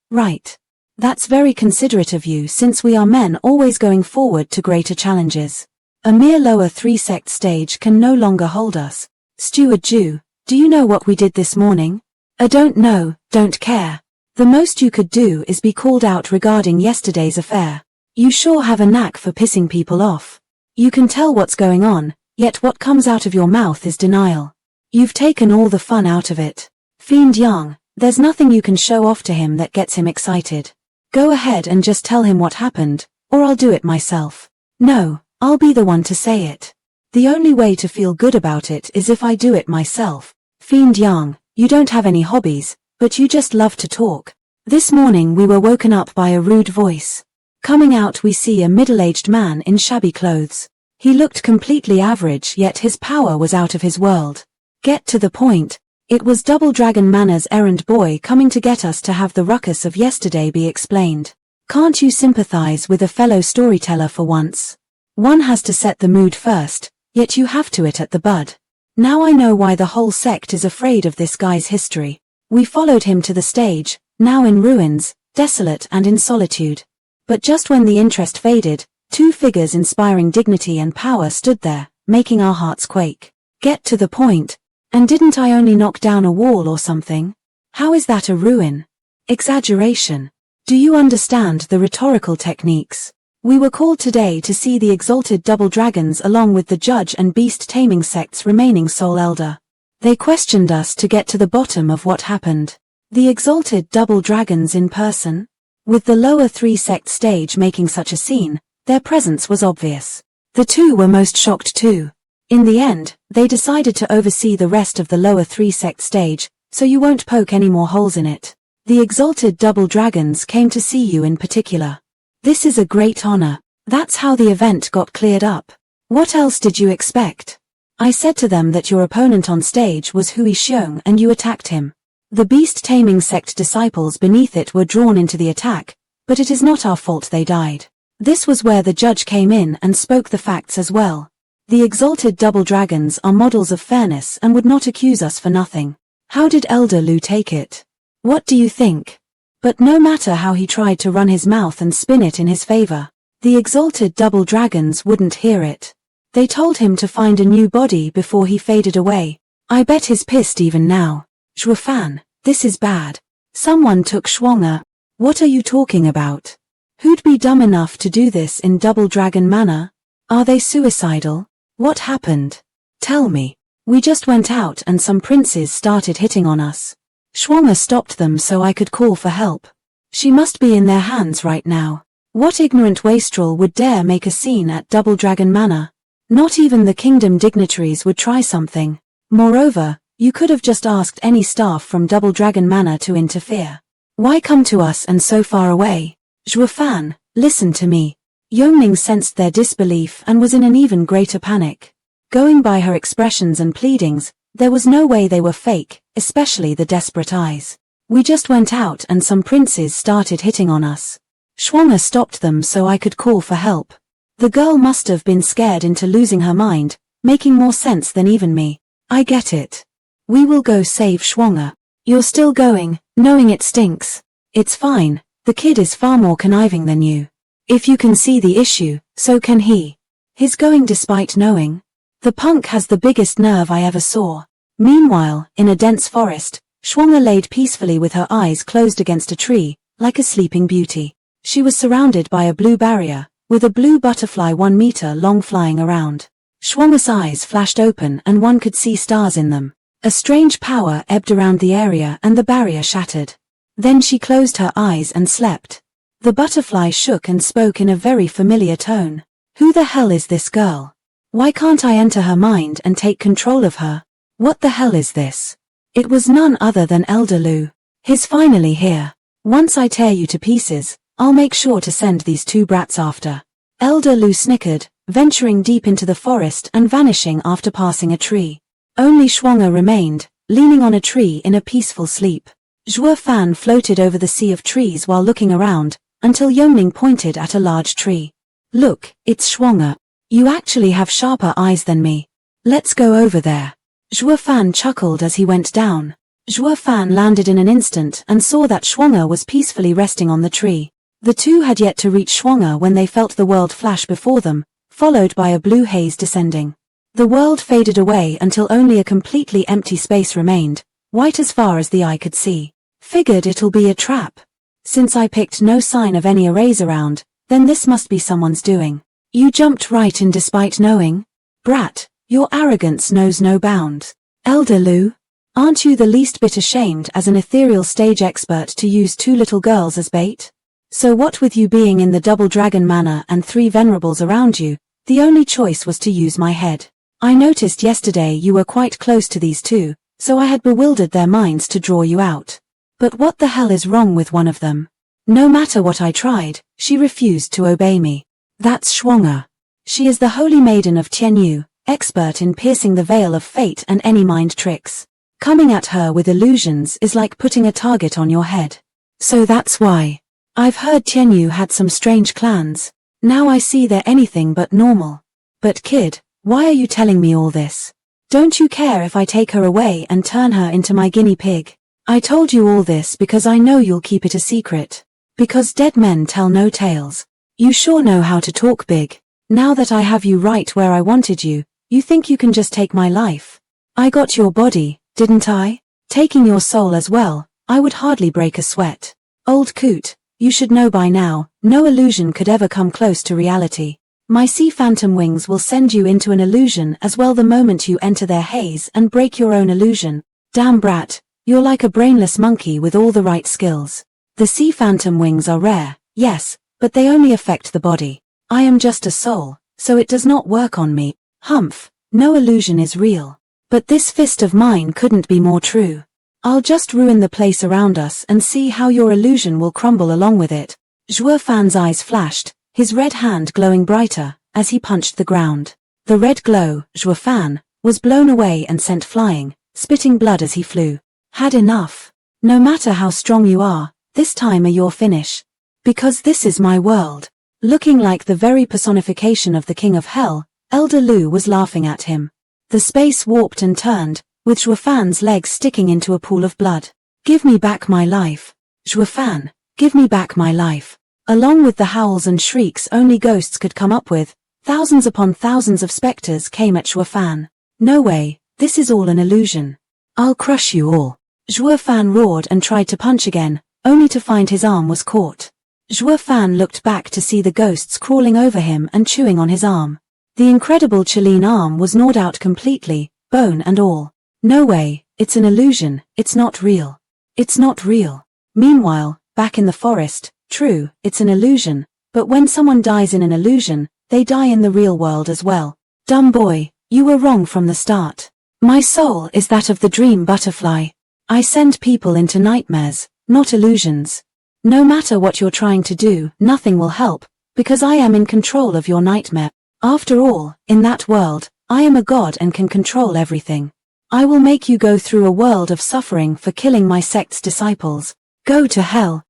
That's very considerate of you since we are men always going forward to greater challenges. A mere lower 3 sect stage can no longer hold us. Steward Zhuo, do you know what we did this morning? Don't know, don't care. The most you could do is be called out regarding yesterday's affair. You sure have a knack for pissing people off. You can tell what's going on, yet what comes out of your mouth is denial. You've taken all the fun out of it. Fiend Yang, there's nothing you can show off to him that gets him excited. Go ahead and just tell him what happened, or I'll do it myself. No, I'll be the one to say it. The only way to feel good about it is if I do it myself. Fiend Yang, you don't have any hobbies, but you just love to talk. This morning we were woken up by a rude voice. Coming out we see a middle-aged man in shabby clothes. He looked completely average yet his power was out of his world. Get to the point. It was Double Dragon Manor's errand boy coming to get us to have the ruckus of yesterday be explained. Can't you sympathize with a fellow storyteller for once? One has to set the mood first, yet you have to it at the bud. Now I know why the whole sect is afraid of this guy's history. We followed him to the stage, now in ruins, desolate and in solitude. But just when the interest faded, 2 figures inspiring dignity and power stood there, making our hearts quake. Get to the point. And didn't I only knock down a wall or something? How is that a ruin? Exaggeration. Do you understand the rhetorical techniques? We were called today to see the exalted double dragons along with the judge and beast taming sect's remaining sole elder. They questioned us to get to the bottom of what happened. The exalted double dragons in person? With the lower 3 sect stage making such a scene, their presence was obvious. The two were most shocked too. In the end, they decided to oversee the rest of the lower 3 sect stage, so you won't poke any more holes in it. The exalted double dragons came to see you in particular. This is a great honor. That's how the event got cleared up. What else did you expect? I said to them that your opponent on stage was Hui Xiong and you attacked him. The beast-taming sect disciples beneath it were drawn into the attack, but it is not our fault they died. This was where the judge came in and spoke the facts as well. The exalted double dragons are models of fairness and would not accuse us for nothing. How did Elder Lu take it? What do you think? But no matter how he tried to run his mouth and spin it in his favor, the exalted double dragons wouldn't hear it. They told him to find a new body before he faded away. I bet he's pissed even now. Zhuo Fan, this is bad. Someone took Zhuo. What are you talking about? Who'd be dumb enough to do this in Double Dragon Manor? Are they suicidal? What happened? Tell me. We just went out and some princes started hitting on us. Zhuo stopped them so I could call for help. She must be in their hands right now. What ignorant wastrel would dare make a scene at Double Dragon Manor? Not even the kingdom dignitaries would try something. Moreover, you could have just asked any staff from Double Dragon Manor to interfere. Why come to us and so far away? Zhuo Fan, listen to me. Yongning sensed their disbelief and was in an even greater panic. Going by her expressions and pleadings, there was no way they were fake, especially the desperate eyes. We just went out and some princes started hitting on us. Zhuo stopped them so I could call for help. The girl must have been scared into losing her mind, making more sense than even me. I get it. We will go save Zhuo. You're still going, knowing it stinks. It's fine, the kid is far more conniving than you. If you can see the issue, so can he. He's going despite knowing. The punk has the biggest nerve I ever saw. Meanwhile, in a dense forest, Zhuo laid peacefully with her eyes closed against a tree, like a sleeping beauty. She was surrounded by a blue barrier, with a blue butterfly 1 meter long flying around. Zhuo's eyes flashed open and one could see stars in them. A strange power ebbed around the area and the barrier shattered. Then she closed her eyes and slept. The butterfly shook and spoke in a very familiar tone. Who the hell is this girl? Why can't I enter her mind and take control of her? What the hell is this? It was none other than Elder Lu. He's finally here. Once I tear you to pieces, I'll make sure to send these two brats after. Elder Lu snickered, venturing deep into the forest and vanishing after passing a tree. Only Zhuo remained, leaning on a tree in a peaceful sleep. Zhuo Fan floated over the sea of trees while looking around, until Yongning pointed at a large tree. Look, it's Zhuo. You actually have sharper eyes than me. Let's go over there. Zhuo Fan chuckled as he went down. Zhuo Fan landed in an instant and saw that Zhuo was peacefully resting on the tree. The two had yet to reach Zhuo when they felt the world flash before them, followed by a blue haze descending. The world faded away until only a completely empty space remained, white as far as the eye could see. Figured it'll be a trap. Since I picked no sign of any arrays around, then this must be someone's doing. You jumped right in despite knowing? Brat, your arrogance knows no bounds. Elder Lu, aren't you the least bit ashamed as an ethereal stage expert to use 2 little girls as bait? So what with you being in the Double Dragon Manor and 3 venerables around you, the only choice was to use my head. I noticed yesterday you were quite close to these 2, so I had bewildered their minds to draw you out. But what the hell is wrong with one of them? No matter what I tried, she refused to obey me. That's Zhuo. She is the holy maiden of Tianyu, expert in piercing the veil of fate and any mind tricks. Coming at her with illusions is like putting a target on your head. So that's why. I've heard Tianyu had some strange clans. Now I see they're anything but normal. But kid, why are you telling me all this? Don't you care if I take her away and turn her into my guinea pig? I told you all this because I know you'll keep it a secret. Because dead men tell no tales. You sure know how to talk big. Now that I have you right where I wanted you, you think you can just take my life? I got your body, didn't I? Taking your soul as well, I would hardly break a sweat. Old coot, you should know by now, no illusion could ever come close to reality. My sea phantom wings will send you into an illusion as well the moment you enter their haze and break your own illusion. Damn brat, you're like a brainless monkey with all the right skills. The sea phantom wings are rare, yes, but they only affect the body. I am just a soul, so it does not work on me. Humph, no illusion is real. But this fist of mine couldn't be more true. I'll just ruin the place around us and see how your illusion will crumble along with it. Zhuo Fan's eyes flashed, his red hand glowing brighter as he punched the ground. The red glow, Zhuo Fan, was blown away and sent flying, spitting blood as he flew. Had enough. No matter how strong you are, this time you're finish. Because this is my world. Looking like the very personification of the King of Hell, Elder Lu was laughing at him. The space warped and turned, with Zhuo Fan's legs sticking into a pool of blood. Give me back my life. Zhuo Fan, give me back my life. Along with the howls and shrieks only ghosts could come up with, thousands upon thousands of specters came at Zhuo Fan. No way, this is all an illusion. I'll crush you all. Zhuo Fan roared and tried to punch again, only to find his arm was caught. Zhuo Fan looked back to see the ghosts crawling over him and chewing on his arm. The incredible Chilean arm was gnawed out completely, bone and all. No way, it's an illusion, it's not real. It's not real. Meanwhile, back in the forest, true, it's an illusion, but when someone dies in an illusion, they die in the real world as well. Dumb boy, you were wrong from the start. My soul is that of the dream butterfly. I send people into nightmares, not illusions. No matter what you're trying to do, nothing will help, because I am in control of your nightmare. After all, in that world, I am a god and can control everything. I will make you go through a world of suffering for killing my sect's disciples. Go to hell.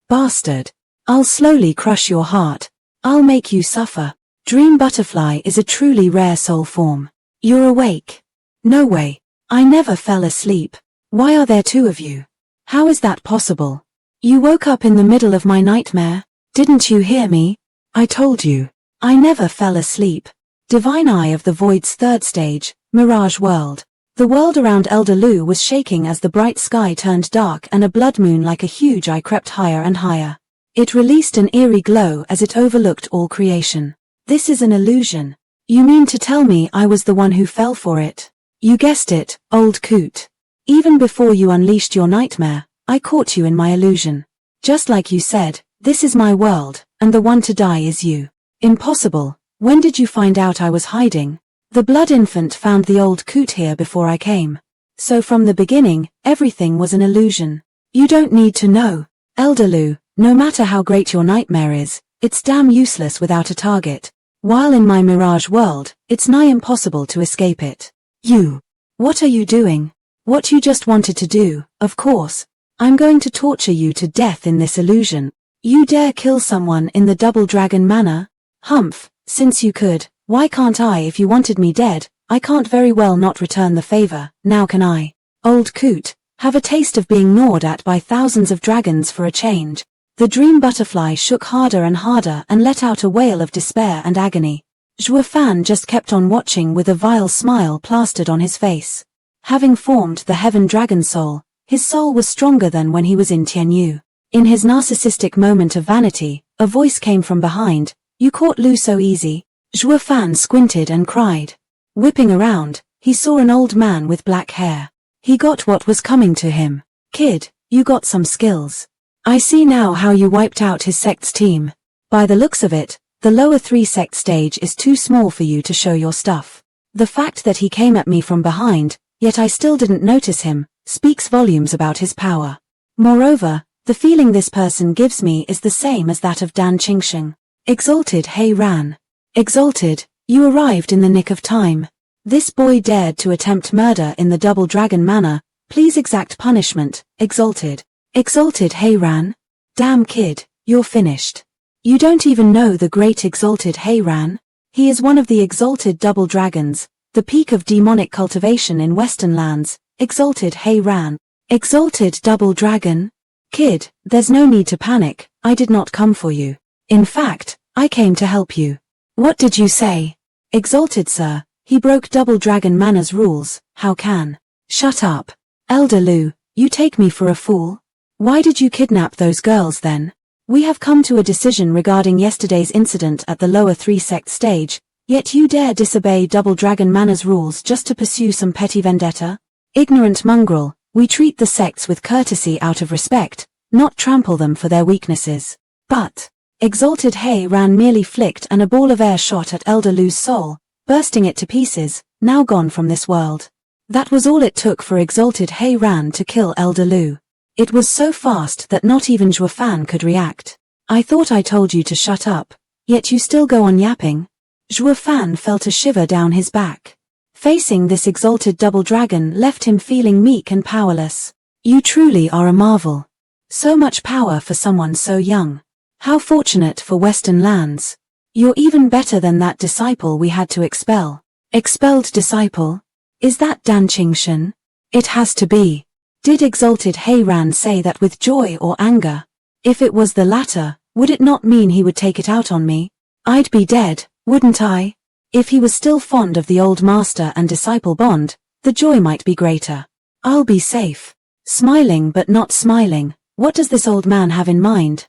Bastard. I'll slowly crush your heart. I'll make you suffer. Dream Butterfly is a truly rare soul form. You're awake. No way. I never fell asleep. Why are there two of you? How is that possible? You woke up in the middle of my nightmare. Didn't you hear me? I told you. I never fell asleep. Divine Eye of the Void's third stage, Mirage World. The world around Elder Lu was shaking as the bright sky turned dark and a blood moon like a huge eye crept higher and higher. It released an eerie glow as it overlooked all creation. This is an illusion. You mean to tell me I was the one who fell for it? You guessed it, old coot. Even before you unleashed your nightmare, I caught you in my illusion. Just like you said, this is my world, and the one to die is you. Impossible. When did you find out I was hiding? The blood infant found the old coot here before I came. So from the beginning, everything was an illusion. You don't need to know. Elder Lu, no matter how great your nightmare is, it's damn useless without a target. While in my Mirage world, it's nigh impossible to escape it. You. What are you doing? What you just wanted to do, of course. I'm going to torture you to death in this illusion. You dare kill someone in the Double Dragon manner? Humph, since you could, why can't I? If you wanted me dead, I can't very well not return the favor, now can I? Old coot, have a taste of being gnawed at by thousands of dragons for a change. The dream butterfly shook harder and harder and let out a wail of despair and agony. Zhuo Fan just kept on watching with a vile smile plastered on his face. Having formed the Heaven Dragon Soul, his soul was stronger than when he was in Tianyu. In his narcissistic moment of vanity, a voice came from behind. You caught Lu so easy. Zhuo Fan squinted and cried. Whipping around, he saw an old man with black hair. He got what was coming to him. Kid, you got some skills. I see now how you wiped out his sect's team. By the looks of it, the lower 3 sect stage is too small for you to show your stuff. The fact that he came at me from behind, yet I still didn't notice him, speaks volumes about his power. Moreover, the feeling this person gives me is the same as that of Dan Qingsheng. Exalted Hei Ran. Exalted, you arrived in the nick of time. This boy dared to attempt murder in the Double Dragon Manor. Please exact punishment, Exalted. Exalted Hei Ran? Damn kid, you're finished. You don't even know the great Exalted Hei Ran? He is one of the Exalted Double Dragons, the peak of demonic cultivation in Western lands. Exalted Hei Ran. Exalted Double Dragon? Kid, there's no need to panic, I did not come for you. In fact, I came to help you. What did you say? Exalted sir, he broke Double Dragon Manor's rules, how can? Shut up. Elder Lu, you take me for a fool? Why did you kidnap those girls then? We have come to a decision regarding yesterday's incident at the lower 3 sect stage, yet you dare disobey Double Dragon Manor's rules just to pursue some petty vendetta? Ignorant mongrel, we treat the sects with courtesy out of respect, not trample them for their weaknesses. But, Exalted Hei Ran merely flicked and a ball of air shot at Elder Lu's soul, bursting it to pieces, now gone from this world. That was all it took for Exalted Hei Ran to kill Elder Lu. It was so fast that not even Zhuo Fan could react. I thought I told you to shut up, yet you still go on yapping. Zhuo Fan felt a shiver down his back. Facing this exalted double dragon left him feeling meek and powerless. You truly are a marvel. So much power for someone so young. How fortunate for Western lands. You're even better than that disciple we had to expel. Expelled disciple? Is that Dan Qingshan? It has to be. Did Exalted Heiran say that with joy or anger? If it was the latter, would it not mean he would take it out on me? I'd be dead, wouldn't I? If he was still fond of the old master and disciple bond, the joy might be greater. I'll be safe. Smiling but not smiling, what does this old man have in mind?